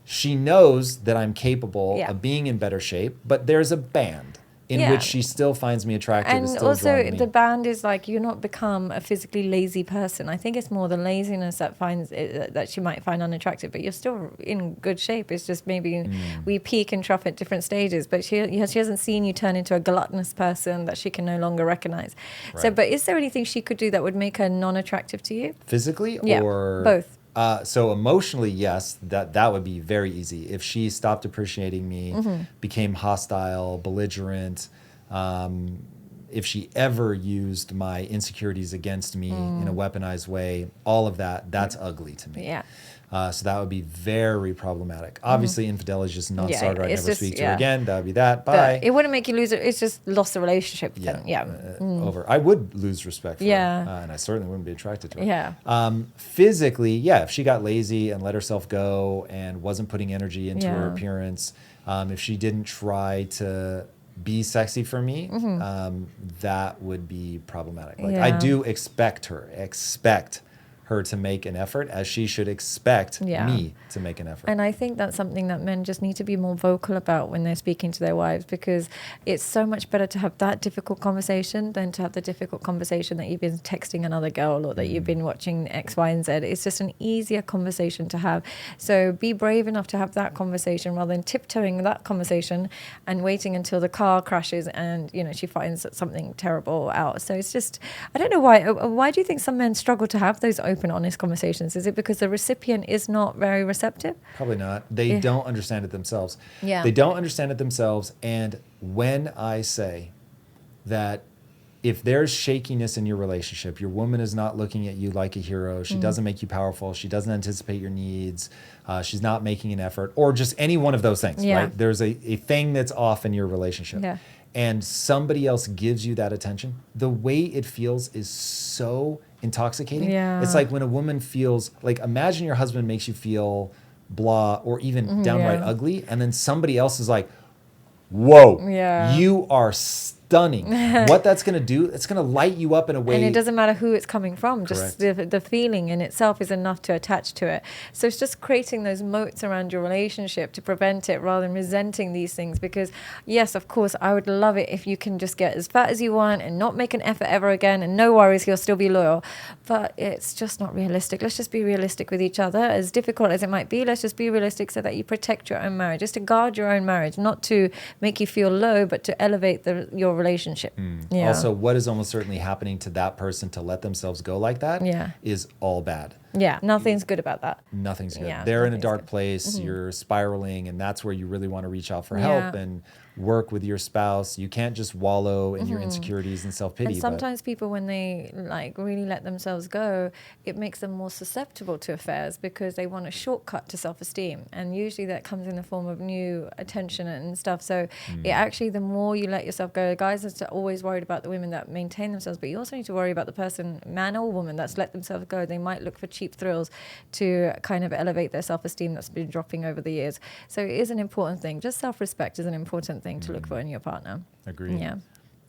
She knows that I'm capable of being in better shape, but there's a band in which she still finds me attractive. And also the band is like, you're not become a physically lazy person. I think it's more the laziness that she might find unattractive, but you're still in good shape. It's just maybe we peak and trough at different stages, but she hasn't seen you turn into a gluttonous person that she can no longer recognize. Right. So, but is there anything she could do that would make her non-attractive to you? Physically or? Both. So emotionally, yes, that would be very easy. If she stopped appreciating me, became hostile, belligerent, if she ever used my insecurities against me in a weaponized way, all of that's ugly to me. Yeah. So that would be very problematic. Obviously, infidelity is just a non-starter. Yeah, I'd never just, speak to her again. That would be that. Bye. But it wouldn't make you lose it. It's just lost the relationship. Over. I would lose respect for her. And I certainly wouldn't be attracted to her. Yeah. Physically, if she got lazy and let herself go and wasn't putting energy into her appearance, if she didn't try to be sexy for me, that would be problematic. Like I do expect her to make an effort, as she should expect me to make an effort. And I think that's something that men just need to be more vocal about when they're speaking to their wives, because it's so much better to have that difficult conversation than to have the difficult conversation that you've been texting another girl or that you've been watching X, Y, and Z. It's just an easier conversation to have. So be brave enough to have that conversation rather than tiptoeing that conversation and waiting until the car crashes and, you know, she finds something terrible out. So it's just, I don't know why do you think some men struggle to have those open, honest conversations? Is it because the recipient is not very receptive? Probably not. They don't understand it themselves. Yeah. They don't understand it themselves. And when I say that if there's shakiness in your relationship, your woman is not looking at you like a hero, she doesn't make you powerful, she doesn't anticipate your needs, she's not making an effort, or just any one of those things, right? There's a thing that's off in your relationship. Yeah. And somebody else gives you that attention, the way it feels is so intoxicating. Yeah. It's like when a woman feels, like, imagine your husband makes you feel blah or even downright ugly, and then somebody else is like, whoa, you are stunning. What that's going to do, it's going to light you up in a way. And it doesn't matter who it's coming from. Just the feeling in itself is enough to attach to it. So it's just creating those moats around your relationship to prevent it rather than resenting these things. Because yes, of course, I would love it if you can just get as fat as you want and not make an effort ever again, and no worries, he'll still be loyal. But it's just not realistic. Let's just be realistic with each other. As difficult as it might be, let's just be realistic so that you protect your own marriage, just to guard your own marriage, not to make you feel low, but to elevate your relationship. Also, what is almost certainly happening to that person to let themselves go like that is all bad. Yeah, nothing's good about that. Nothing's good. They're in a dark place, you're spiraling, and that's where you really want to reach out for help and work with your spouse. You can't just wallow in your insecurities and self-pity. And sometimes people, when they like really let themselves go, it makes them more susceptible to affairs because they want a shortcut to self-esteem. And usually that comes in the form of new attention and stuff. So it actually, the more you let yourself go, guys are always worried about the women that maintain themselves, but you also need to worry about the person, man or woman, that's let themselves go. They might look for cheap thrills to kind of elevate their self-esteem that's been dropping over the years. So it is an important thing. Just self-respect is an important thing to look for in your partner. Agreed. Yeah.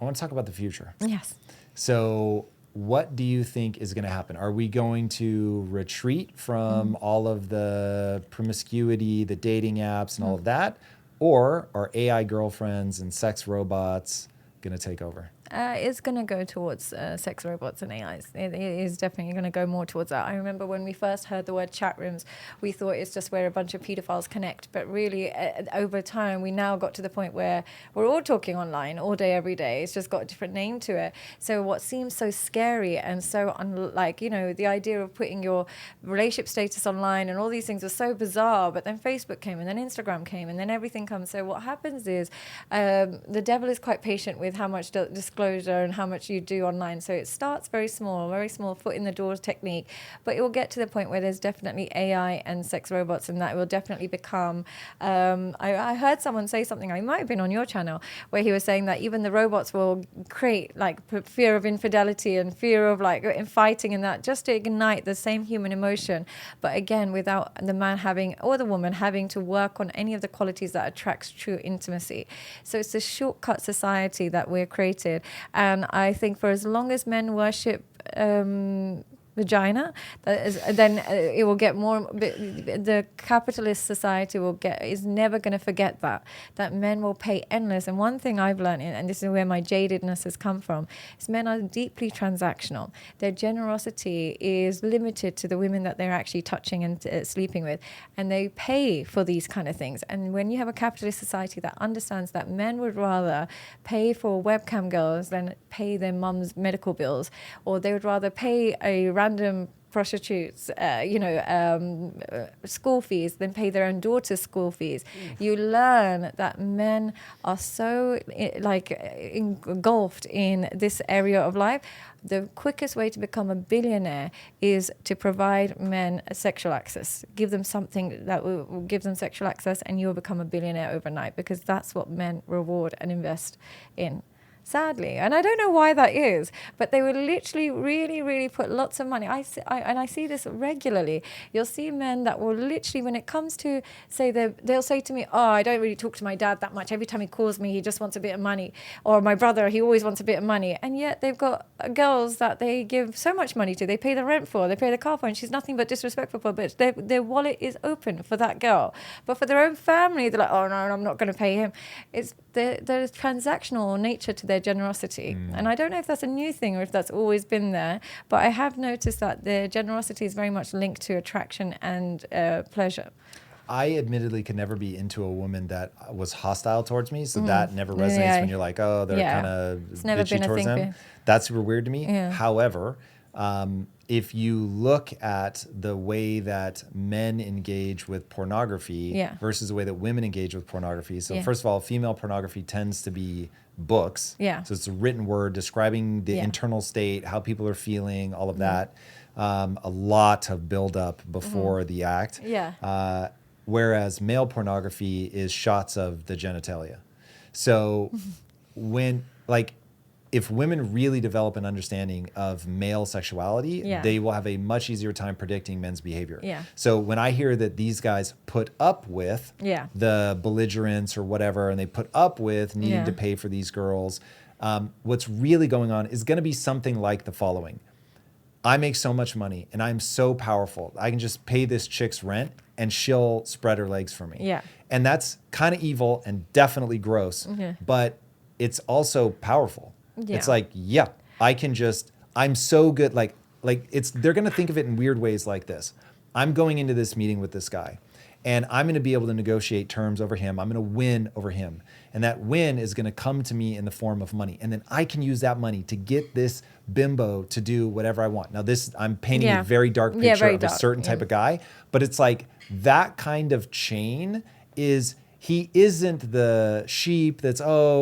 I want to talk about the future. Yes. So what do you think is going to happen? Are we going to retreat from all of the promiscuity, the dating apps and all of that? Or are AI girlfriends and sex robots going to take over? It's going to go towards sex robots and AIs. It is definitely going to go more towards that. I remember when we first heard the word chat rooms, we thought it's just where a bunch of pedophiles connect. But really, over time, we now got to the point where we're all talking online all day, every day. It's just got a different name to it. So what seems so scary and so unlike, you know, the idea of putting your relationship status online and all these things was so bizarre. But then Facebook came and then Instagram came and then everything comes. So what happens is the devil is quite patient with how much disclosure and how much you do online. So it starts very small foot in the door technique, but it will get to the point where there's definitely AI and sex robots, and that will definitely become, I heard someone say something, I might have been on your channel, where he was saying that even the robots will create like fear of infidelity and fear of like fighting and that, just to ignite the same human emotion. But again, without the man having, or the woman having to work on any of the qualities that attracts true intimacy. So it's a shortcut society that we're created. And I think for as long as men worship vagina, then it will get more. The capitalist society is never going to forget that men will pay endless. And one thing I've learned, and this is where my jadedness has come from, is men are deeply transactional. Their generosity is limited to the women that they're actually touching and sleeping with, and they pay for these kind of things. And when you have a capitalist society that understands that men would rather pay for webcam girls than pay their mum's medical bills, or they would rather pay a random prostitutes, school fees, then pay their own daughter's school fees. You learn that men are so engulfed in this area of life. The quickest way to become a billionaire is to provide men a sexual access. Give them something that will give them sexual access, and you will become a billionaire overnight, because that's what men reward and invest in. Sadly, and I don't know why that is, but they will literally really, really put lots of money. I see this regularly. You'll see men that will literally, when it comes to, say, they'll say to me, oh, I don't really talk to my dad that much. Every time he calls me, he just wants a bit of money. Or my brother, he always wants a bit of money. And yet they've got girls that they give so much money to. They pay the rent for, they pay the car for, and she's nothing but disrespectful for, but their wallet is open for that girl. But for their own family, they're like, oh, no, I'm not going to pay him. It's there's transactional nature to their generosity. And I don't know if that's a new thing or if that's always been there, but I have noticed that their generosity is very much linked to attraction and pleasure. I admittedly could never be into a woman that was hostile towards me, so that never resonates when you're like, oh, they're kind of bitchy towards them. That's super weird to me. However, if you look at the way that men engage with pornography versus the way that women engage with pornography. So first of all, female pornography tends to be books. So it's a written word describing the internal state, how people are feeling, all of that. A lot of buildup before the act. Whereas male pornography is shots of the genitalia. So when, like, if women really develop an understanding of male sexuality, they will have a much easier time predicting men's behavior. So when I hear that these guys put up with the belligerence or whatever, and they put up with needing to pay for these girls, what's really going on is going to be something like the following. I make so much money and I'm so powerful. I can just pay this chick's rent and she'll spread her legs for me. And that's kind of evil and definitely gross, but it's also powerful. It's like, I'm so good. Like they're going to think of it in weird ways like this. I'm going into this meeting with this guy and I'm going to be able to negotiate terms over him. I'm going to win over him. And that win is going to come to me in the form of money. And then I can use that money to get this bimbo to do whatever I want. Now I'm painting a very dark picture of a certain type of guy, but it's like that kind of chain is, he isn't the sheep that's,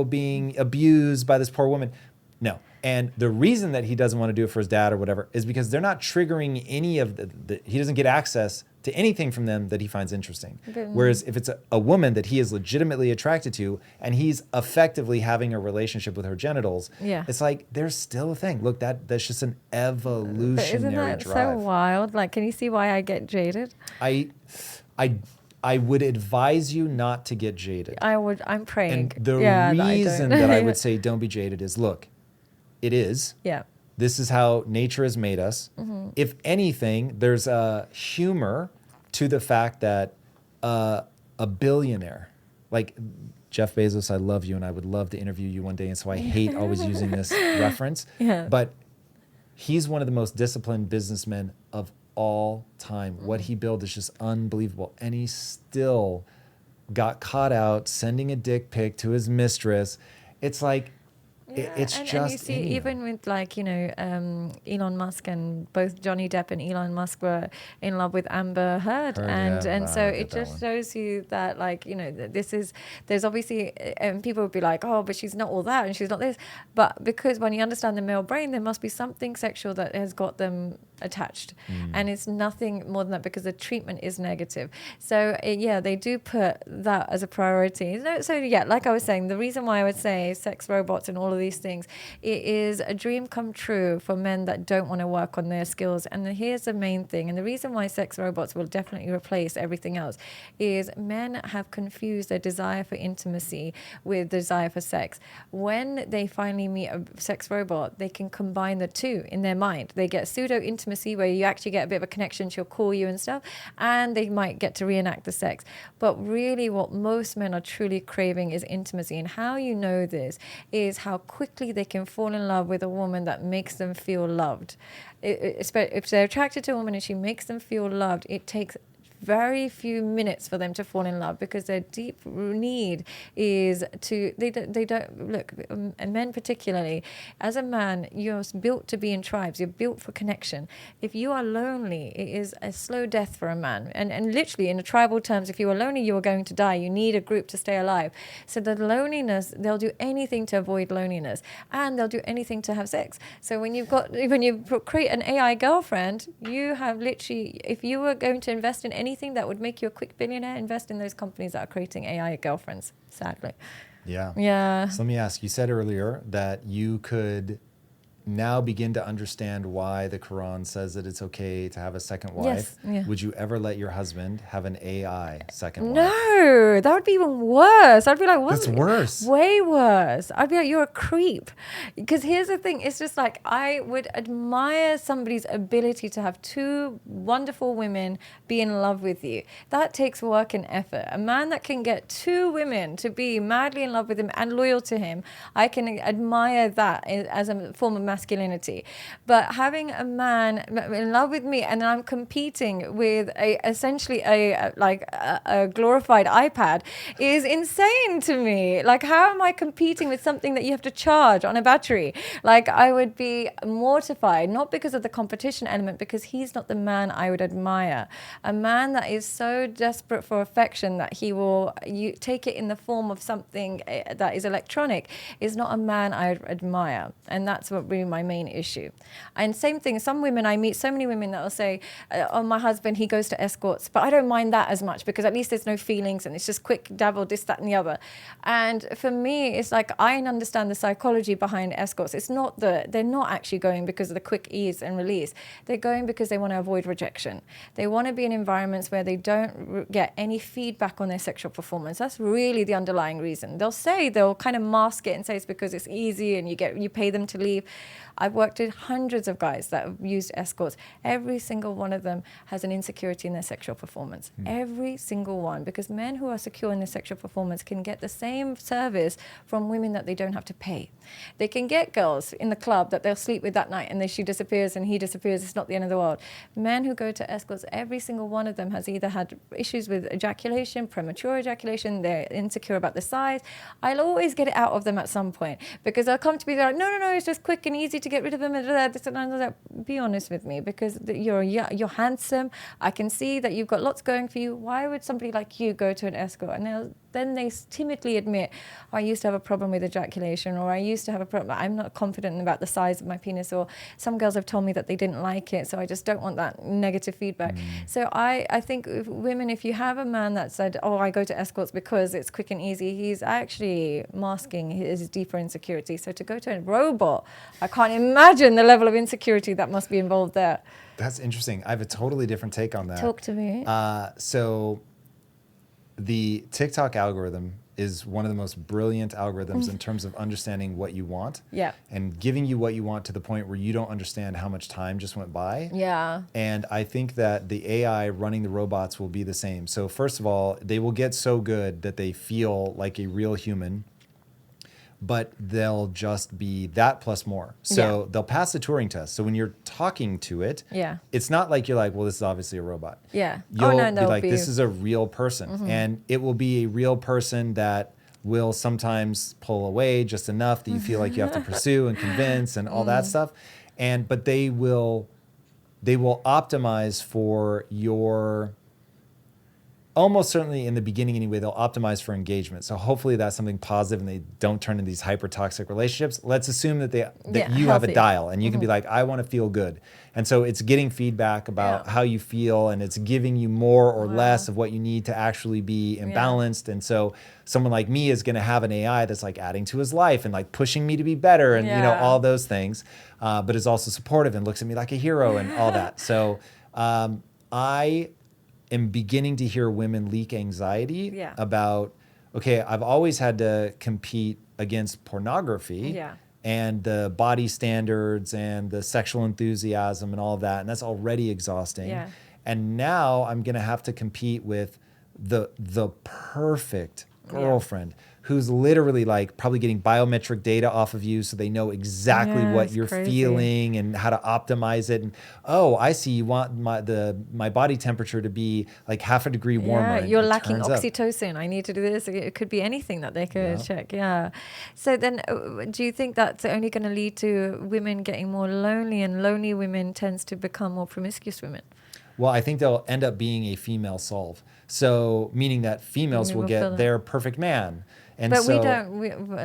being abused by this poor woman. No. And the reason that he doesn't want to do it for his dad or whatever is because they're not triggering any of he doesn't get access to anything from them that he finds interesting. Whereas if it's a woman that he is legitimately attracted to and he's effectively having a relationship with her genitals, it's like there's still a thing. Look, that's just an evolutionary isn't that drive. So wild? Like, can you see why I get jaded? I would advise you not to get jaded. I'm praying. And the reason that I would say don't be jaded is, look, it is. This is how nature has made us. If anything, there's a humor to the fact that a billionaire, like Jeff Bezos, I love you and I would love to interview you one day. And so I hate always using this reference. But he's one of the most disciplined businessmen of all time. What he built is just unbelievable. And he still got caught out sending a dick pic to his mistress. It's like, it's just. And you see, even with Elon Musk, and both Johnny Depp and Elon Musk were in love with Amber Heard, so it just shows you that, there's obviously, and people would be like, oh, but she's not all that and she's not this, but because when you understand the male brain, there must be something sexual that has got them attached, and it's nothing more than that because the treatment is negative. So they do put that as a priority. So like I was saying, the reason why I would say sex robots and all of these things, it is a dream come true for men that don't want to work on their skills. And here's the main thing, and the reason why sex robots will definitely replace everything else is men have confused their desire for intimacy with desire for sex. When they finally meet a sex robot, they can combine the two in their mind. They get pseudo intimacy where you actually get a bit of a connection, she'll call you and stuff, and they might get to reenact the sex. But really what most men are truly craving is intimacy. And how you know this is how quickly they can fall in love with a woman that makes them feel loved. If they're attracted to a woman and she makes them feel loved, it takes very few minutes for them to fall in love, because their deep need is to, they don't look, and men particularly, as a man, you're built to be in tribes. You're built for connection. If you are lonely, it is a slow death for a man. And literally, in the tribal terms, if you are lonely, you are going to die. You need a group to stay alive. So the loneliness, they'll do anything to avoid loneliness, and they'll do anything to have sex. So when you create an AI girlfriend, you have literally, if you were going to invest in anything that would make you a quick billionaire, invest in those companies that are creating AI girlfriends, sadly. Yeah. Yeah. So let me ask, you said earlier that you could now begin to understand why the Quran says that it's okay to have a second wife. Yes. Yeah. Would you ever let your husband have an AI second wife? No, that would be even worse. I'd be like, what? That's worse. Way worse. I'd be like, you're a creep. Because here's the thing, it's just like, I would admire somebody's ability to have two wonderful women be in love with you. That takes work and effort. A man that can get two women to be madly in love with him and loyal to him, I can admire that as a form of masculinity. But having a man in love with me and then I'm competing with essentially a glorified iPad is insane to me. Like, how am I competing with something that you have to charge on a battery? Like, I would be mortified, not because of the competition element, because he's not the man I would admire. A man that is so desperate for affection that he will take it in the form of something that is electronic is not a man I admire. And that's what really my main issue. And same thing, some women, I meet so many women that will say, oh, my husband, he goes to escorts, but I don't mind that as much because at least there's no feelings and it's just quick dabble, this, that, and the other. And for me, it's like, I understand the psychology behind escorts. It's not they're not actually going because of the quick ease and release. They're going because they want to avoid rejection. They want to be in environments where they don't get any feedback on their sexual performance. That's really the underlying reason. They'll kind of mask it and say it's because it's easy and you pay them to leave. I've worked with hundreds of guys that have used escorts. Every single one of them has an insecurity in their sexual performance. Every single one. Because men who are secure in their sexual performance can get the same service from women that they don't have to pay. They can get girls in the club that they'll sleep with that night and then she disappears and he disappears. It's not the end of the world. Men who go to escorts, every single one of them has either had issues with ejaculation, premature ejaculation, they're insecure about the size. I'll always get it out of them at some point because they'll come to me, they're like, no, it's just quick and easy to get rid of them. Be honest with me, because you're handsome. I can see that you've got lots going for you. Why would somebody like you go to an escort? And then they timidly admit, I used to have a problem with ejaculation, or I used to have a problem, I'm not confident about the size of my penis, or some girls have told me that they didn't like it, so I just don't want that negative feedback. So I think women, if you have a man that said, oh, I go to escorts because it's quick and easy, he's actually masking his deeper insecurity. So to go to a robot, I can't imagine the level of insecurity that must be involved there. That's interesting. I have a totally different take on that. Talk to me. So the TikTok algorithm is one of the most brilliant algorithms in terms of understanding what you want. Yeah. And giving you what you want to the point where you don't understand how much time just went by. Yeah. And I think that the AI running the robots will be the same. So first of all, they will get so good that they feel like a real human, but they'll just be that plus more. So they'll pass the Turing test. So when you're talking to it, it's not like you're like, well, this is obviously a robot. Yeah. You'll be like, this is a real person. And it will be a real person that will sometimes pull away just enough that you feel like you have to pursue and convince and all that stuff. But they will optimize for your, almost certainly in the beginning anyway, they'll optimize for engagement. So hopefully that's something positive and they don't turn into these hyper toxic relationships. Let's assume that you have a dial and you can be like, I want to feel good. And so it's getting feedback about how you feel, and it's giving you more or less of what you need to actually be imbalanced. And so someone like me is going to have an AI that's like adding to his life and like pushing me to be better and, you know, all those things, but is also supportive and looks at me like a hero and all that. So I am beginning to hear women leak anxiety about, okay, I've always had to compete against pornography and the body standards and the sexual enthusiasm and all of that, and that's already exhausting. And now I'm going to have to compete with the perfect girlfriend who's literally like probably getting biometric data off of you so they know exactly what you're feeling and how to optimize it. And I see you want my body temperature to be like half a degree warmer. Yeah, you're lacking oxytocin. I need to do this. It could be anything that they could check. Yeah. So then do you think that's only going to lead to women getting more lonely, and lonely women tends to become more promiscuous women? Well, I think they'll end up being a female solve. So meaning that females will get their perfect man. But we don't.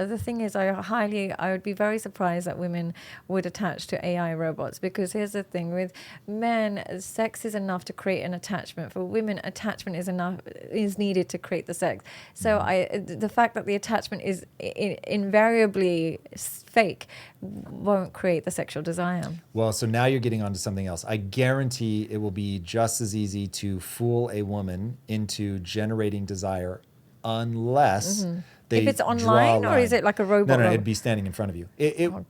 The thing is, I would be very surprised that women would attach to AI robots, because here's the thing: with men, sex is enough to create an attachment. For women, attachment is needed to create the sex. So the fact that the attachment is invariably fake won't create the sexual desire. Well, so now you're getting onto something else. I guarantee it will be just as easy to fool a woman into generating desire, unless. If it's online, or is it like a robot? No, it'd be standing in front of you.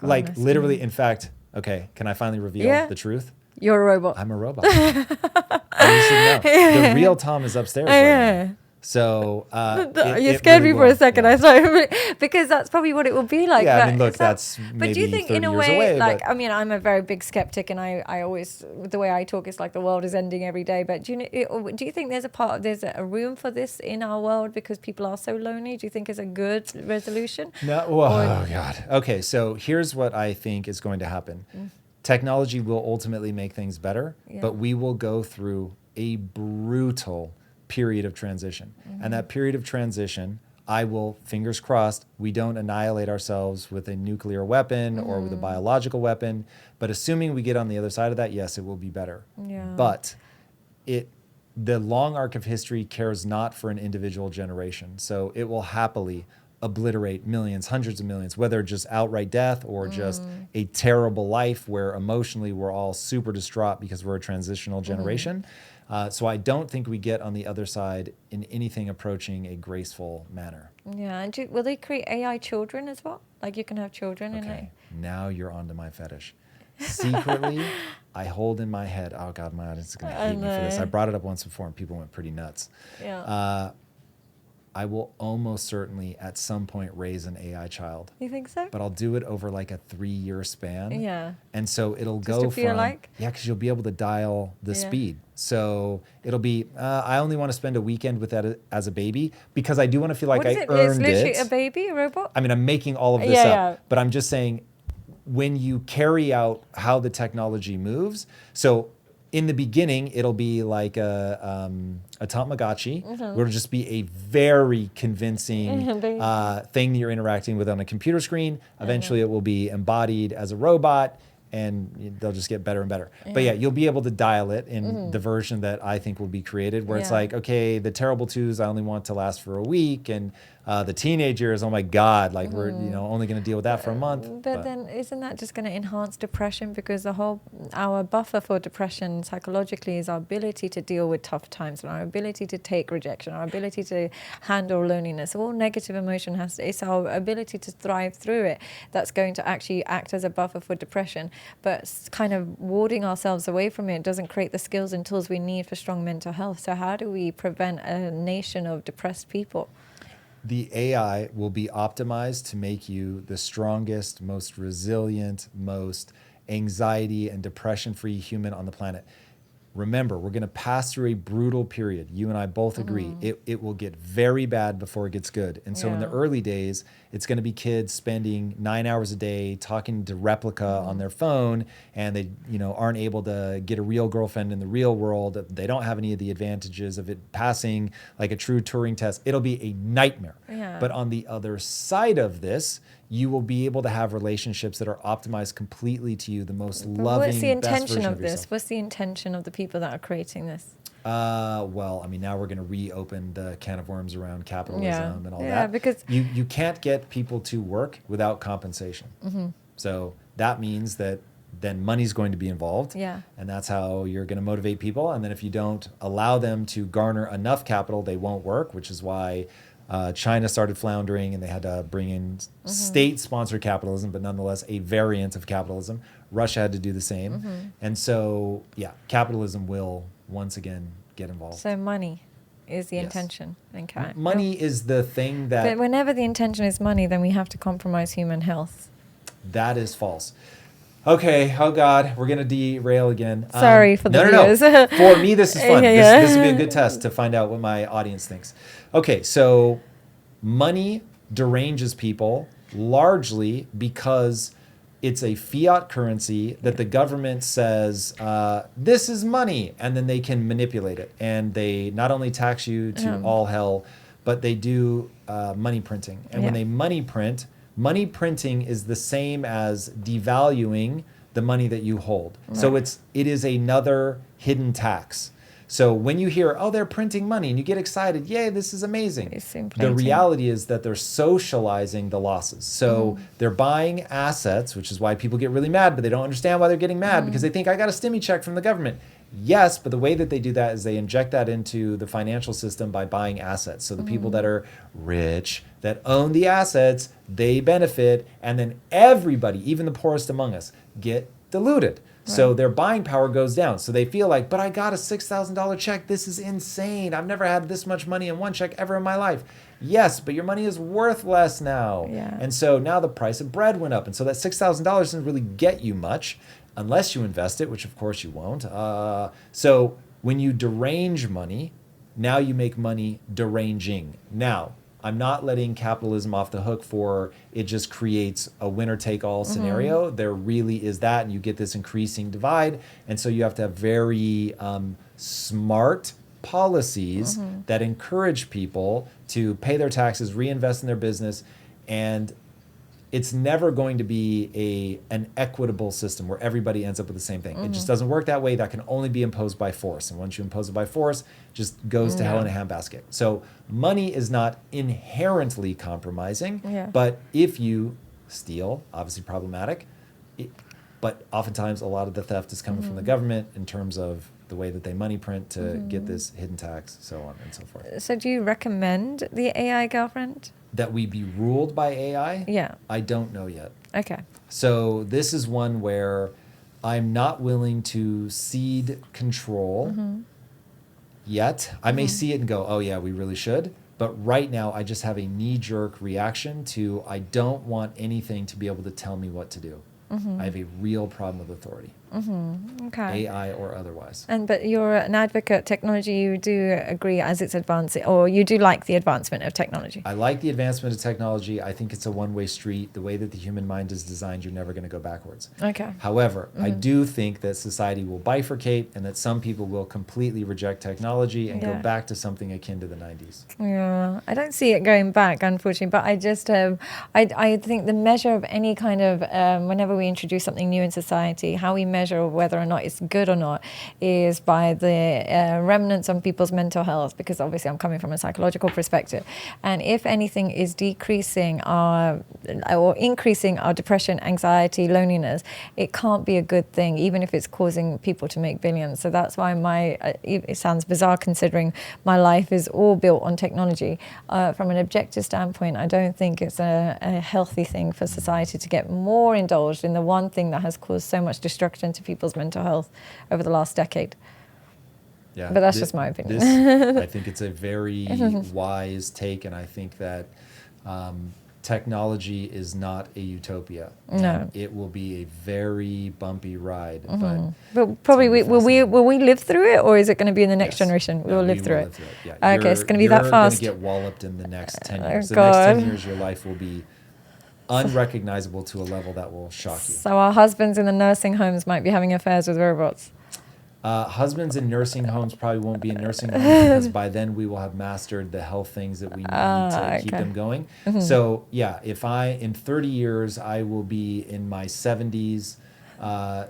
Like literally, in fact, okay, can I finally reveal the truth? You're a robot. I'm a robot. You should know. The real Tom is upstairs right now. So you scared me for a second. I started, because that's probably what it will be like. Yeah, I mean, look, that's maybe but do you think, in a way, like, I mean, I'm a very big skeptic, and I always, the way I talk is like the world is ending every day. But do you think there's a room for this in our world because people are so lonely? Do you think it's a good resolution? No. Well, oh God. Okay, so here's what I think is going to happen. Technology will ultimately make things better, but we will go through a brutal period of transition. And that period of transition, I will, fingers crossed, we don't annihilate ourselves with a nuclear weapon or with a biological weapon, but assuming we get on the other side of that, yes, it will be better. But the long arc of history cares not for an individual generation. So it will happily obliterate millions, hundreds of millions, whether just outright death or just a terrible life where emotionally we're all super distraught because we're a transitional generation. So I don't think we get on the other side in anything approaching a graceful manner. Yeah, and will they create AI children as well? Like you can have children in it? Now you're onto my fetish. Secretly, I hold in my head, oh God, my audience is going to hate me for this. I brought it up once before and people went pretty nuts. I will almost certainly at some point raise an AI child. You think so? But I'll do it over like a 3-year span. Yeah. And so it'll just go to feel from, like? yeah, because you'll be able to dial the speed. So it'll be, I only want to spend a weekend with that as a baby because I do want to feel like I earned it. It's literally a baby, a robot? I mean, I'm making all of this up, but I'm just saying when you carry out how the technology moves, so in the beginning, it'll be like a Tamagotchi, where it'll just be a very convincing thing that you're interacting with on a computer screen. Eventually, it will be embodied as a robot, and they'll just get better and better. But yeah, you'll be able to dial it in the version that I think will be created, where it's like, okay, the terrible twos I only want to last for a week, and the teenagers, oh my God, like we're only going to deal with that for a month. But then isn't that just going to enhance depression? Because our buffer for depression psychologically is our ability to deal with tough times, and our ability to take rejection, our ability to handle loneliness. All negative emotion it's our ability to thrive through it that's going to actually act as a buffer for depression. But kind of warding ourselves away from it doesn't create the skills and tools we need for strong mental health. So how do we prevent a nation of depressed people? The AI will be optimized to make you the strongest, most resilient, most anxiety and depression-free human on the planet. Remember, we're going to pass through a brutal period. You and I both agree. It will get very bad before it gets good. And so in the early days, it's going to be kids spending 9 hours a day talking to replica on their phone, and they aren't able to get a real girlfriend in the real world. They don't have any of the advantages of it passing like a true Turing test. It'll be a nightmare. Yeah. But on the other side of this, you will be able to have relationships that are optimized completely to you, the most loving, what's the intention of this? yourself. What's the intention of the people that are creating this? Well, I mean, now we're going to reopen the can of worms around capitalism and all that. Yeah, because you can't get people to work without compensation. So that means that then money's going to be involved. Yeah. And that's how you're going to motivate people. And then if you don't allow them to garner enough capital, they won't work, which is why China started floundering and they had to bring in state-sponsored capitalism, but nonetheless a variant of capitalism. Russia had to do the same. And so, yeah, capitalism will once again get involved. So money. is the intention. Okay. Money is the thing that... But whenever the intention is money, then we have to compromise human health. That is false. Okay, oh God, we're going to derail again. Sorry for the viewers. No. For me, this is fun. Yeah. This will be a good test to find out what my audience thinks. Okay, so money deranges people largely because it's a fiat currency that the government says, this is money, and then they can manipulate it. And they not only tax you to all hell, but they do money printing. And when they money printing is the same as devaluing the money that you hold. Right. So it is another hidden tax. So when you hear, oh, they're printing money, and you get excited, yay, this is amazing. The reality is that they're socializing the losses. So they're buying assets, which is why people get really mad, but they don't understand why they're getting mad because they think I got a stimmy check from the government. Yes, but the way that they do that is they inject that into the financial system by buying assets. So the people that are rich, that own the assets, they benefit, and then everybody, even the poorest among us, get diluted. So their buying power goes down. So they feel like, but I got a $6,000 check. This is insane. I've never had this much money in one check ever in my life. Yes, but your money is worth less now. Yeah. And so now the price of bread went up. And so that $6,000 doesn't really get you much unless you invest it, which of course you won't. So when you derange money, now you make money deranging. Now, I'm not letting capitalism off the hook for it just creates a winner-take-all scenario. There really is that, and you get this increasing divide. And so you have to have very smart policies that encourage people to pay their taxes, reinvest in their business, and it's never going to be an equitable system where everybody ends up with the same thing. It just doesn't work that way. That can only be imposed by force. And once you impose it by force, it just goes to hell in a handbasket. So money is not inherently compromising, but if you steal, obviously problematic, but oftentimes a lot of the theft is coming from the government in terms of the way that they money print to get this hidden tax, so on and so forth. So do you recommend the AI girlfriend? That we be ruled by AI? Yeah. I don't know yet. Okay. So this is one where I'm not willing to cede control yet. I may see it and go, oh yeah, we really should. But right now I just have a knee-jerk reaction to I don't want anything to be able to tell me what to do. I have a real problem with authority. Okay. AI or otherwise. But you're an advocate technology. You do agree as it's advancing, or you do like the advancement of technology? I like the advancement of technology. I think it's a one-way street. The way that the human mind is designed, you're never going to go backwards. Okay. However, I do think that society will bifurcate and that some people will completely reject technology and go back to something akin to the 90s. Yeah, I don't see it going back, unfortunately, but I just, I think the measure of any kind of, whenever we introduce something new in society, how we measure whether or not it's good or not is by the remnants on people's mental health, because obviously I'm coming from a psychological perspective. And if anything is decreasing our or increasing our depression, anxiety, loneliness, it can't be a good thing, even if it's causing people to make billions. So that's why it sounds bizarre considering my life is all built on technology. From an objective standpoint, I don't think it's a healthy thing for society to get more indulged in the one thing that has caused so much destruction to people's mental health over the last decade. Yeah, but that's just my opinion. I think it's a very wise take, and I think that technology is not a utopia. No, it will be a very bumpy ride. But probably will we live through it, or is it going to be in the next generation? We'll live through it. Yeah. Okay, it's going to be that fast. You're going to get walloped in the next 10 years. The next 10 years, your life will be unrecognizable to a level that will shock you. So our husbands in the nursing homes might be having affairs with robots. Husbands in nursing homes probably won't be in nursing homes because by then we will have mastered the health things that we need to keep them going. So yeah, if in 30 years I will be in my 70s,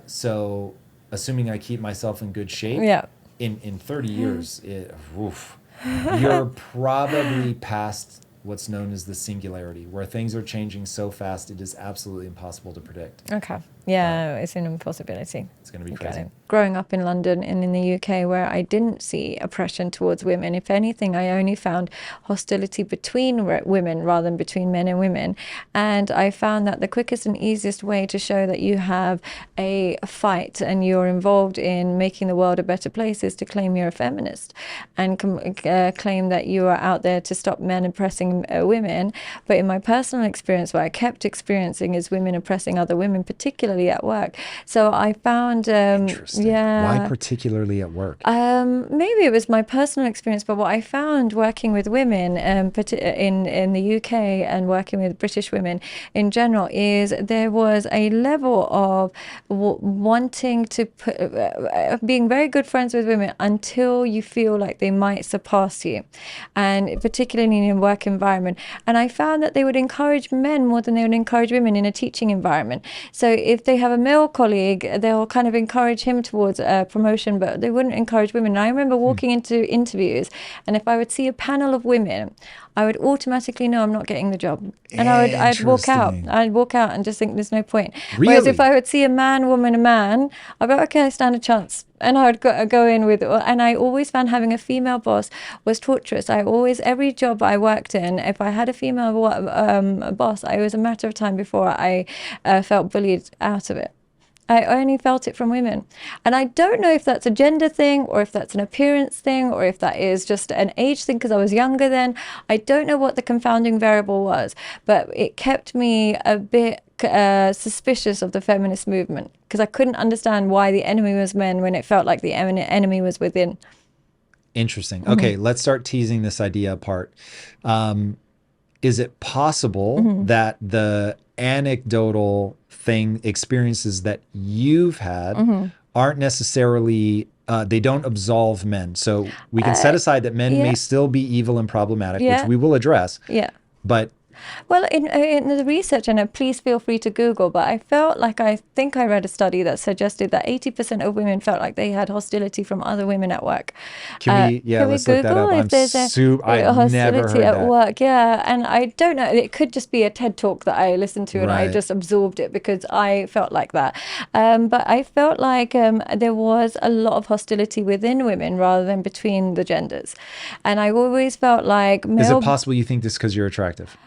so assuming I keep myself in good shape, in 30 years, you're probably past what's known as the singularity, where things are changing so fast it is absolutely impossible to predict. Okay. Yeah, it's an impossibility. It's going to be crazy. Growing up in London and in the UK, where I didn't see oppression towards women, if anything, I only found hostility between women rather than between men and women. And I found that the quickest and easiest way to show that you have a fight and you're involved in making the world a better place is to claim you're a feminist and claim that you are out there to stop men oppressing women. But in my personal experience, what I kept experiencing is women oppressing other women, particularly at work. So I found Interesting. Why particularly at work? Maybe it was my personal experience, but what I found working with women in the UK and working with British women in general is there was a level of wanting to being very good friends with women until you feel like they might surpass you, and particularly in a work environment. And I found that they would encourage men more than they would encourage women in a teaching environment. So if they have a male colleague, they'll kind of encourage him towards promotion, but they wouldn't encourage women. And I remember walking into interviews, and if I would see a panel of women, I would automatically know I'm not getting the job, and I'd walk out. I'd walk out and just think there's no point. Really? Whereas if I would see a man, woman, a man, I'd be like, okay, I stand a chance, and I would go in with. And I always found having a female boss was torturous. Every job I worked in, if I had a female boss, it was a matter of time before I felt bullied out of it. I only felt it from women. And I don't know if that's a gender thing or if that's an appearance thing or if that is just an age thing because I was younger then. I don't know what the confounding variable was, but it kept me a bit suspicious of the feminist movement because I couldn't understand why the enemy was men when it felt like the enemy was within. Interesting. Okay, let's start teasing this idea apart. Is it possible that the anecdotal experiences that you've had aren't necessarily they don't absolve men, so we can set aside that men may still be evil and problematic, which we will address, but well, in the research, and please feel free to Google, but I think I read a study that suggested that 80% of women felt like they had hostility from other women at work. Can we let's look that up. If there's hostility at work? Yeah, and I don't know. It could just be a TED talk that I listened to and I just absorbed it because I felt like that. But I felt like there was a lot of hostility within women rather than between the genders, and I always felt like Is it possible you think this because you're attractive?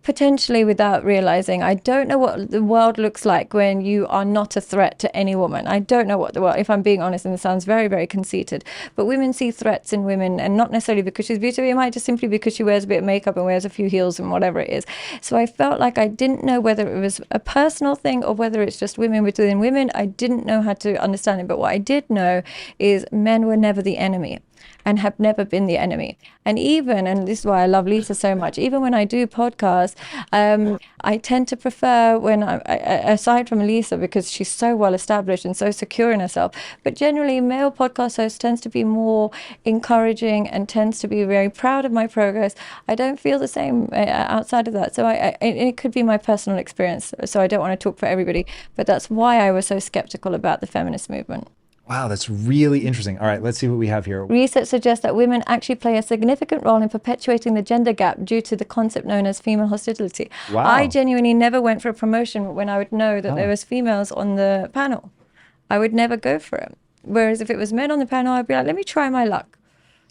Potentially without realizing. I don't know what the world looks like when you are not a threat to any woman. I don't know what the world, if I'm being honest, and it sounds very, very conceited, but women see threats in women, and not necessarily because she's beautiful. It might just simply because she wears a bit of makeup and wears a few heels and whatever it is. So I felt like I didn't know whether it was a personal thing or whether it's just women within women. I didn't know how to understand it, but what I did know is men were never the enemy and have never been the enemy. And this is why I love Lisa so much, even when I do podcasts, I tend to prefer when aside from Lisa, because she's so well established and so secure in herself, but generally male podcast host tends to be more encouraging and tends to be very proud of my progress. I don't feel the same outside of that. So it could be my personal experience. So I don't want to talk for everybody, but that's why I was so skeptical about the feminist movement. Wow, that's really interesting. All right, let's see what we have here. Research suggests that women actually play a significant role in perpetuating the gender gap due to the concept known as female hostility. Wow. I genuinely never went for a promotion when I would know that there was females on the panel. I would never go for it. Whereas if it was men on the panel, I'd be like, let me try my luck.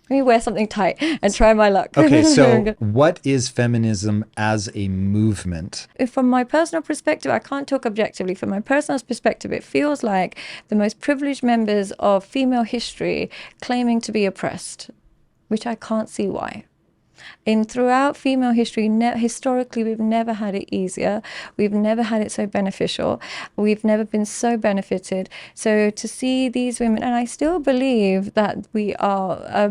Let me wear something tight and try my luck. Okay, so what is feminism as a movement? From my personal perspective, I can't talk objectively. From my personal perspective, it feels like the most privileged members of female history claiming to be oppressed, which I can't see why. Throughout female history, historically, we've never had it easier. We've never had it so beneficial. We've never been so benefited. So to see these women, and I still believe that we are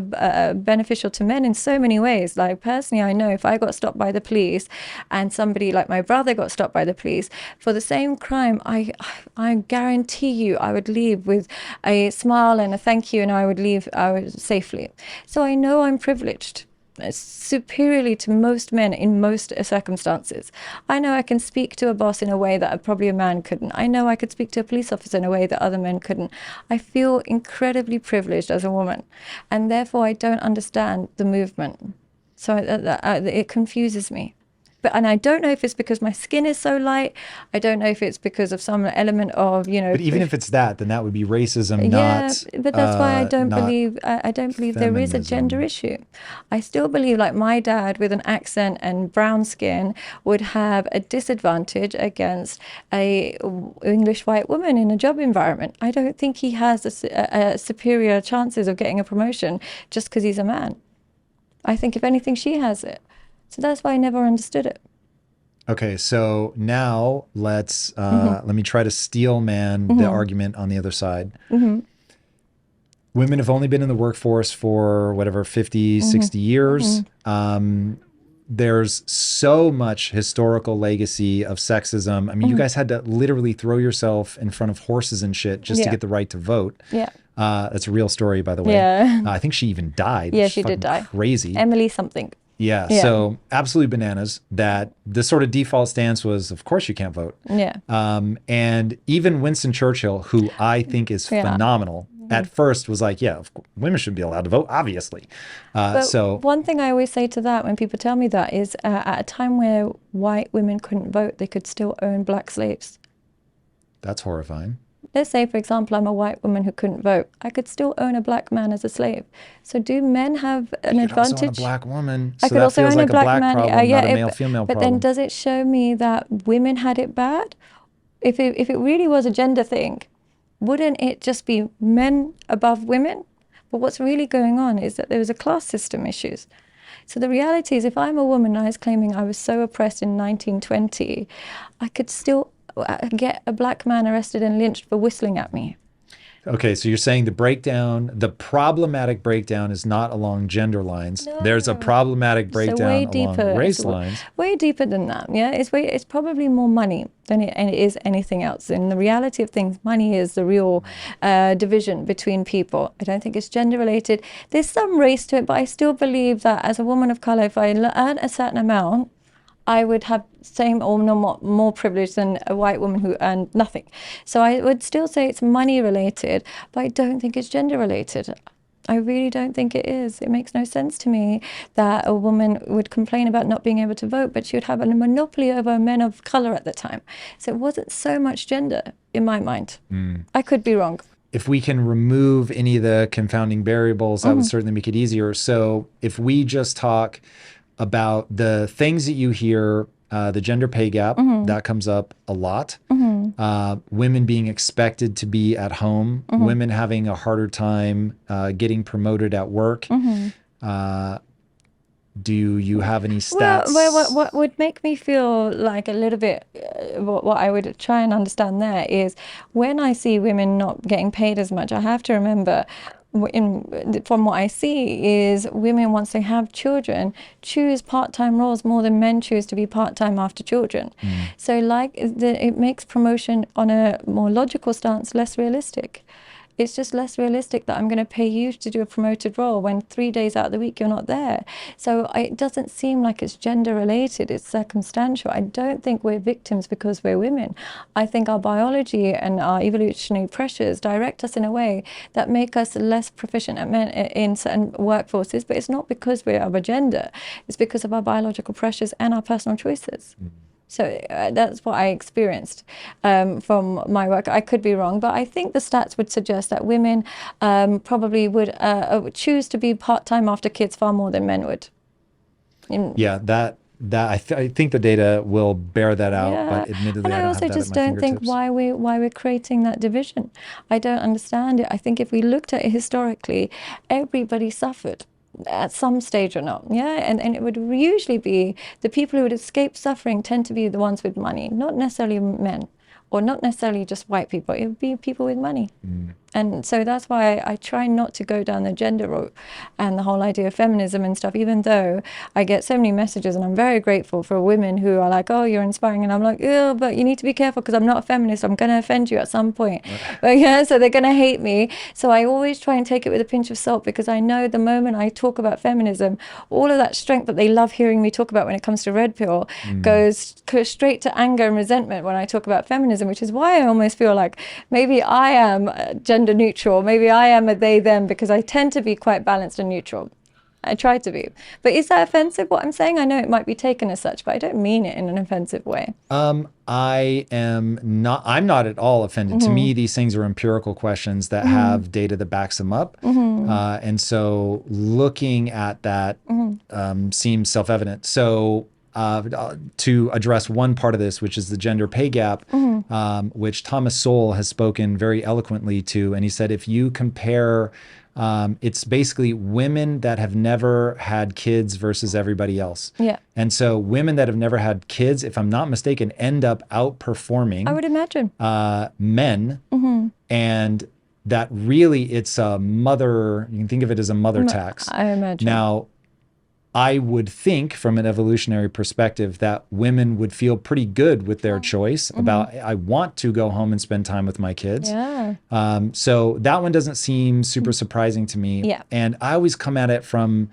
beneficial to men in so many ways. Like personally, I know if I got stopped by the police and somebody like my brother got stopped by the police for the same crime, I guarantee you I would leave with a smile and a thank you, and I would leave safely. So I know I'm privileged superiorly to most men in most circumstances. I know I can speak to a boss in a way that probably a man couldn't. I know I could speak to a police officer in a way that other men couldn't. I feel incredibly privileged as a woman, and therefore I don't understand the movement. So it confuses me. And I don't know if it's because my skin is so light. I don't know if it's because of some element of, But even if it's that, then that would be racism, but that's why I don't not believe there is a gender issue. I still believe like my dad with an accent and brown skin would have a disadvantage against a English white woman in a job environment. I don't think he has a superior chances of getting a promotion just because he's a man. I think if anything, she has it. So that's why I never understood it. Okay, so now let me try to steel man the argument on the other side. Women have only been in the workforce for whatever, 50, 60 years. There's so much historical legacy of sexism. I mean, you guys had to literally throw yourself in front of horses and shit just to get the right to vote. Yeah. That's a real story, by the way. Yeah. I think she even died. Yeah, she did die. Crazy. Emily something. Yeah, so absolutely bananas that the sort of default stance was, of course you can't vote. Yeah. And even Winston Churchill, who I think is phenomenal, at first was like, yeah, women should be allowed to vote, obviously. So one thing I always say to that when people tell me that is at a time where white women couldn't vote, they could still own black slaves. That's horrifying. Let's say, for example, I'm a white woman who couldn't vote. I could still own a black man as a slave. So do men have an advantage? Also own a black woman. I could also own a black man. Problem, not a male-female problem. But then does it show me that women had it bad? If it really was a gender thing, wouldn't it just be men above women? But what's really going on is that there was a class system issues. So the reality is if I'm a woman and I was claiming I was so oppressed in 1920, I could still get a black man arrested and lynched for whistling at me. Okay, so you're saying the problematic breakdown is not along gender lines. No. There's a problematic breakdown along race lines. Way deeper than that. Yeah, it's probably more money than it is anything else. In the reality of things, money is the real division between people. I don't think it's gender related. There's some race to it, but I still believe that as a woman of color, if I earn a certain amount, I would have same or more privilege than a white woman who earned nothing. So I would still say it's money related, but I don't think it's gender related. I really don't think it is. It makes no sense to me that a woman would complain about not being able to vote, but she would have a monopoly over men of color at the time. So it wasn't so much gender in my mind. I could be wrong. If we can remove any of the confounding variables, that would certainly make it easier. So if we just talk about the things that you hear, the gender pay gap, that comes up a lot. Women being expected to be at home, women having a harder time getting promoted at work. Do you have any stats? Well, what would make me feel like a little bit, what I would try and understand there is when I see women not getting paid as much, I have to remember from what I see is women, once they have children, choose part-time roles more than men choose to be part-time after children. So it makes promotion on a more logical stance less realistic. It's just less realistic that I'm going to pay you to do a promoted role when 3 days out of the week you're not there. So it doesn't seem like it's gender related, it's circumstantial. I don't think we're victims because we're women. I think our biology and our evolutionary pressures direct us in a way that make us less proficient at men in certain workforces, but it's not because we're of a gender, it's because of our biological pressures and our personal choices. So that's what I experienced from my work. I could be wrong, but I think the stats would suggest that women probably would choose to be part-time after kids far more than men would. Yeah, I think the data will bear that out, but admittedly, and I also just don't think why we're creating that division. I don't understand it. I think if we looked at it historically, everybody suffered at some stage or not, and it would usually be the people who would escape suffering tend to be the ones with money, not necessarily men, or not necessarily just white people. It would be people with money. And so that's why I try not to go down the gender route and the whole idea of feminism and stuff, even though I get so many messages and I'm very grateful for women who are like, oh, you're inspiring. And I'm like, oh, but you need to be careful because I'm not a feminist. I'm going to offend you at some point. But so they're going to hate me. So I always try and take it with a pinch of salt because I know the moment I talk about feminism, all of that strength that they love hearing me talk about when it comes to red pill goes straight to anger and resentment when I talk about feminism, which is why I almost feel like maybe I am gender neutral. Maybe I am a they, them, because I tend to be quite balanced and neutral. I try to be. But is that offensive, what I'm saying? I know it might be taken as such, but I don't mean it in an offensive way. I'm not at all offended. To me, these things are empirical questions that have data that backs them up. And so looking at that seems self-evident. So to address one part of this, which is the gender pay gap, which Thomas Sowell has spoken very eloquently to. And he said, if you compare, it's basically women that have never had kids versus everybody else. Yeah. And so women that have never had kids, if I'm not mistaken, end up outperforming, I would imagine, men. And that really, it's a mother, you can think of it as a mother tax. I imagine. Now, I would think from an evolutionary perspective that women would feel pretty good with their choice about, I want to go home and spend time with my kids. Yeah. So that one doesn't seem super surprising to me. Yeah. And I always come at it from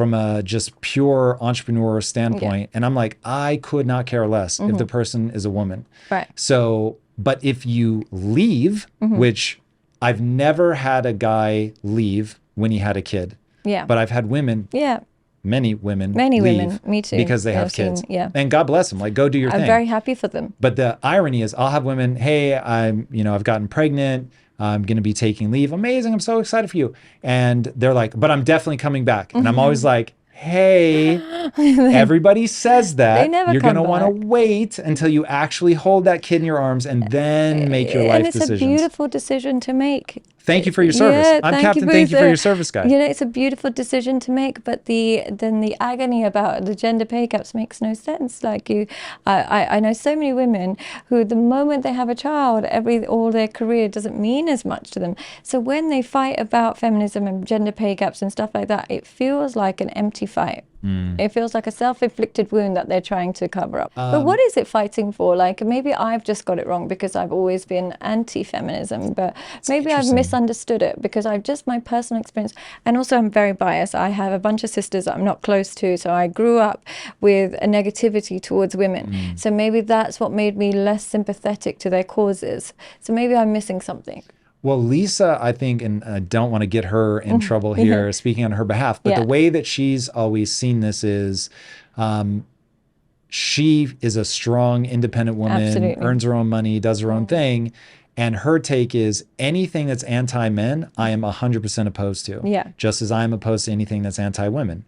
a just pure entrepreneur standpoint. And I'm like, I could not care less if the person is a woman. Right. So, but if you leave, which I've never had a guy leave when he had a kid. Yeah. But I've had women. Yeah. Many women leave me too, because they have kids. And God bless them, like, go do your thing. I'm very happy for them. But the irony is, I'll have women, hey, I've gotten pregnant, I'm going to be taking leave. Amazing, I'm so excited for you. And they're like, but I'm definitely coming back. And I'm always like, hey, everybody says that. They never You're going to want to back. wait until you actually hold that kid in your arms and then make your life decisions. And it's a beautiful decision to make. Thank you for your service. Yeah, I'm Captain. Thank you for your service, guy. You know, it's a beautiful decision to make, but then the agony about the gender pay gaps makes no sense. Like I know so many women who, the moment they have a child, all their career doesn't mean as much to them. So when they fight about feminism and gender pay gaps and stuff like that, it feels like an empty fight. It feels like a self-inflicted wound that they're trying to cover up. But what is it fighting for? Like, maybe I've just got it wrong because I've always been anti-feminism, but maybe I've misunderstood it because I've just, my personal experience, and also I'm very biased. I have a bunch of sisters that I'm not close to, so I grew up with a negativity towards women. So maybe that's what made me less sympathetic to their causes. So maybe I'm missing something. Well, Lisa, I think, and I don't want to get her in trouble here speaking on her behalf, but the way that she's always seen this is she is a strong, independent woman, earns her own money, does her own thing. And her take is anything that's anti-men, I am 100% opposed to. Yeah. Just as I'm opposed to anything that's anti-women.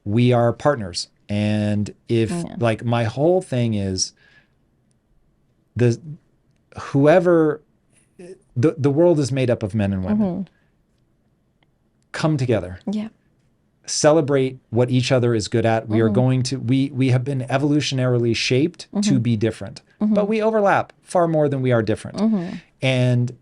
We are partners. And if, like, my whole thing is whoever... The world is made up of men and women. Come together. Yeah. Celebrate what each other is good at. We are going to, we have been evolutionarily shaped to be different, but we overlap far more than we are different. And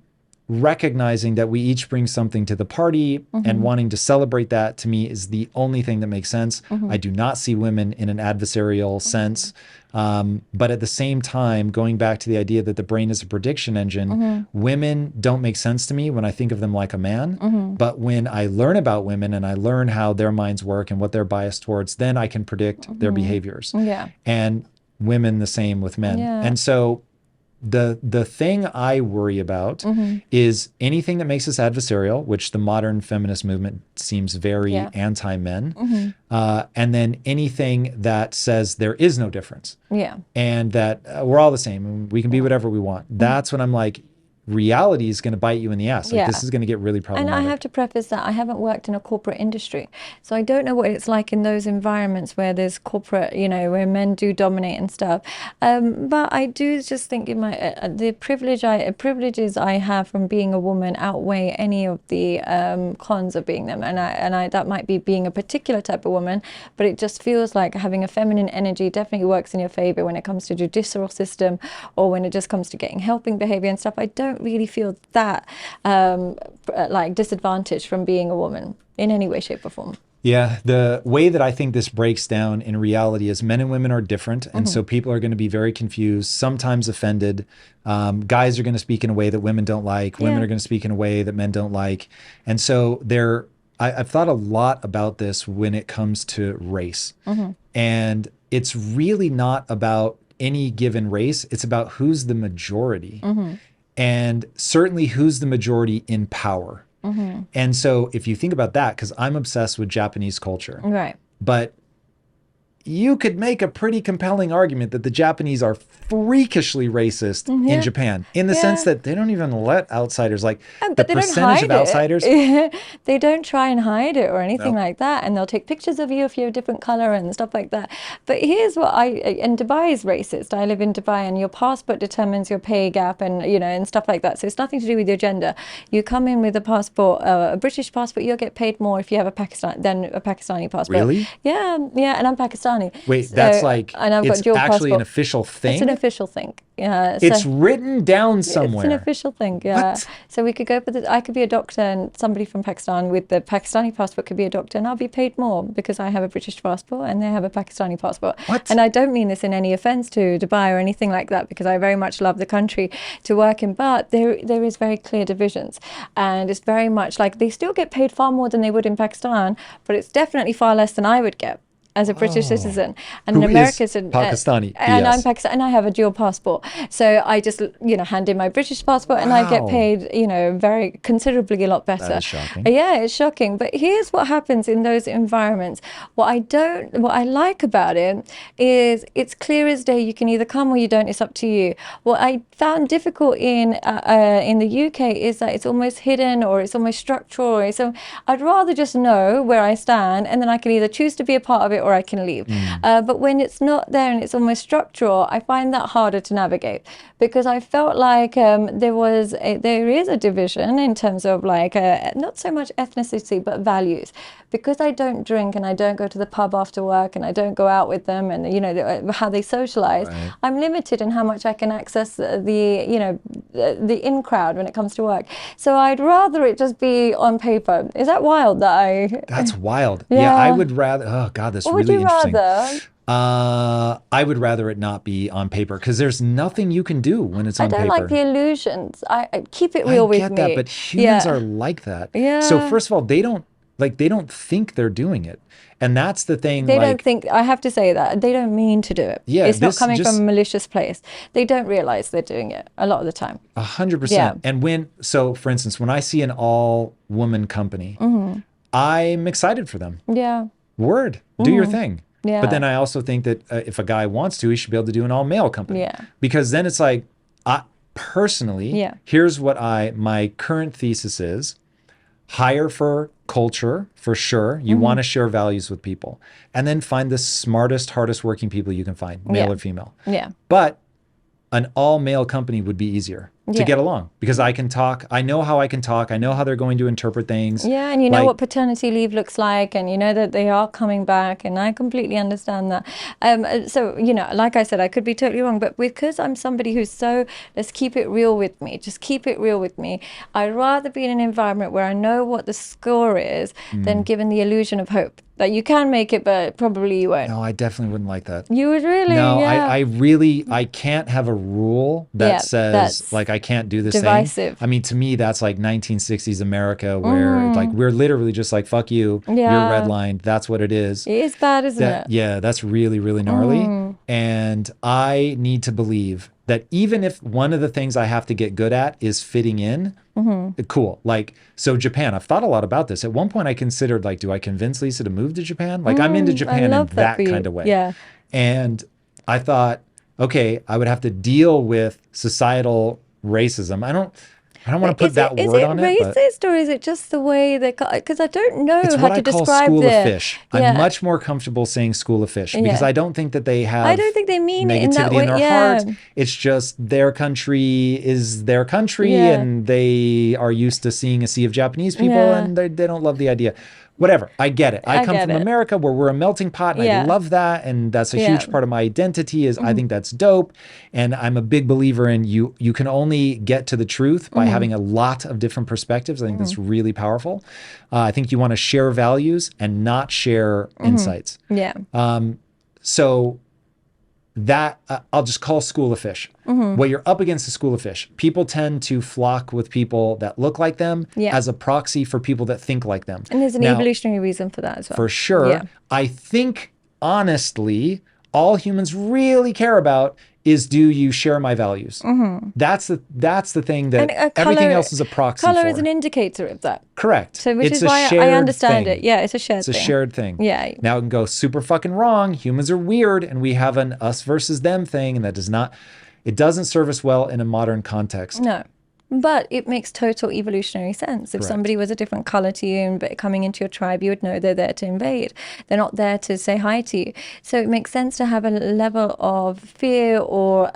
recognizing that we each bring something to the party and wanting to celebrate that, to me, is the only thing that makes sense. I do not see women in an adversarial sense. But at the same time, going back to the idea that the brain is a prediction engine, women don't make sense to me when I think of them like a man. But when I learn about women and I learn how their minds work and what they're biased towards, then I can predict their behaviors. And women the same with men. And so the thing I worry about is anything that makes us adversarial, which the modern feminist movement seems very anti-men, and then anything that says there is no difference, and that we're all the same, we can be whatever we want. That's when I'm like, reality is going to bite you in the ass. Like, this is going to get really problematic. And I have to preface that I haven't worked in a corporate industry, so I don't know what it's like in those environments where there's corporate, you know, where men do dominate and stuff. But I do just think in my the privileges I have from being a woman outweigh any of the cons of being them. And I that might be being a particular type of woman, but it just feels like having a feminine energy definitely works in your favor when it comes to judicial system, or when it just comes to getting helping behavior and stuff. I don't really feel that like disadvantaged from being a woman in any way, shape or form. Yeah, the way that I think this breaks down in reality is men and women are different. And so people are going to be very confused, sometimes offended. Guys are going to speak in a way that women don't like. Women are going to speak in a way that men don't like. And so I've thought a lot about this when it comes to race. And it's really not about any given race. It's about who's the majority. And certainly who's the majority in power. And so if you think about that, because I'm obsessed with Japanese culture, right? But you could make a pretty compelling argument that the Japanese are freakishly racist in Japan, in the sense that they don't even let outsiders, like the percentage of outsiders. They don't try and hide it or anything like that. And they'll take pictures of you if you're a different color and stuff like that. But here's what and Dubai is racist. I live in Dubai, and your passport determines your pay gap and, and stuff like that. So it's nothing to do with your gender. You come in with a passport, a British passport, you'll get paid more if you have a Pakistani passport. Really? Yeah. And I'm Pakistani. Wait, that's like, and I've got dual actually passport. An official thing? It's an official thing. Yeah. It's written down somewhere. It's an official thing. Yeah. What? So we could go for I could be a doctor, and somebody from Pakistan with the Pakistani passport could be a doctor, and I'll be paid more because I have a British passport and they have a Pakistani passport. What? And I don't mean this in any offense to Dubai or anything like that, because I very much love the country to work in, but there is very clear divisions, and it's very much like they still get paid far more than they would in Pakistan, but it's definitely far less than I would get as a British citizen, and an American Pakistani, and I'm Pakistani, and I have a dual passport. So I just, hand in my British passport, and I get paid, very considerably a lot better. That is shocking. Yeah, it's shocking. But here's what happens in those environments. What I like about it is it's clear as day. You can either come or you don't. It's up to you. What I found difficult in the UK is that it's almost hidden, or it's almost structural. So I'd rather just know where I stand, and then I can either choose to be a part of it or I can leave. But when it's not there and it's almost structural, I find that harder to navigate, because I felt like there is a division in terms of not so much ethnicity but values. Because I don't drink and I don't go to the pub after work and I don't go out with them, and how they socialize, right. I'm limited in how much I can access the in crowd when it comes to work. So I'd rather it just be on paper. Is that wild That's wild. Yeah, I would rather, oh God, that's really interesting. What would you rather? I would rather it not be on paper, because there's nothing you can do when it's on paper. I don't like the illusions. I keep it real with me. I get that, but humans are like that. Yeah. So first of all, they don't think they're doing it. And that's the thing. They don't think, I have to say that, they don't mean to do it. Yeah, it's not coming from a malicious place. They don't realize they're doing it a lot of the time. 100%. Yeah. And for instance, when I see an all-woman company, I'm excited for them. Yeah. Word, do your thing. Yeah. But then I also think that if a guy wants to, he should be able to do an all-male company. Yeah. Because then it's like, personally, here's what my current thesis is. Hire for culture, for sure. You want to share values with people. And then find the smartest, hardest working people you can find, male or female. Yeah. But an all-male company would be easier to get along, because I can talk. I know how I can talk. I know how they're going to interpret things. Yeah, and you know what paternity leave looks like, and you know that they are coming back, and I completely understand that. So, like I said, I could be totally wrong, but because I'm somebody who's let's keep it real with me, just keep it real with me. I'd rather be in an environment where I know what the score is than given the illusion of hope that you can make it, but probably you won't. No, I definitely wouldn't like that. You would really? No, yeah. I can't have a rule that says I can't do this divisive. Thing. I mean, to me, that's like 1960s America, where we're literally just like, fuck you, you're redlined. That's what it is. It is bad, isn't it? Yeah, that's really, really gnarly. And I need to believe that even if one of the things I have to get good at is fitting in, cool. So Japan, I've thought a lot about this. At one point I considered, do I convince Lisa to move to Japan? I'm into Japan in that kind of way. Yeah. And I thought, okay, I would have to deal with societal racism. I don't want to put that word on it. Is it racist, or is it just the way they? Because I don't know how to describe it. It's what I call school of fish. I'm much more comfortable saying school of fish, because I don't think that they have. I don't think they mean it in that negativity way. in their heart. It's just their country is their country, and they are used to seeing a sea of Japanese people, and they don't love the idea. Whatever, I get it. I come from America, where we're a melting pot, and I love that, and that's a huge part of my identity. I think that's dope, and I'm a big believer in you can only get to the truth by having a lot of different perspectives. I think that's really powerful. I think you want to share values and not share insights. Yeah. So that I'll just call school of fish. What you're up against is school of fish. People tend to flock with people that look like them as a proxy for people that think like them. And there's an evolutionary reason for that as well. For sure. Yeah. I think, honestly, all humans really care about is, do you share my values? That's the thing that everything else is a proxy for. Color is an indicator of that. Correct. So which is why I understand it. Yeah, it's a shared thing. It's a shared thing. Yeah. Now it can go super fucking wrong. Humans are weird, and we have an us versus them thing, and that doesn't serve us well in a modern context. No. But it makes total evolutionary sense. If somebody was a different color to you and coming into your tribe, you would know they're there to invade. They're not there to say hi to you. So it makes sense to have a level of fear or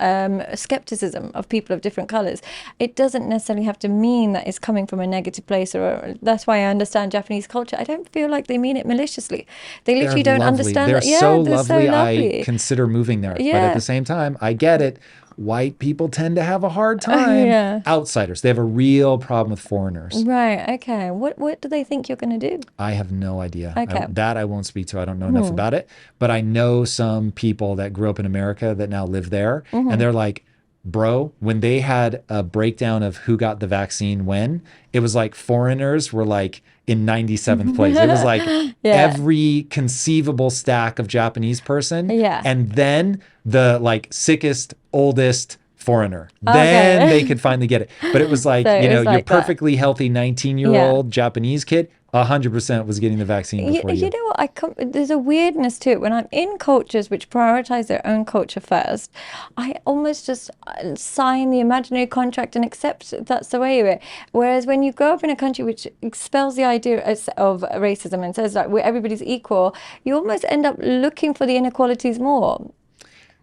skepticism of people of different colors. It doesn't necessarily have to mean that it's coming from a negative place, or that's why I understand Japanese culture. I don't feel like they mean it maliciously. They literally don't understand they're that. Yeah, so they're lovely. so lovely. I consider moving there. But at the same time, I get it. White people tend to have a hard time. Outsiders. They have a real problem with foreigners. Right. Okay. What do they think you're going to do? I have no idea. Okay. That I won't speak to. I don't know enough about it. But I know some people that grew up in America that now live there. And they're like, bro, when they had a breakdown of who got the vaccine when, it was like foreigners were like in 97th place. It was like every conceivable stack of Japanese person. And then the like sickest, oldest foreigner. Then they could finally get it. But it was like, so your perfectly healthy 19-year-old Japanese kid, 100% was getting the vaccine before you. You know what? There's a weirdness to it. When I'm in cultures which prioritize their own culture first, I almost just sign the imaginary contract and accept that's the way of it. Whereas when you grow up in a country which expels the idea of racism and says that everybody's equal, you almost end up looking for the inequalities more.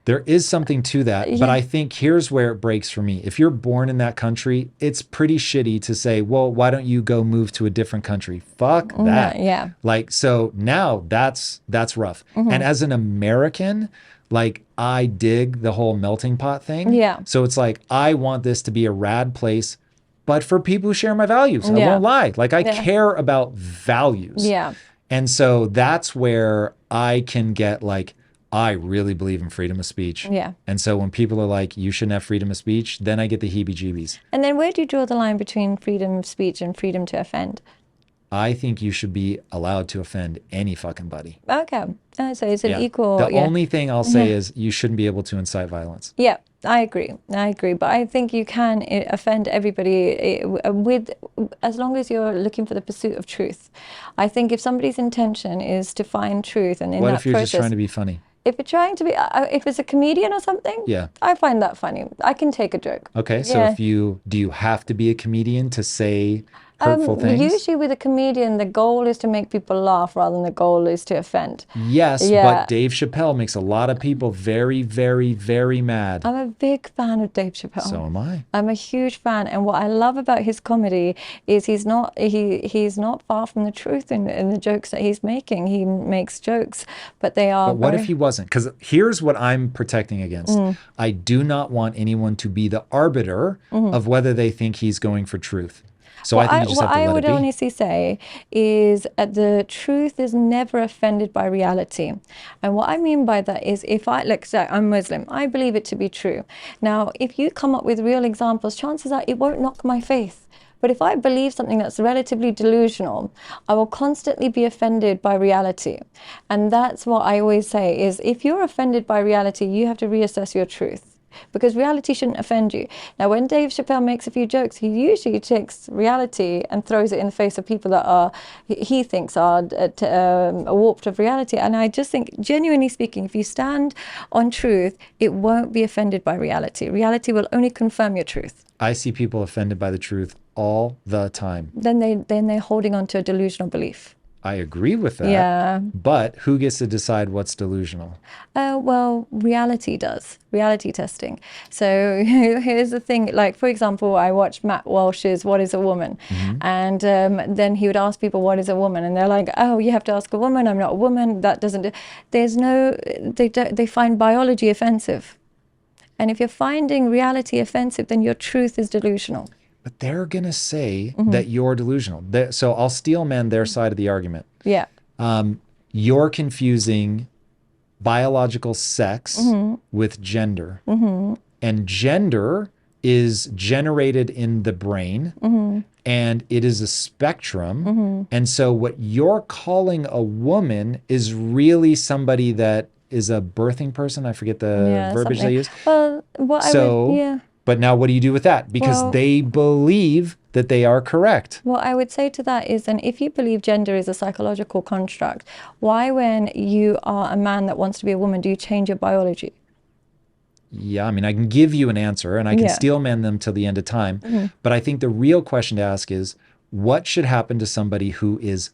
There is something to that, but I think here's where it breaks for me. If you're born in that country, it's pretty shitty to say, well, why don't you go move to a different country? Fuck that. Yeah. Like, so now that's rough. And as an American, like, I dig the whole melting pot thing. Yeah. So it's like, I want this to be a rad place, but for people who share my values. I won't lie. Like, I care about values. Yeah. And so that's where I can get like, I really believe in freedom of speech. Yeah. And so when people are like, you shouldn't have freedom of speech, then I get the heebie-jeebies. And then where do you draw the line between freedom of speech and freedom to offend? I think you should be allowed to offend any fucking buddy. Okay. So it's an equal... The only thing I'll say is you shouldn't be able to incite violence. Yeah, I agree. But I think you can offend everybody as long as you're looking for the pursuit of truth. I think if somebody's intention is to find truth, and in what that if you're process, just trying to be funny? If you're trying to be, if it's a comedian or something, I find that funny. I can take a joke. Okay, so do you have to be a comedian to say hurtful things? Usually with a comedian, the goal is to make people laugh rather than the goal is to offend. Yes, but Dave Chappelle makes a lot of people very, very, very mad. I'm a big fan of Dave Chappelle. So am I. I'm a huge fan, and what I love about his comedy is he's not far from the truth in the jokes that he's making. He makes jokes, but they are. But what if he wasn't? Because here's what I'm protecting against. I do not want anyone to be the arbiter of whether they think he's going for truth. So I think you just have to let it be. What I would honestly say is the truth is never offended by reality. And what I mean by that is I'm Muslim, I believe it to be true. Now, if you come up with real examples, chances are it won't knock my faith. But if I believe something that's relatively delusional, I will constantly be offended by reality. And that's what I always say is if you're offended by reality, you have to reassess your truth. Because reality shouldn't offend you. Now, when Dave Chappelle makes a few jokes, he usually takes reality and throws it in the face of people that he thinks are warped of reality. And I just think, genuinely speaking, if you stand on truth, it won't be offended by reality. Reality will only confirm your truth. I see people offended by the truth all the time. Then they're holding on to a delusional belief. I agree with that. Yeah. But who gets to decide what's delusional? Well, reality does. Reality testing. So here's the thing. Like, for example, I watched Matt Walsh's What is a Woman? And then he would ask people, what is a woman? And they're like, oh, you have to ask a woman. I'm not a woman. That doesn't... They find biology offensive. And if you're finding reality offensive, then your truth is delusional. But they're going to say that you're delusional. So I'll steel man their side of the argument. Yeah. You're confusing biological sex with gender. And gender is generated in the brain and it is a spectrum. And so what you're calling a woman is really somebody that is a birthing person. I forget the verbiage they use. Well, but now what do you do with that? Because they believe that they are correct. What I would say to that is, then if you believe gender is a psychological construct, why when you are a man that wants to be a woman, do you change your biology? Yeah, I mean, I can give you an answer and I can steel man them till the end of time. But I think the real question to ask is, what should happen to somebody who is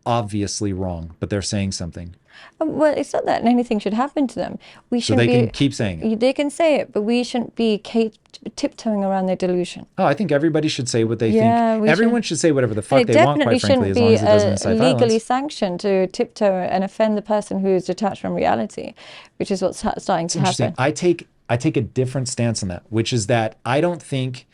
obviously wrong, but they're saying something? Well, it's not that anything should happen to them. So they can keep saying it. They can say it, but we shouldn't be tiptoeing around their delusion. Oh, I think everybody should say what they think. Everyone should say whatever the fuck they want, quite frankly, as long as it doesn't incite violence. Legally sanctioned to tiptoe and offend the person who is detached from reality, which is what's starting to happen. I take a different stance on that, which is that I don't think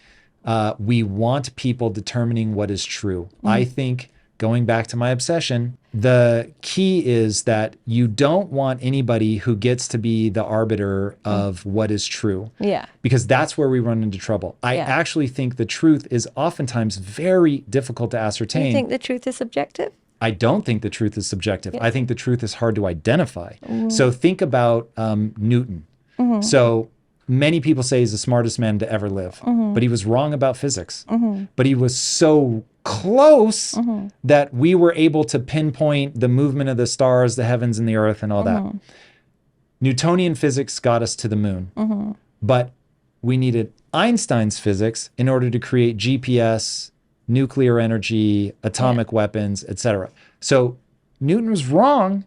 we want people determining what is true. I think, going back to my obsession, the key is that you don't want anybody who gets to be the arbiter of what is true. Yeah. Because that's where we run into trouble. I actually think the truth is oftentimes very difficult to ascertain. You think the truth is subjective? I don't think the truth is subjective. I think the truth is hard to identify. So think about Newton. So many people say he's the smartest man to ever live, but he was wrong about physics. But he was so close that we were able to pinpoint the movement of the stars, the heavens and the earth and all that. Newtonian physics got us to the moon, but we needed Einstein's physics in order to create GPS, nuclear energy, atomic weapons, etc. So Newton was wrong,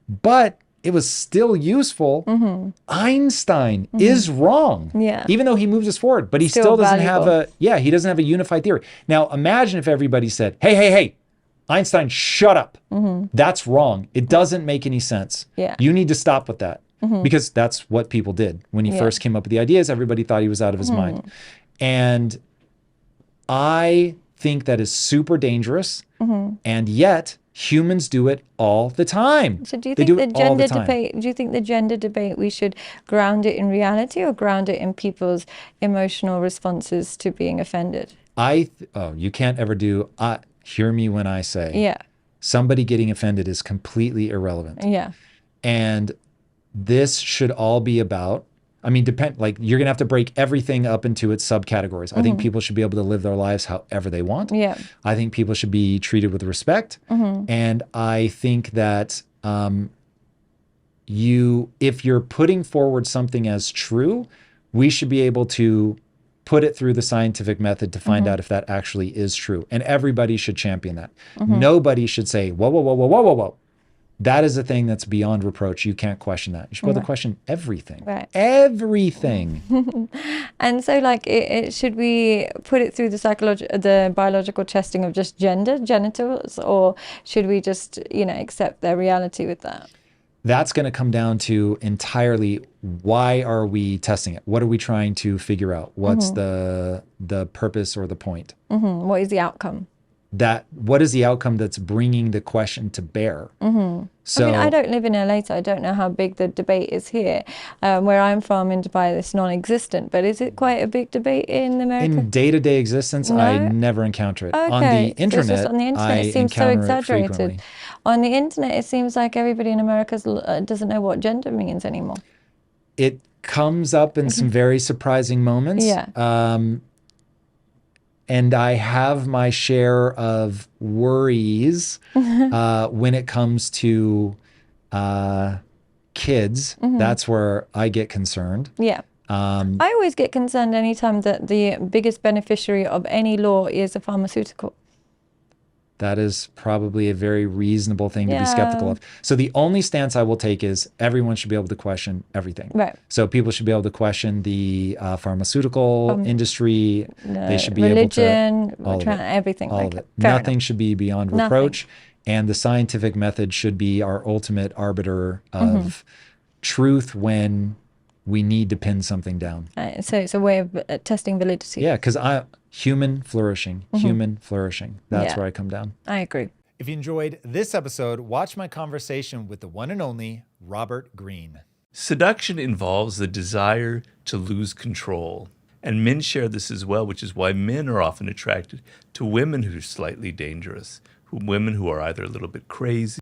but it was still useful. Einstein is wrong, even though he moves us forward, but he still doesn't have he doesn't have a unified theory. Now imagine if everybody said, hey, Einstein, shut up. That's wrong. It doesn't make any sense. You need to stop with that, because that's what people did. When he first came up with the ideas, everybody thought he was out of his mind. And I think that is super dangerous. And yet humans do it all the time. So do you think the gender debate, we should ground it in reality or ground it in people's emotional responses to being offended? You can't ever do, hear me when I say, somebody getting offended is completely irrelevant. And this should all be about, I mean, you're going to have to break everything up into its subcategories. I think people should be able to live their lives however they want. I think people should be treated with respect. And I think that if you're putting forward something as true, we should be able to put it through the scientific method to find out if that actually is true. And everybody should champion that. Nobody should say, whoa. That is a thing that's beyond reproach. You can't question that. You should be able to question everything. Everything. And so, should we put it through the biological testing of just genitals, or should we just, accept their reality with that? That's going to come down to entirely, why are we testing it? What are we trying to figure out? What's the purpose or the point? What is the outcome? What is the outcome that's bringing the question to bear? So, I mean, I don't live in LA, so I don't know how big the debate is here. Where I'm from in Dubai, it's non-existent. But is it quite a big debate in America? In day-to-day existence, I never encounter it. On the internet, it seems so exaggerated. On the internet, it seems like everybody in America doesn't know what gender means anymore. It comes up in some very surprising moments. And I have my share of worries when it comes to kids. That's where I get concerned. I always get concerned anytime that the biggest beneficiary of any law is a pharmaceutical. That is probably a very reasonable thing to be skeptical of. So the only stance I will take is everyone should be able to question everything. So people should be able to question the pharmaceutical industry. They should be able to everything. All of it. Nothing should be beyond reproach. And the scientific method should be our ultimate arbiter of truth when we need to pin something down. So it's a way of testing validity. Yeah, because human flourishing. That's where I come down. I agree. If you enjoyed this episode, watch my conversation with the one and only Robert Greene. Seduction involves the desire to lose control. And men share this as well, which is why men are often attracted to women who are slightly dangerous, women who are either a little bit crazy